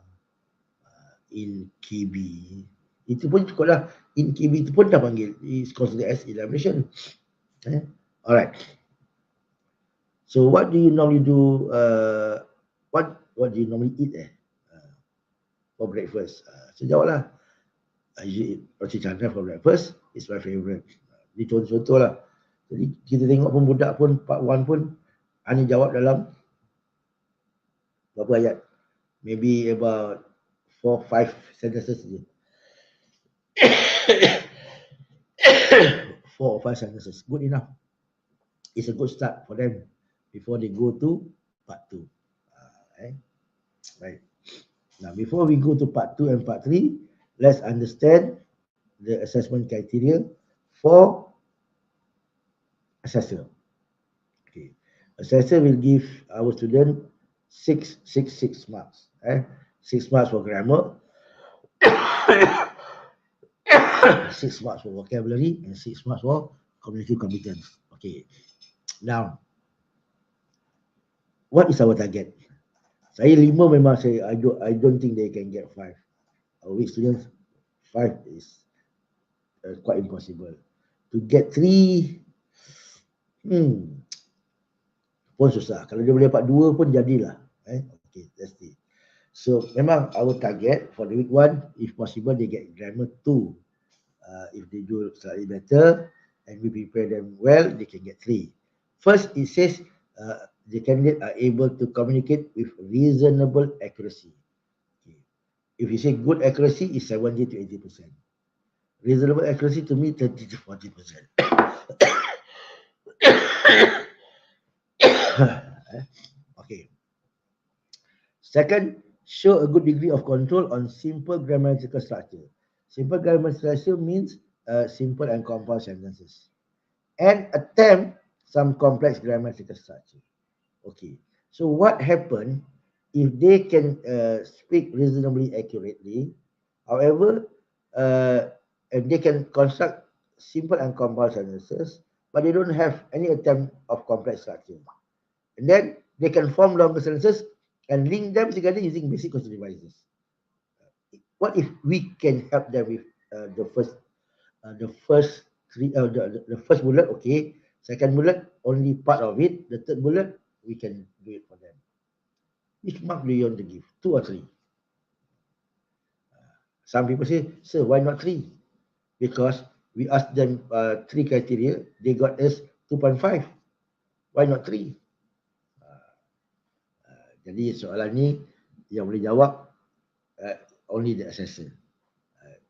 in KB. Itu pun cukup lah. In KB itu pun dah panggil. It's considered as elaboration. Alright. So what do you normally do? What do you normally eat for breakfast? So jawablah. I usually eat roti canai for breakfast. It's my favorite. Ini contoh-contoh lah. Jadi kita tengok pun budak pun part 1 pun hanya jawab dalam berapa ayat? Maybe about 4-5 sentences saja. 4 or 5 sentences. Good enough. It's a good start for them before they go to part 2. Right. Now, before we go to part 2 and part 3, let's understand the assessment criteria for assessor. Okay. Assessor will give our student 6 marks. 6 marks for grammar, 6 marks for vocabulary, and 6 marks for cognitive competence. Okay. Now, what is our target? Saya 5 memang I don't think they can get 5. Our weak students, 5 is quite impossible. To get 3, pun susah. Kalau dia boleh dapat 2 pun jadilah. Okay, let's see. So memang our target for the week 1, if possible, they get grammar 2. If they do slightly better and we prepare them well, they can get 3. First, it says the candidate are able to communicate with reasonable accuracy. Okay. If you say good accuracy, is 70 to 80%. Reasonable accuracy to me, 30 to 40%. Okay. Second, show a good degree of control on simple grammatical structure. Simple grammatical structure means simple and compound sentences. And attempt some complex grammatical structure. Okay. So what happens if they can speak reasonably accurately, however, and they can construct simple and compound sentences, but they don't have any attempt of complex structure. And then they can form longer sentences and link them together using basic concept devices. What if we can help them with the first three, the first bullet? Okay, second bullet only part of it. The third bullet we can do it for them. Which mark do you want to give? 2 or 3? Some people say, sir, why not 3? Because we asked them 3 criteria, they got us 2.5. Why not 3? Jadi soalan ni yang boleh jawab only the assessor.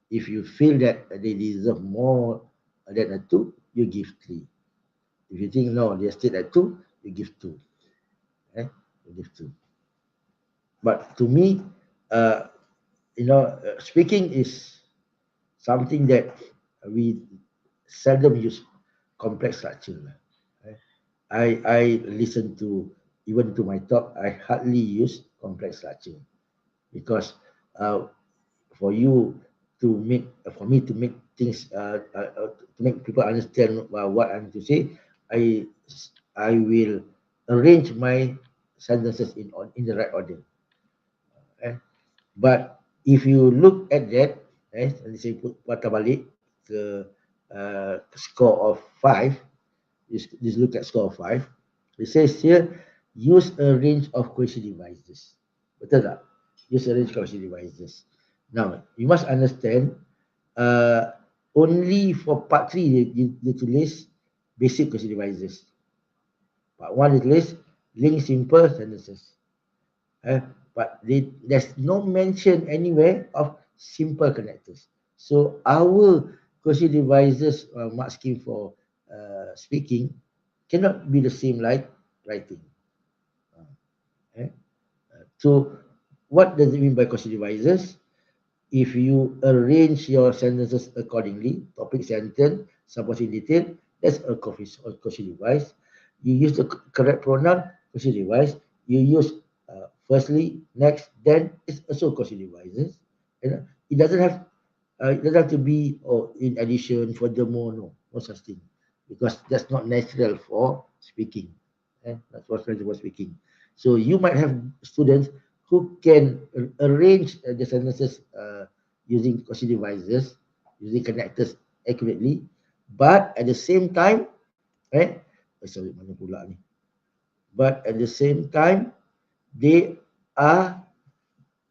If you feel that they deserve more than a 2, you give 3. If you think no, they stayed at 2, you give 2. You give 2. But to me, speaking is something that we seldom use complex structure. I listen to, even to my talk, I hardly use complex structure because for me to make things to make people understand what I'm to say, I will arrange my sentences in the right order. But if you look at that, let's say put patah balik ke score of 5. Just look at score of 5. It says here, use a range of cohesion devices. Betul tak? Use a range of cohesion devices. Now, you must understand, only for part 3, they tulis basic cohesion devices. Part 1, they tulis link simple sentences. But there's no mention anywhere of simple connectors. So our cohesion devices mark scheme for speaking cannot be the same like writing. So what does it mean by cohesion devices? If you arrange your sentences accordingly, topic, sentence, supporting detail, that's a cohesion device. You use the correct pronoun, cohesion device. You use firstly, next, then, it's also cohesion devices. And it doesn't have to be in addition, furthermore, no such thing, because that's not natural for speaking. That's what's natural for speaking. So you might have students who can arrange the sentences using cohesion devices, using connectors accurately, but at the same time, mana pula ni? But at the same time, they are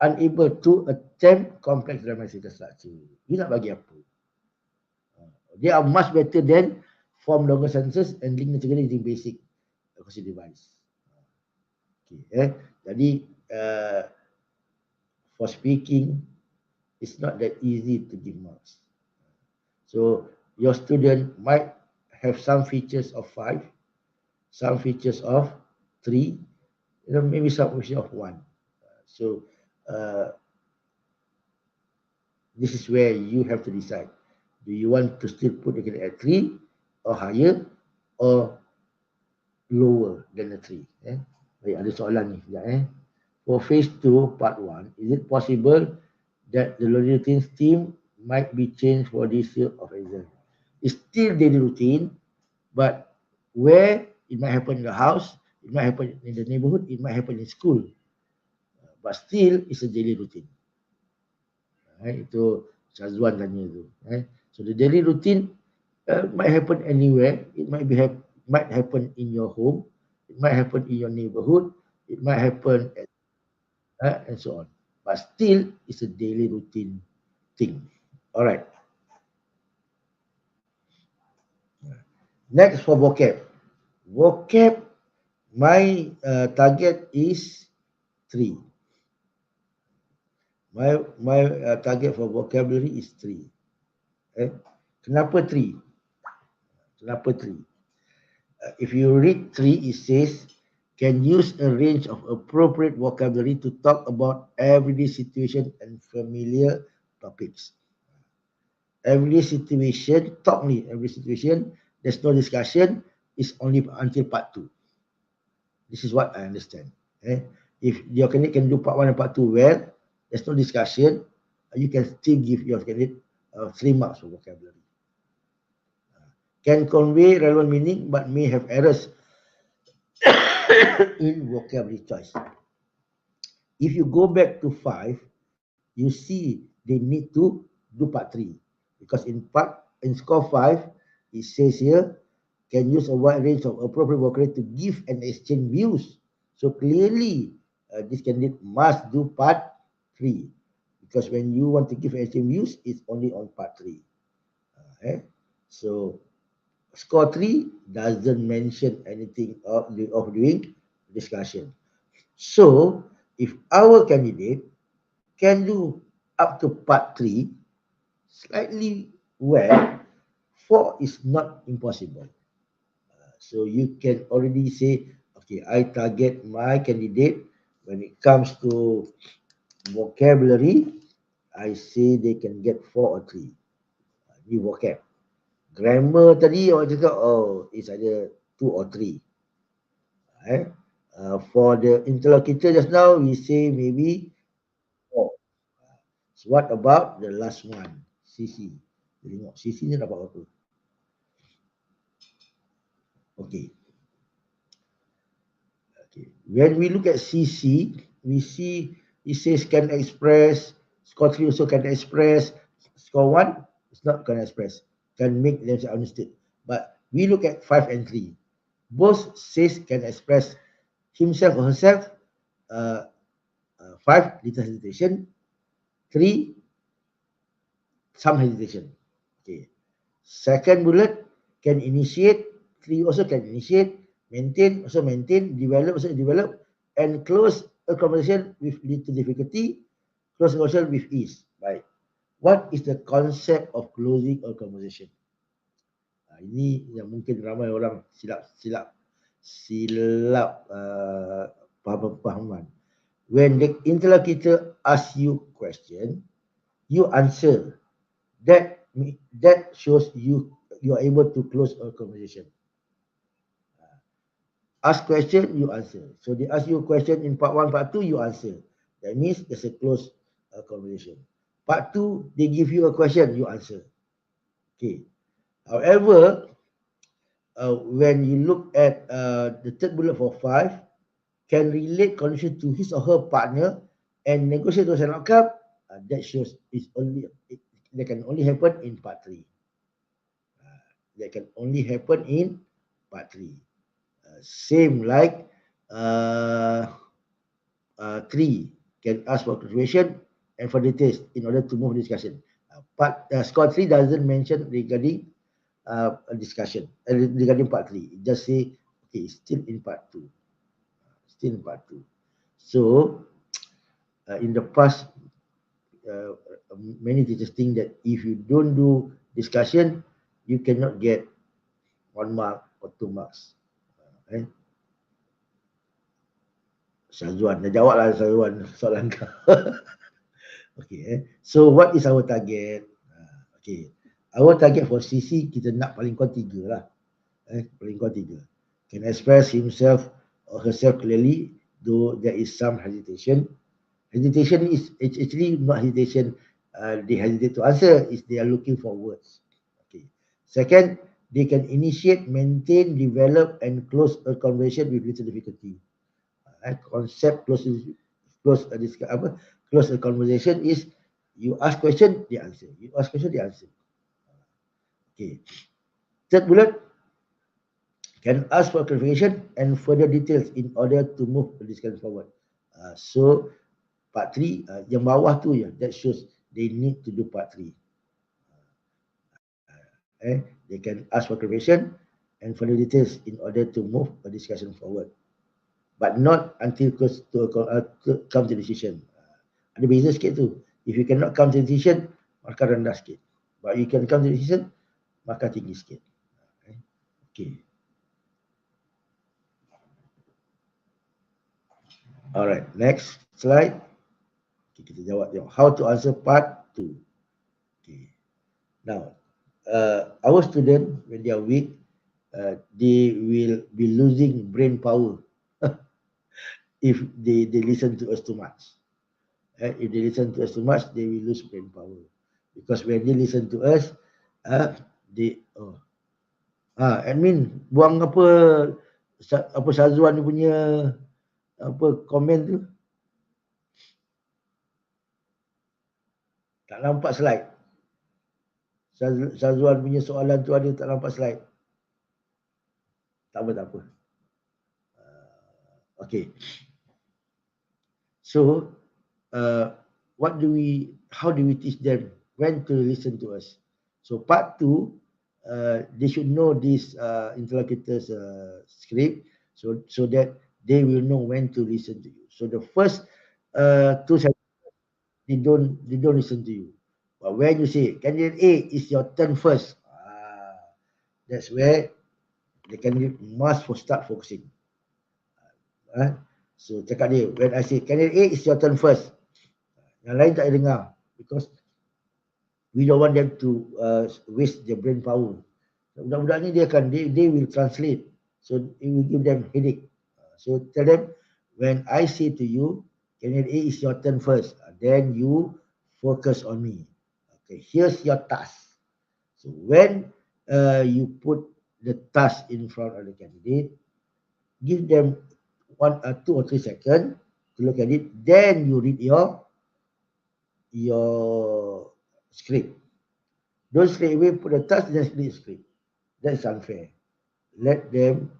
unable to attempt complex grammatical structure. You nak bagi apa? They are much better than form longer sentences and link them together using basic cohesion device. Okay, jadi for speaking, it's not that easy to give marks. So your student might have some features of 5, some features of 3, maybe some features of 1. So This is where you have to decide. Do you want to still put the candidate at 3 or higher or lower than a 3? Baik, ada soalan ni sekejap. For phase 2, part 1, is it possible that the learning routine team might be changed for this year of exam? It's still daily routine, but where it might happen in the house, it might happen in the neighborhood, it might happen in school. But still, it's a daily routine. Itu Syazwan tanya tu. So the daily routine might happen anywhere. It might happen in your home. It might happen in your neighborhood. It might happen and so on. But still, it's a daily routine thing. All right. Next for vocab. Vocab, my target is 3. My target for vocabulary is 3. Kenapa 3? Kenapa 3? If you read 3, it says, can use a range of appropriate vocabulary to talk about everyday situation and familiar topics. Everyday situation, talk ni, every situation, there's no discussion, is only until part 2. This is what I understand. If your candidate can do part 1 and part 2 well, there's no discussion, you can still give your candidate 3 marks for vocabulary. Can convey relevant meaning but may have errors in vocabulary choice. If you go back to 5, you see they need to do part 3. Because in score 5, it says here, can use a wide range of appropriate vocabulary to give and exchange views. So clearly, this candidate must do part 3. Because when you want to give and exchange views, it's only on part 3. So score 3 doesn't mention anything of doing discussion. So if our candidate can do up to part 3 slightly well, 4 is not impossible. So you can already say, okay, I target my candidate when it comes to vocabulary, I say they can get 4 or 3. New vocab. Grammar tadi orang cakap, oh, it's either 2 or 3. For the interlocutor just now, we say maybe 4. So what about the last one? CC. Tengok CC ni dapat apa? Okay. When we look at CC, we see it says can express, score 3 also can express, score 1 is not can express, can make themselves understood. But we look at 5 and 3. Both says can express himself or herself. 5, little hesitation. 3, some hesitation. Okay. Second bullet, can initiate. 3 also can initiate. Maintain, also maintain. Develop, also develop. And close a conversation with little difficulty. Close a conversation with ease. Right. What is the concept of closing a conversation? Ini yang mungkin ramai orang silap pahaman. When the interlocutor asks you question, you answer. That shows you are able to close a conversation. Ask question, you answer. So they ask you a question in part 1, part 2, you answer. That means there's a close conversation. Part 2, they give you a question, you answer. Okay. However, when you look at the third bullet for 5, can relate condition to his or her partner and negotiate with an outcome, that shows that can only happen in part 3. That can only happen in part 3. Same like 3 can ask for confirmation and for details in order to move discussion. Score 3 doesn't mention regarding a discussion regarding part 3. It just say, okay, still in part 2. Still in part 2. So, in the past, many teachers think that if you don't do discussion, you cannot get 1 mark or 2 marks. Syazwan, dah jawab lah Syazwan soalan kau. Okay. So what is our target? Okay. Our target for CC kita nak paling kurang 3 lah. Paling kurang 3. Can express himself or herself clearly, though there is some hesitation. Hesitation is actually not hesitation. They hesitate to answer. Is they are looking for words. Okay. Second, they can initiate, maintain, develop, and close a conversation with little difficulty. Concept close a conversation is you ask question, they answer. You ask question, they answer. Okay. Third bullet, can ask for clarification and further details in order to move the discussion forward. So part 3, yang bawah tu ya, that shows they need to do part 3. They can ask for clarification and further details in order to move the discussion forward, but not until close to come to decision. Ada beza sikit tu. If you cannot come to decision, maka rendah sikit. But you can come to decision, maka tinggi sikit. Okay. Alright, next slide. Okay, kita jawab how to answer part 2. Okay. Now, our student, when they are weak, they will be losing brain power if they listen to us too much. If they listen to us too much, they will lose brain power. Because when they listen to us, admin buang apa Syazwan punya komen tu. Tak nampak slide. Syazwan punya soalan tu ada tak nampak slide. Tak apa. Okay. So, how do we teach them when to listen to us? So part 2, they should know this interlocutor's script, so that they will know when to listen to you. So the first 2 sentences, they don't listen to you. But when you say, candidate A, it's your turn first, that's where the candidate must start focusing. So cakap dia, when I say, candidate A, it's your turn first. Yang lain tak dengar, because we don't want them to waste their brain power. Budak-budak ni they will translate, so it will give them headache. So tell them, when I say to you, candidate A, is your turn first, then you focus on me. Okay, here's your task. So when you put the task in front of the candidate, give them 2 or 3 seconds to look at it, then you read your script. Don't straight away put the task and read the script. That's unfair. Let them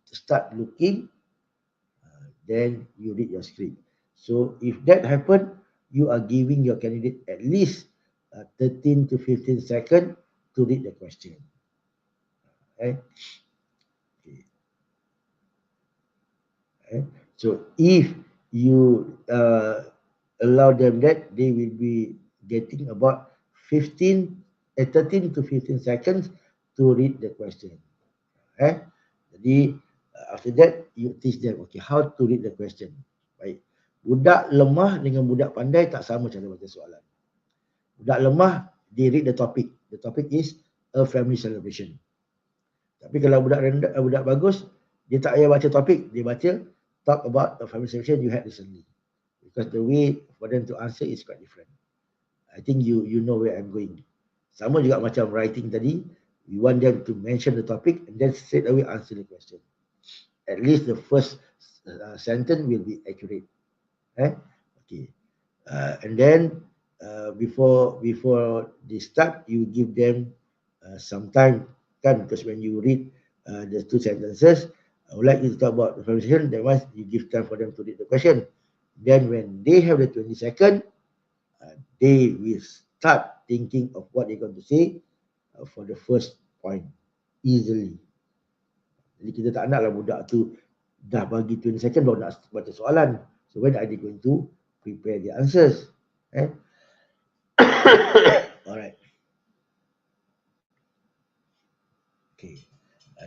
start looking, then you read your script. So if that happens, you are giving your candidate at least 13 to 15 seconds to read the question. Okay. So if you allow them that, they will be getting about 13 to 15 seconds to read the question. Jadi after that, you teach them, okay, how to read the question. Baik. Budak lemah dengan budak pandai tak sama cara baca soalan. Budak lemah, they read the topic. The topic is a family celebration. Tapi kalau budak bagus, dia tak payah baca topik, dia baca talk about a family celebration you had recently. Because the way for them to answer is quite different. I think you know where I'm going. Sama juga macam writing tadi, we want them to mention the topic and then straight away answer the question. At least the first sentence will be accurate. Okay. And then before they start, you give them some time, kan? Because when you read the 2 sentences, I would like you to talk about the conversation. Then once you give time for them to read the question, then when they have the 20 seconds, they will start thinking of what they're going to say for the first point easily. Jadi kita tak naklah budak tu dah bagi 20 second baru nak baca soalan. So when are they going to prepare the answers? Alright. Okay.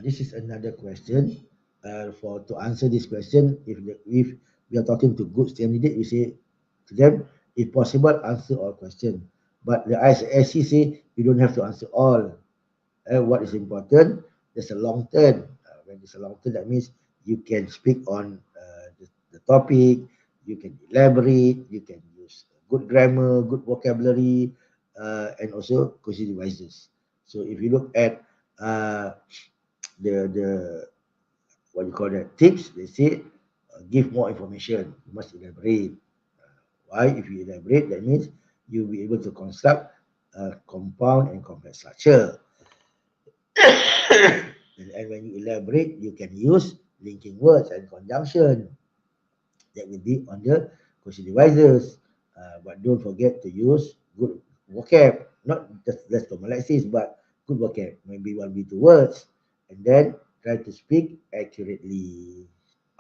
This is another question. To answer this question, if we are talking to good candidate, we say to them, If possible, answer all questions. But the ISSC say you don't have to answer all. What is important, there's a long term. When there's a long term, that means you can speak on the topic, you can elaborate, you can use good grammar, good vocabulary, and also question devices. So if you look at the what you call that tips, they say give more information. You must elaborate. Why? If you elaborate, that means you'll be able to construct a compound and complex structure. And when you elaborate, you can use linking words and conjunction that will be on the question devices. But don't forget to use good vocab, not just less commonalities, but good vocab. Maybe one be two words, and then try to speak accurately.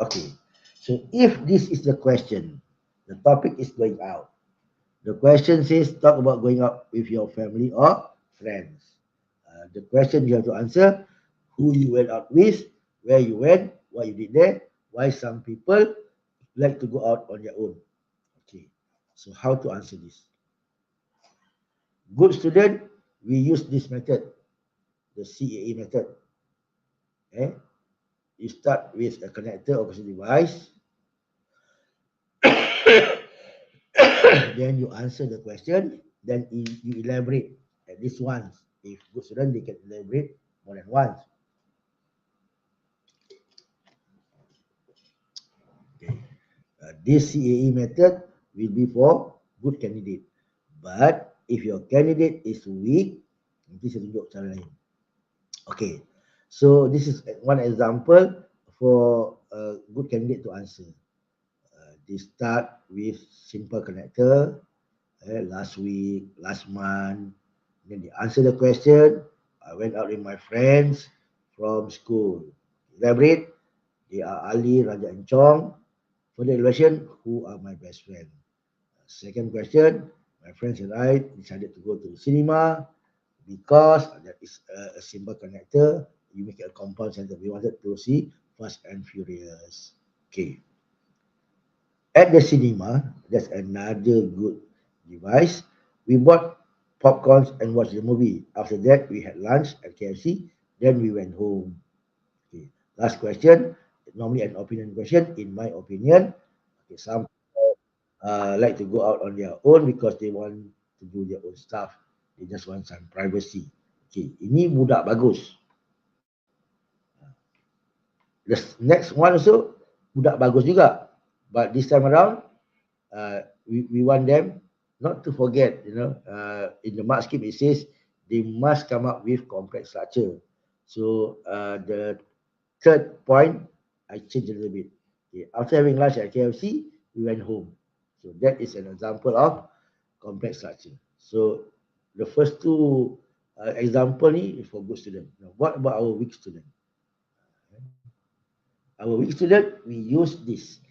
Okay. So if this is the question, the topic is going out. The question says talk about going out with your family or friends. The question you have to answer: who you went out with, where you went, what you did there, why some people like to go out on their own. Okay, so how to answer this? Good student, we use this method, the CAA method. Okay, you start with a connector or question device. Then you answer the question, then you elaborate at least once. If good student, they can elaborate more than once. Okay. This CAE method will be for good candidate. But if your candidate is weak, nanti saya tunjuk cara lain. Okay. So this is one example for a good candidate to answer. They start with simple connector. Last week, last month. Then they answer the question. I went out with my friends from school. Elaborate. They are Ali, Raja, and Chong. For the elaboration, who are my best friends? Second question, my friends and I decided to go to the cinema because that is a simple connector. You make it a compound center. We wanted to see Fast and Furious. Okay. At the cinema, that's another good device. We bought popcorns and watched the movie. After that, we had lunch at KFC. Then we went home. Okay. Last question, normally an opinion question. In my opinion, okay, some like to go out on their own because they want to do their own stuff. They just want some privacy. Okay, ini budak bagus. The next one also budak bagus juga. But this time around, we want them not to forget, in the mark scheme it says they must come up with complex structure. So the third point, I changed a little bit. Okay, after having lunch at KFC, we went home. So that is an example of complex structure. So the first two example ni is for good student. Now, what about our weak student? Our weak student, we use this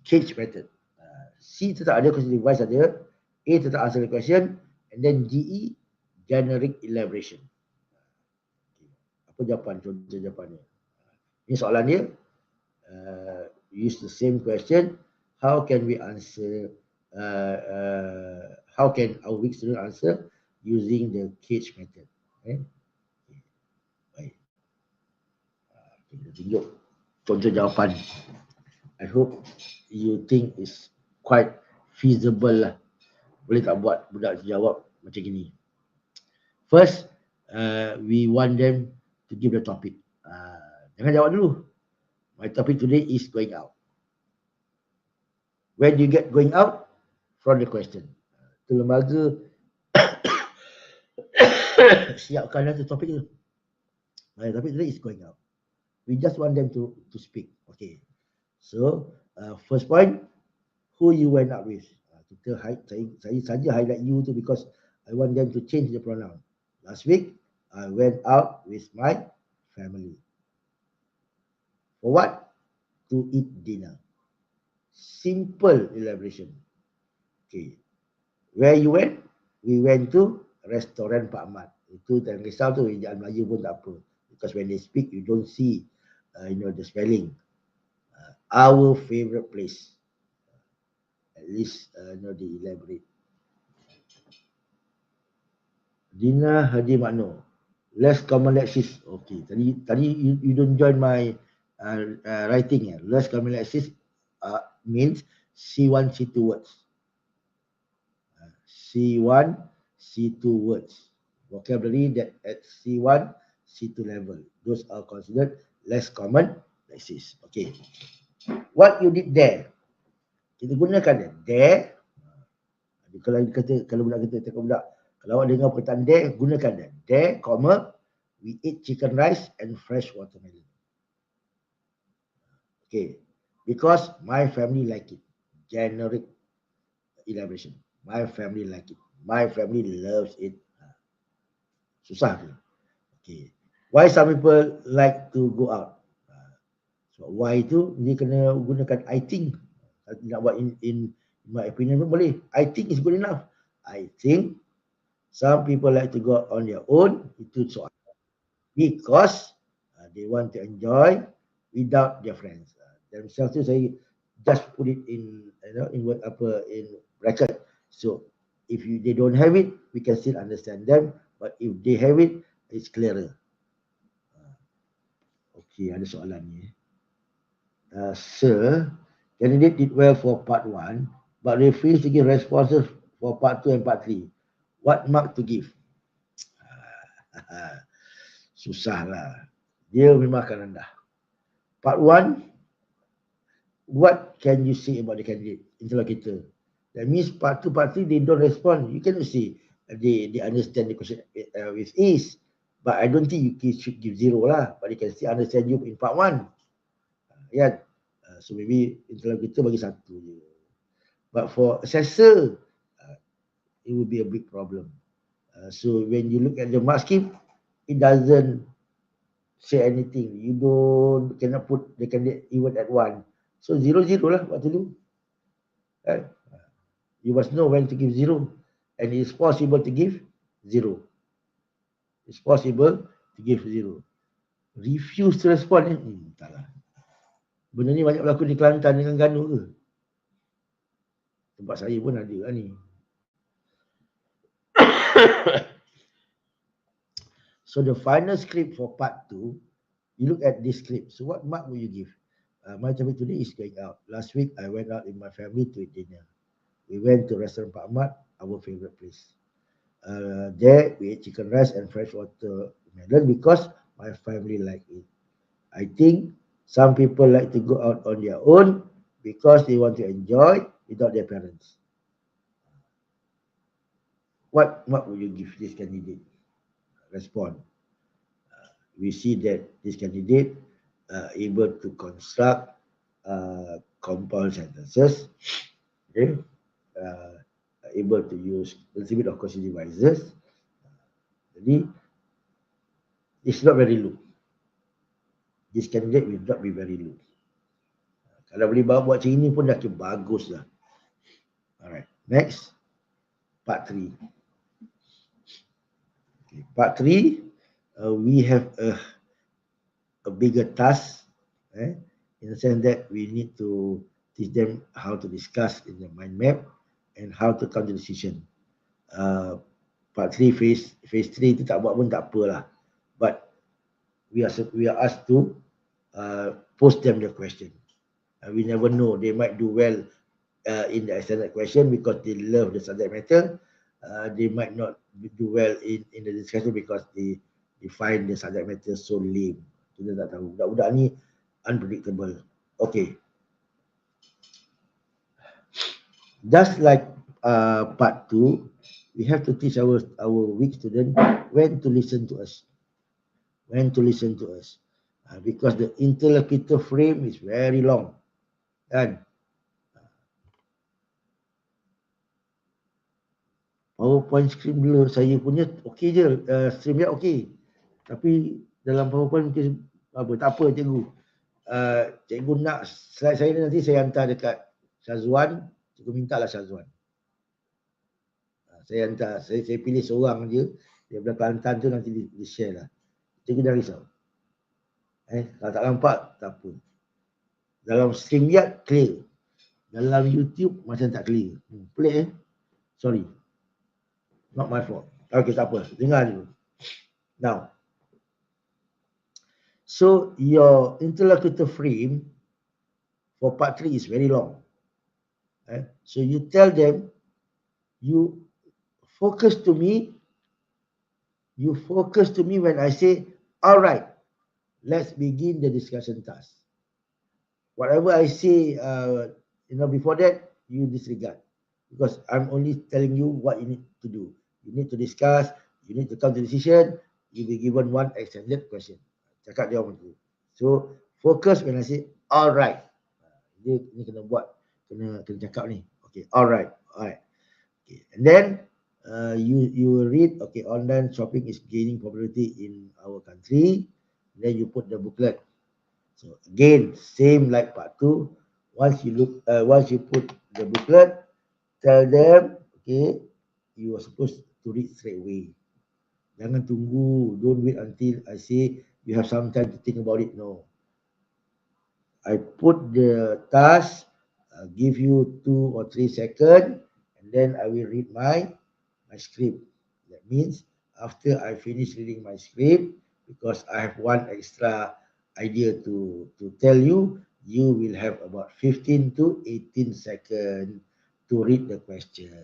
cage method. C tetap ada, question device ada, A tetap answer the question, and then GE, generic elaboration. Apa jawapan, contoh jawapannya? Ini soalan dia, use the same question, how can we answer, how can our weak student answer using the cage method? Okay. Baik. Kita tunjuk contoh jawapan. I hope you think is quite feasible lah. Boleh tak buat budak jawab macam gini. First, we want them to give the topic. Jangan jawab dulu. My topic today is going out. Where do you get going out? From the question. Tu lembaga siapkan tu topik tu. My topic today is going out. We just want them to speak. Okay. So, first point, who you went out with. Saya saja highlight you tu because I want them to change the pronoun. Last week, I went out with my family. For what? To eat dinner. Simple elaboration. Okay. Where you went? We went to restoran Pak Mat. Itu jangan risau tu, ejaan Melayu pun tak apa. Because when they speak, you don't see, the spelling. Our favorite place. At least they elaborate. Dina Hadi Makno. Less common lexis. Okay. Tadi you don't join my writing. Less common lexis means C1, C2 words. C1, C2 words. Vocabulary that at C1, C2 level. Those are considered less common lexis. Okay. What you did there? Kita gunakan there. Kalau budak kita cakap budak, kalau awak dengar perkataan there, gunakan there. There, comma, we eat chicken rice and fresh watermelon. Okay. Because my family like it. Generic elaboration. My family like it. My family loves it. Susah tu. Okay. Why some people like to go out? So why tu dia kena gunakan I think. Nak buat in my opinion pun boleh. I think is good enough. I think some people like to go on their own. Itu soal. Because they want to enjoy without their friends. Themselves tu saya just put it in in bracket. So if they don't have it, we can still understand them. But if they have it, it's clearer. Okay, ada soalan ni. Sir, candidate did well for part 1, but refused to give responses for part 2 and part 3. What mark to give? Susah lah. Dia memang akan rendah. Part 1, what can you say about the candidate? Interrogator. That means part 2, part 3, they don't respond. You cannot see they understand the question with ease. But I don't think you should give 0 lah. But they can still understand you in part 1. Yeah. So maybe interrogator bagi 1 je. But for assessor, it will be a big problem. So when you look at the mark scheme, it doesn't say anything. You cannot put the candidate even at 1. So 0, 0 lah what to do. You must know when to give 0. And it's possible to give 0. It's possible to give 0. Refuse to respond. Tak lah. Benda ni banyak berlaku di Kelantan dengan Ganu ke? Tempat saya pun ada lah ni. So the final script for part 2, you look at this script. So what mark will you give? My topic today is going out. Last week, I went out with my family to eat dinner. We went to restaurant Pak Ahmad, our favorite place. There, we ate chicken rice and fresh watermelon because my family like it. I think some people like to go out on their own because they want to enjoy without their parents. What mark will you give this candidate? Respond. We see that this candidate able to construct compound sentences, okay, able to use a little bit of question devices. Jadi, it's not very low. This candidate will not be very low. Kalau boleh buat macam ini pun dah bagus lah. Alright, next, part 3. Okay, part 3, we have a bigger task, in the sense that we need to teach them how to discuss in the mind map and how to come to decision. Part 3, phase 3 itu tak buat pun tak apalah. But we are asked to post them the question. We never know, they might do well in the extended question because they love the subject matter. They might not do well in the discussion because they find the subject matter so lame. Kita tak tahu. Budak-budak ni unpredictable. Okay. Just like part 2, we have to teach our weak student when to listen to us. When to listen to us. Because the interlocutor frame is very long. Kan? PowerPoint screen dulu saya punya okey je, stream dia okey. Tapi dalam PowerPoint mungkin tak apa cikgu. Cikgu nak slide saya nanti saya hantar dekat Syazwan, cikgu mintalah Syazwan. Saya hantar, saya pilih seorang je daripada Kelantan tu nanti di share lah. Cikgu jangan risau. Kalau tak nampak tak apa. Dalam StreamYard clear. Dalam YouTube macam tak clear. Pelik Sorry. Not my fault. Okay, tak apa. Dengar dulu. Now, so your interlocutor frame for part 3 is very long. So you tell them, you focus to me when I say, all right, let's begin the discussion task. Whatever I say, before that, you disregard. Because I'm only telling you what you need to do. You need to discuss, you need to come to decision, you'll be given one extended question. Cakap dia macam tu. So, focus when I say, all right. Ini kena buat, kena cakap ni. Okay, all right. Okay. And then, you will read, okay, online shopping is gaining popularity in our country. Then you put the booklet. So again, same like part 2. Once you put the booklet, tell them, okay, you are supposed to read straight away. Jangan tunggu, don't wait until I say you have some time to think about it. No. I put the task, give you 2 or 3 seconds, and then I will read my script. That means after I finish reading my script, because I have one extra idea to tell you, you will have about 15 to 18 seconds to read the question.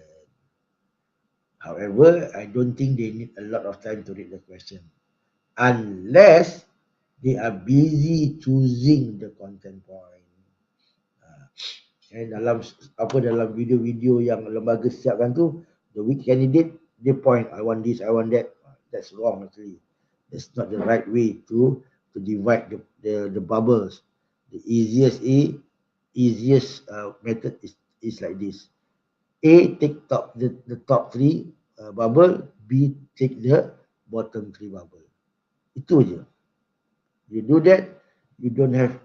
However, I don't think they need a lot of time to read the question, unless they are busy choosing the content point. Dalam video-video yang lembaga siapkan tu, the weak candidate, they point, I want this, I want that. That's wrong actually. That's not the right way to divide the bubbles. The easiest method is like this. A, take the top 3 bubble. B, take the bottom 3 bubble. Itu je. You do that, you don't have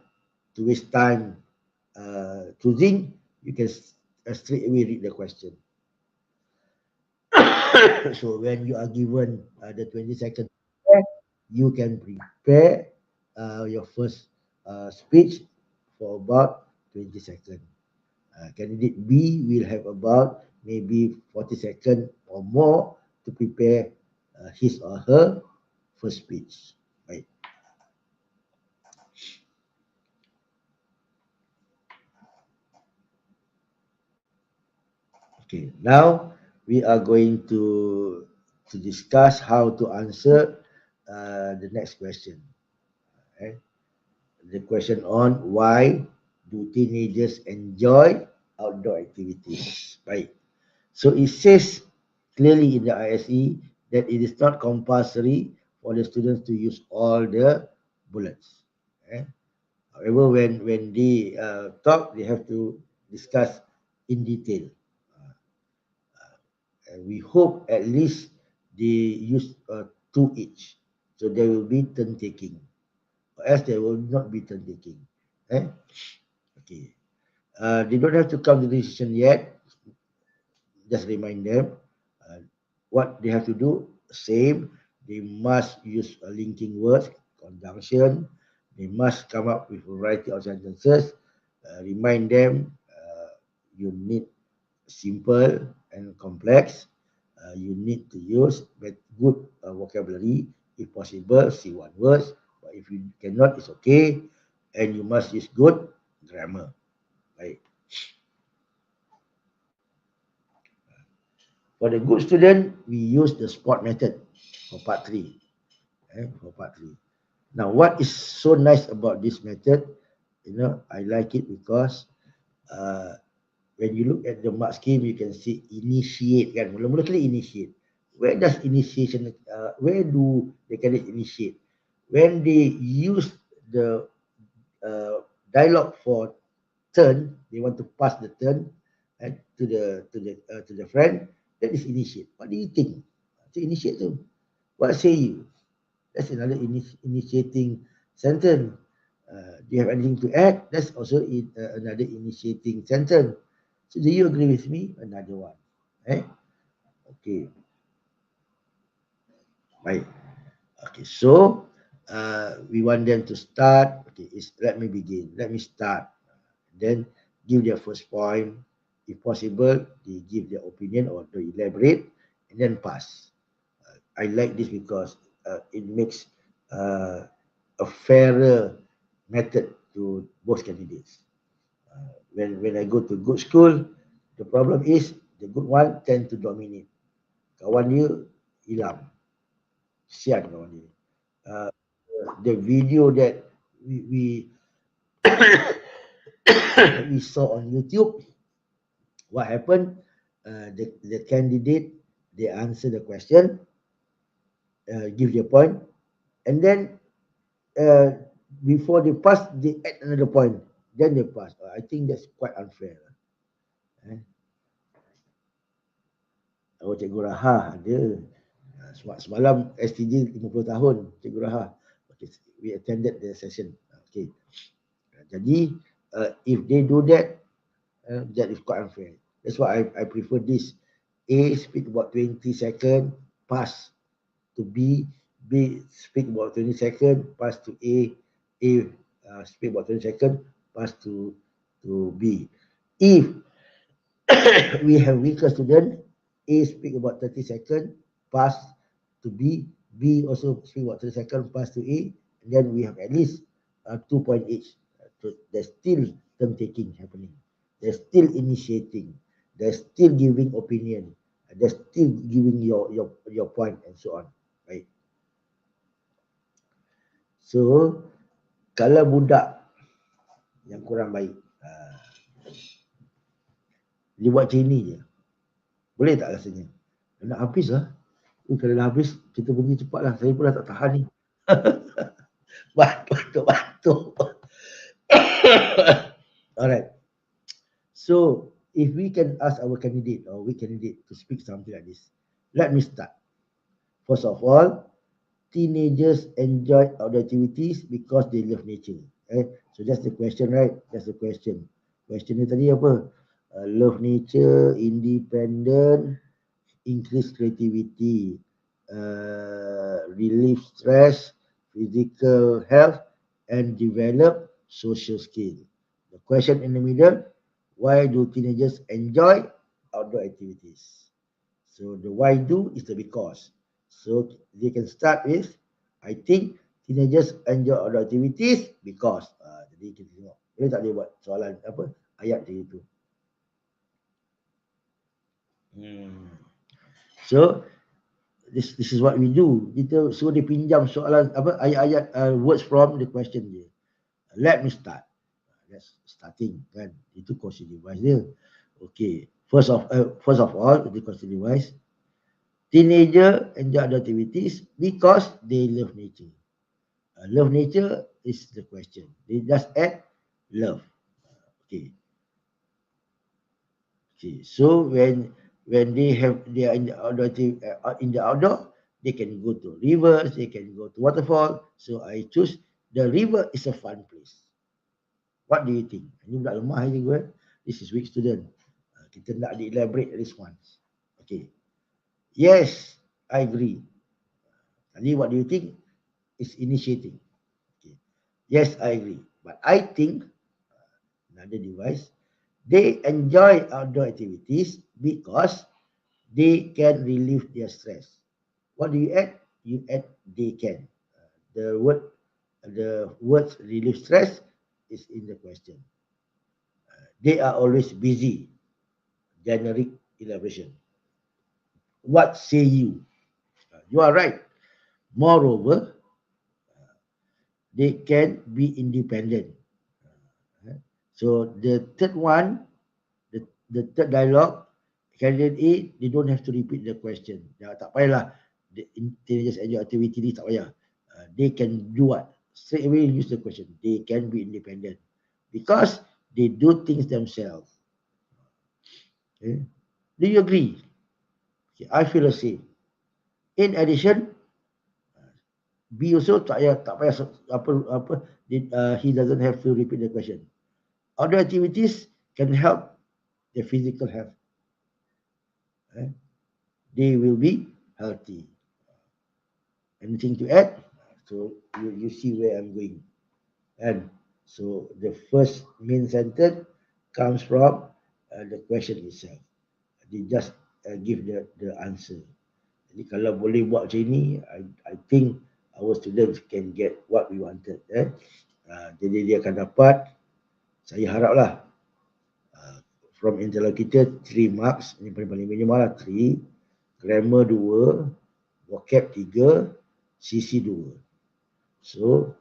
to waste time choosing. You can straight away read the question. So when you are given the 20 seconds, you can prepare your first speech for about 20 seconds. Candidate B will have about maybe 40 seconds or more to prepare his or her first speech. Right. Okay, now we are going to discuss how to answer the next question. Okay. The question on why do teenagers enjoy outdoor activities? Right. So it says clearly in the ISE that it is not compulsory for the students to use all the bullets. Okay. However, when they talk, they have to discuss in detail. And we hope at least they use 2 each. So there will be turn taking. Or else there will not be turn taking. Okay. They don't have to come to the decision yet. Just remind them what they have to do. Same. They must use linking words, conjunction. They must come up with a variety of sentences. Remind them you need simple and complex. You need to use good vocabulary. If possible, C1 words. But if you cannot, it's okay. And you must use good grammar. Right. For the good student, we use the SPOT method for part 3. Now, what is so nice about this method? I like it because when you look at the mark scheme, you can see initiate. Kan? Mula-mula kali initiate. Where does initiation, where do the candidates initiate? When they use the dialogue for turn, they want to pass the turn to the friend, that is initiate. What do you think? So initiate too. What say you? That's another initiating sentence. Do you have anything to add? That's also another initiating sentence. So do you agree with me? Another one. Okay. Right. Okay. So we want them to start. Okay. Let me begin. Let me start. Then give their first point. If possible, they give their opinion or they elaborate and then pass. I like this because it makes a fairer method to both candidates. When I go to good school, the problem is the good one tend to dominate. Kawan dia hilang, sian kawan dia. Uh, the video that we we saw on YouTube, what happened? The candidate, they answer the question, give their point, and then uh, before they pass, they add another point, then they pass. I think that's quite unfair. Eh? Oh, Cikgu Raha ada. Semalam STJ 50 tahun, Cikgu Raha. Okay, we attended the session. Okay. Jadi, if they do that, that is quite unfair. That's why I prefer this. A speak about 20 seconds, pass to B. B speak about 20 seconds, pass to A. A speak about 20 seconds, pass to B. If we have weaker student, A speak about 30 seconds, pass to B. B also speak about 30 seconds, pass to A. And then we have at least 2 point each. So there's still turn taking happening. They're still initiating. They're still giving opinion. They're still giving your point and so on. Right. So kalau budak yang kurang baik, dia buat macam ni je, boleh tak rasanya? Nak habis lah. Kalau dah habis, kita pergi cepat lah. Saya pun dah tak tahan ni. Batuk. Alright. So, if we can ask our candidate or we candidate to speak something like this, let me start. First of all, teenagers enjoy outdoor activities because they love nature. So that's the question, right? That's the question. Question ni tadi apa? Love nature, independent, increase creativity, relieve stress, physical health, and develop social skill. The question in the middle, why do teenagers enjoy outdoor activities? So the why do is the because. So they can start with, I think teenagers enjoy outdoor activities because. Jadi kita tengok. Boleh tak dia buat soalan apa? Ayat dia itu. So this is what we do. Kita suruh dia pinjam soalan apa ayat-ayat words from the question dia. Let me start. That's starting kan. Itu consider device dia. Okay. First of all, the consider device. Teenager enjoy the activities because they love nature. Love nature is the question. They just add love. Okay. Okay. So when they are in the outdoor, they can go to rivers, they can go to waterfall. So I choose the river is a fun place. What do you think? Ini budak lemah je gue. This is weak student. Kita nak elaborate this once. Okay. Yes, I agree. Tadi what do you think? Is initiating. Okay. Yes, I agree. But I think another device, they enjoy outdoor activities because they can relieve their stress. What do you add? You add they can. The words relieve stress is in the question. They are always busy. Generic elaboration. What say you? You are right. Moreover, they can be independent. So the third one, the third dialogue, candidate A, they don't have to repeat the question. Tak payahlah. The teenagers enjoy activity ni tak payah. They can do what? Straight away use the question. They can be independent because they do things themselves. Okay. Do you agree? Okay, I feel the same. In addition, B also tak payah apa he doesn't have to repeat the question. Other activities can help the physical health. They will be healthy. Anything to add? So you see where I'm going. And so the first main sentence, comes from the question itself. They just give the answer. Jadi kalau boleh buat macam ni, I think our students can get what we wanted. Jadi dia akan dapat, saya haraplah, from interlocutor 3 marks, ini paling minimal lah 3, grammar 2, vocab 3, CC 2. So,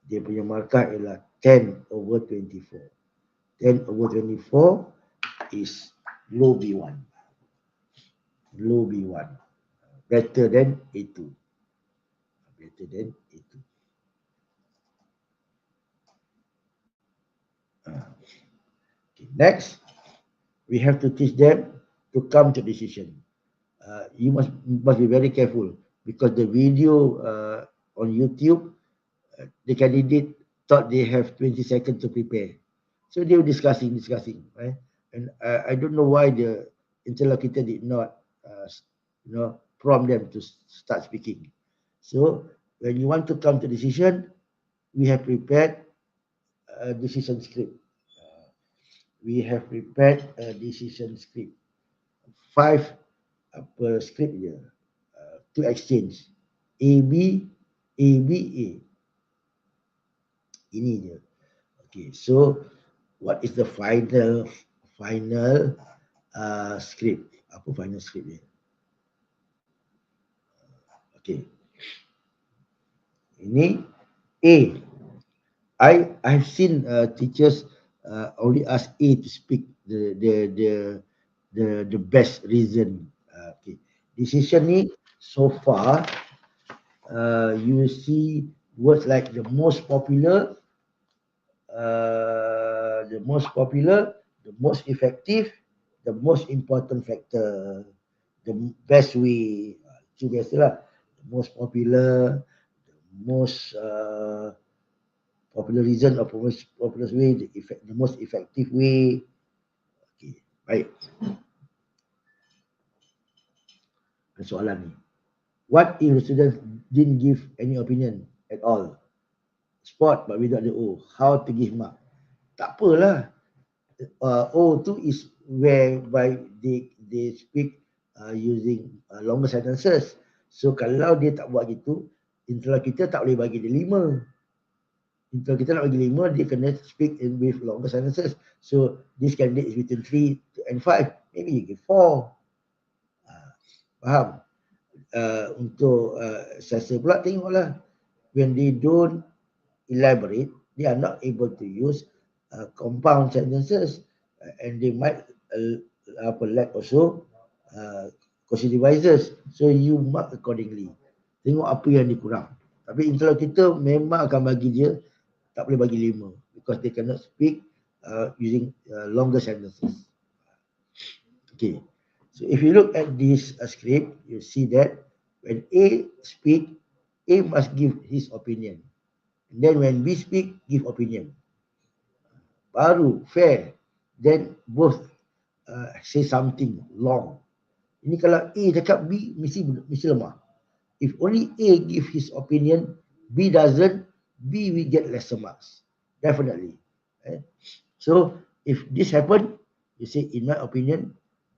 dia punya markah ialah 10/24. 10/24 is low B1. Low B1. Better than A2. Better than A2. Okay, next, we have to teach them to come to decision. You must be very careful because the video on YouTube, the candidate thought they have 20 seconds to prepare. So they were discussing, right? And I don't know why the interlocutor did not, prompt them to start speaking. So when you want to come to decision, we have prepared a decision script. We have prepared a decision script. 5 script je to exchange. AB, AB, A. Ini je. Okay, so what is the final script? Apa final script dia? Okay. Ini A. I've seen teachers only ask A to speak the best reason. Okay. Decision ni so far you will see words like the most popular, the most effective, the most important factor, the best way. Itu biasalah. The most popular, the most popular reason or most popular way, the most effective way. Okay, baik. Soalan ni. What if the students didn't give any opinion at all? Spot but without the O. How to give mark? Tak apalah. O2 is whereby they speak using longer sentences. So kalau dia tak buat gitu, interlocutor tak boleh bagi dia 5. Interlocutor nak bagi 5, dia kena speak with longer sentences. So this candidate is between 3 and 5. Maybe you give 4. Faham? Untuk sasa pula tengoklah. When they don't elaborate, they are not able to use compound sentences and they might lack also quotient devices. So you mark accordingly. Tengok apa yang dikurang. Tapi interlocutor memang akan bagi dia, tak boleh bagi 5 because they cannot speak using longer sentences. Okay. So if you look at this script, you see that when A speak, A must give his opinion. And then when B speak, give opinion. Baru fair. Then both say something long. Ini kalau A cakap B, mesti lemah. If only A give his opinion, B doesn't, B will get lesser marks. Definitely. So if this happen, you say, in my opinion,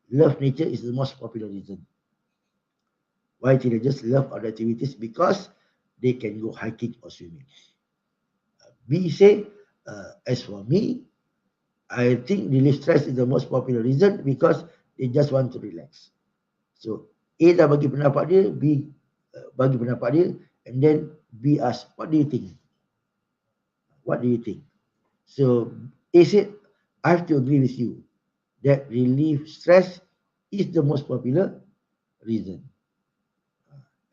love nature is the most popular reason. Why teenagers love outdoor activities? Because they can go hiking or swimming. B say, as for me, I think relief stress is the most popular reason because they just want to relax. So A dah bagi pendapat dia, B bagi pendapat dia, and then B ask, what do you think? What do you think? So A said, I have to agree with you that relief stress is the most popular reason.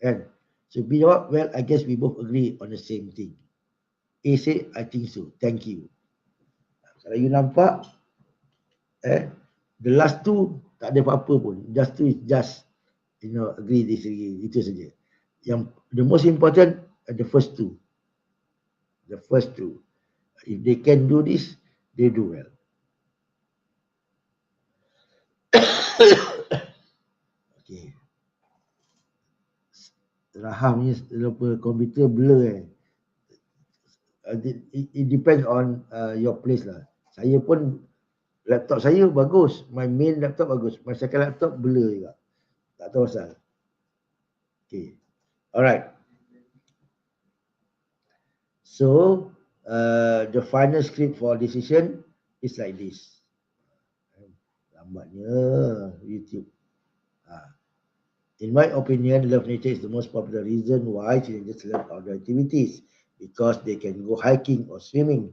And so B jawab, well, I guess we both agree on the same thing. A said, I think so. Thank you. Kalau you nampak, the last two tak ada apa-apa pun. Just two is just, agree, disagree. Itu saja. Yang the most important are the first two. The first two. If they can do this, they do well. Okay. Raham ni komputer blur it depends on your place lah. Saya pun laptop saya bagus, my main laptop bagus, my second laptop blur juga. Tak tahu asal. Okay. Alright. So, the final script for decision is like this. Lambatnya YouTube. In my opinion, love nature is the most popular reason why teenagers love outdoor activities, because they can go hiking or swimming.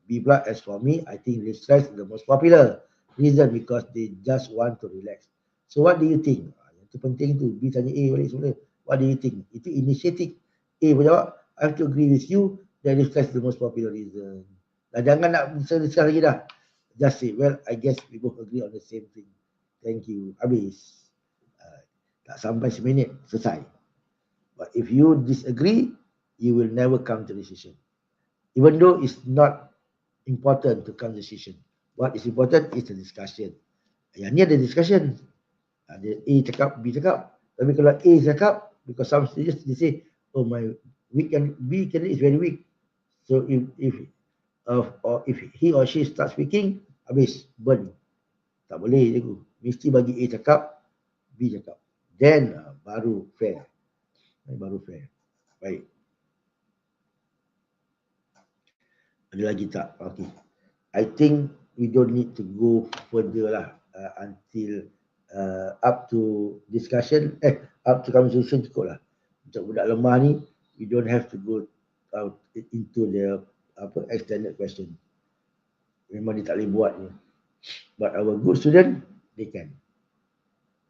B block, as for me, I think exercise is the most popular reason because they just want to relax. So what do you think? Itu penting tu. B tanya A balik sebenarnya. What do you think? Itu initiative. A berjawab, I have to agree with you that exercise is the most popular reason. Jangan nak discuss lagi dah. Just say, well, I guess we both agree on the same thing. Thank you. Habis. Tak sampai seminit, selesai. But if you disagree, you will never come to decision. Even though it's not important to come to decision. What is important is the discussion. Yang ni ada discussion. Ada A cakap, B cakap. Tapi kalau A cakap, because some students they say, oh my weekend B candidate is very weak. So if he or she start speaking, habis, burn. Tak boleh cikgu. Mesti bagi A cakap, B cakap. Then baru fair. Baru fair. Baik. Ada lagi tak? Okay. I think we don't need to go further lah until up to discussion, up to conversation cukup lah. Untuk budak lemah ni, we don't have to go out into the extended question. Memang dia tak boleh buat ni. But our good student, they can.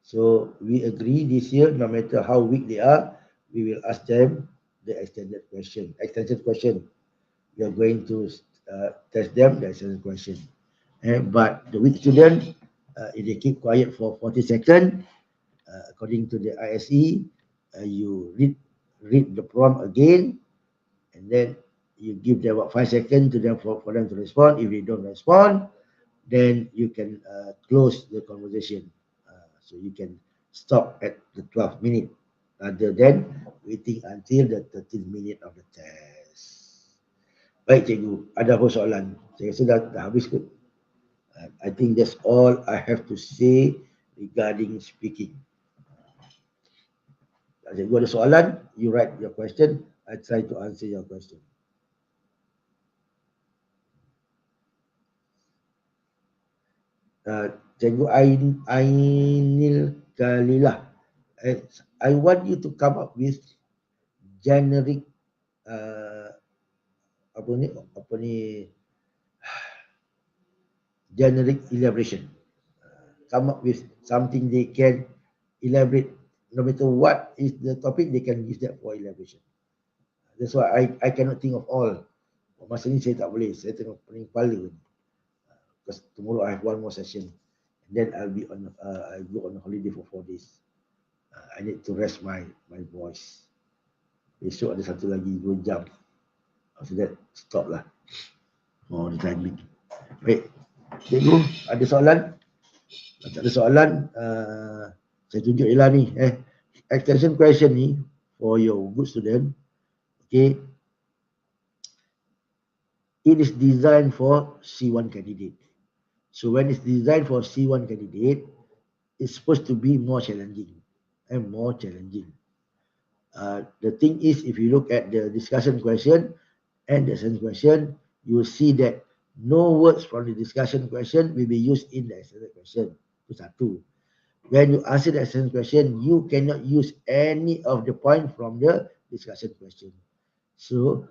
So we agree this year, no matter how weak they are, we will ask them the extended question. We are going to test them the extended question. But the weak student, if they keep quiet for 40 seconds, according to the ISE, you read the prompt again, and then you give them about 5 seconds to them for them to respond. If they don't respond, then you can close the conversation. So you can stop at the 12th minute rather than waiting until the 13th minute of the test. Baik cikgu, ada apa soalan? Saya rasa dah habis kot. I think that's all I have to say regarding speaking. Cikgu ada soalan, you write your question, I try to answer your question. Cikgu Ainil Kalilah, I want you to come up with generic generic elaboration. Come up with something they can elaborate. No matter what is the topic, they can use that for elaboration. That's why I cannot think of all. Masa ni saya tak boleh, saya tengah pening kepala. Because tomorrow I have one more session, and then I'll go on a holiday for 4 days. I need to rest my voice. Besok ada satu lagi 2 jam. After that, stop lah. Oh, the timing. Baik, cikgu ada soalan? Kalau tak ada soalan, saya tunjuk je lah ni. Extension question ni for your good student. Okay. It is designed for C1 candidate. So when it's designed for C1 candidate, it's supposed to be more challenging and more challenging. The thing is, if you look at the discussion question and the extension question, you will see that no words from the discussion question will be used in the extension question. Itu satu. When you answer the extension question, you cannot use any of the point from the discussion question. So,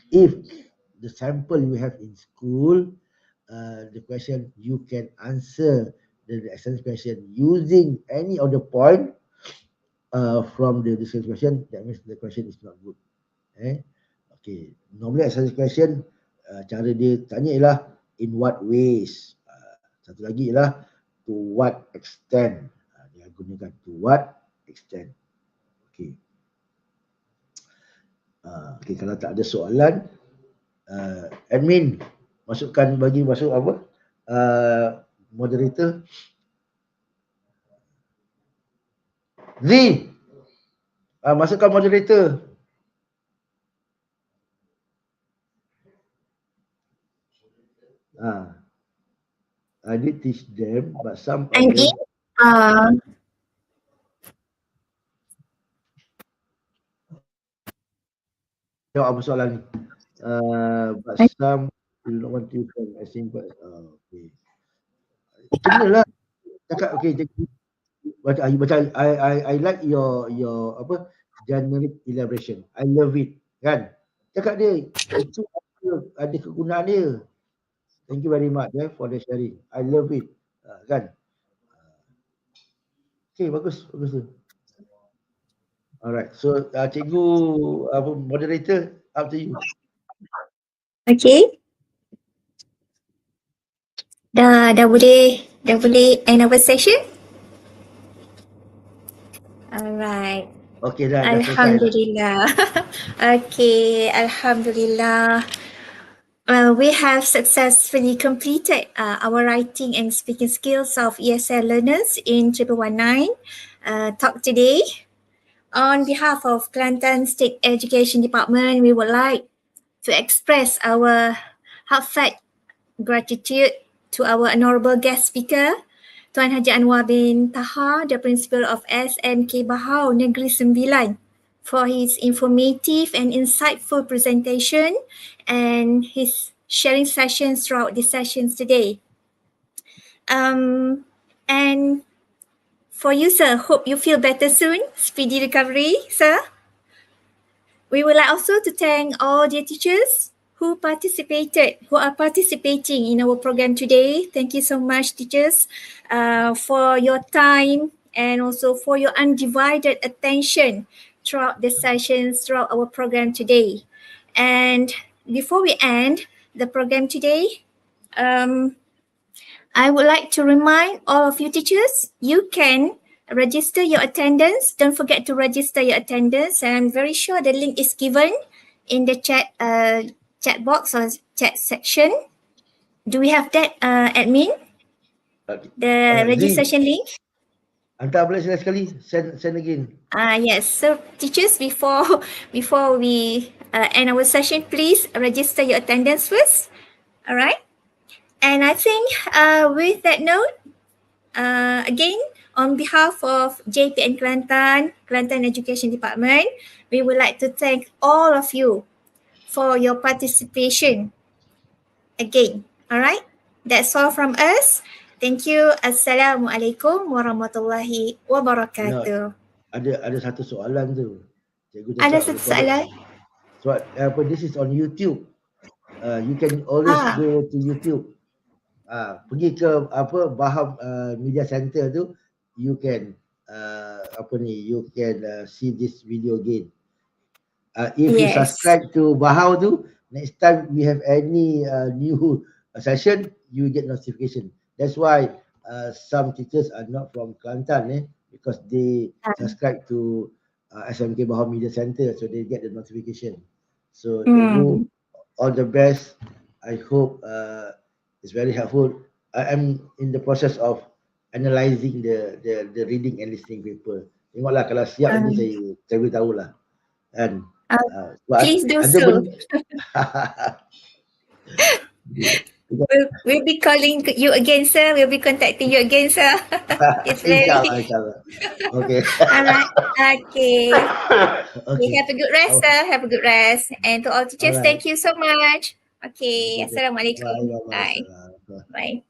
if the sample you have in school, the question you can answer the extension question using any of the point from the discussion question, that means the question is not good. Okay, normally extension question, cara dia tanya ialah in what ways. Satu lagi ialah to what extent. Dia gunakan to what extent. Okay. Okay, kalau tak ada soalan, admin bagi masuk apa? Moderator. Z, masukkan moderator. I did teach them, but some of And them. Jawab apa soalan ni? But some will not want to from I think, but okay. Kenalah cakap okay. Macam I like your apa generic elaboration. I love it, kan? Cakap dia itu ada kegunaan dia. Thank you very much for the sharing. I love it, kan? Okay, bagus tu. Alright, so cikgu moderator, up to you. Okay. Dah boleh end our session? Alright. Okay, dah selesai dah. Alhamdulillah. Okay, Alhamdulillah. We have successfully completed our writing and speaking skills of ESL learners in 1119 talk today. On behalf of Kelantan State Education Department, we would like to express our heartfelt gratitude to our honourable guest speaker, Tuan Haji Anuar bin Tahar, the Principal of SMK Bahau Negeri Sembilan, for his informative and insightful presentation and his sharing sessions throughout the sessions today. And for you, sir, hope you feel better soon. Speedy recovery, sir. We would like also to thank all the teachers who are participating in our program today. Thank you so much, teachers, for your time and also for your undivided attention throughout the sessions, throughout our program today. And before we end the program today, I would like to remind all of you teachers, you can register your attendance. Don't forget to register your attendance. And I'm very sure the link is given in the chat box or chat section. Do we have that, admin? The registration link? Hantar balik sekali. Send again. Yes. So teachers, before we end our session, please register your attendance first. All right. And I think with that note, again, on behalf of JPN Kelantan Education Department, we would like to thank all of you for your participation again. All right, that's all from us. Thank you. Assalamualaikum warahmatullahi wabarakatuh. Ada satu soalan tu. Cikgu Ada satu soalan? So, this is on YouTube. You can always go to YouTube. Pergi ke Baham Media Center tu, you can you can see this video again. If you subscribe to Bahau tu, next time we have any new session, you get notification. That's why some teachers are not from Kelantan because they subscribe to SMK Bahau Media Center, so they get the notification. So all the best. I hope it's very helpful. I am in the process of analysing the reading and listening paper. Tengoklah kalau siap nanti saya beritahu lah. And please do so. We'll be calling you again, sir. We'll be contacting you again, sir. It's very... Inshallah. Okay. Alright. Okay. Have a good rest, sir. Have a good rest. And to all teachers, thank you so much. Okay. Assalamualaikum. Bye. Bye.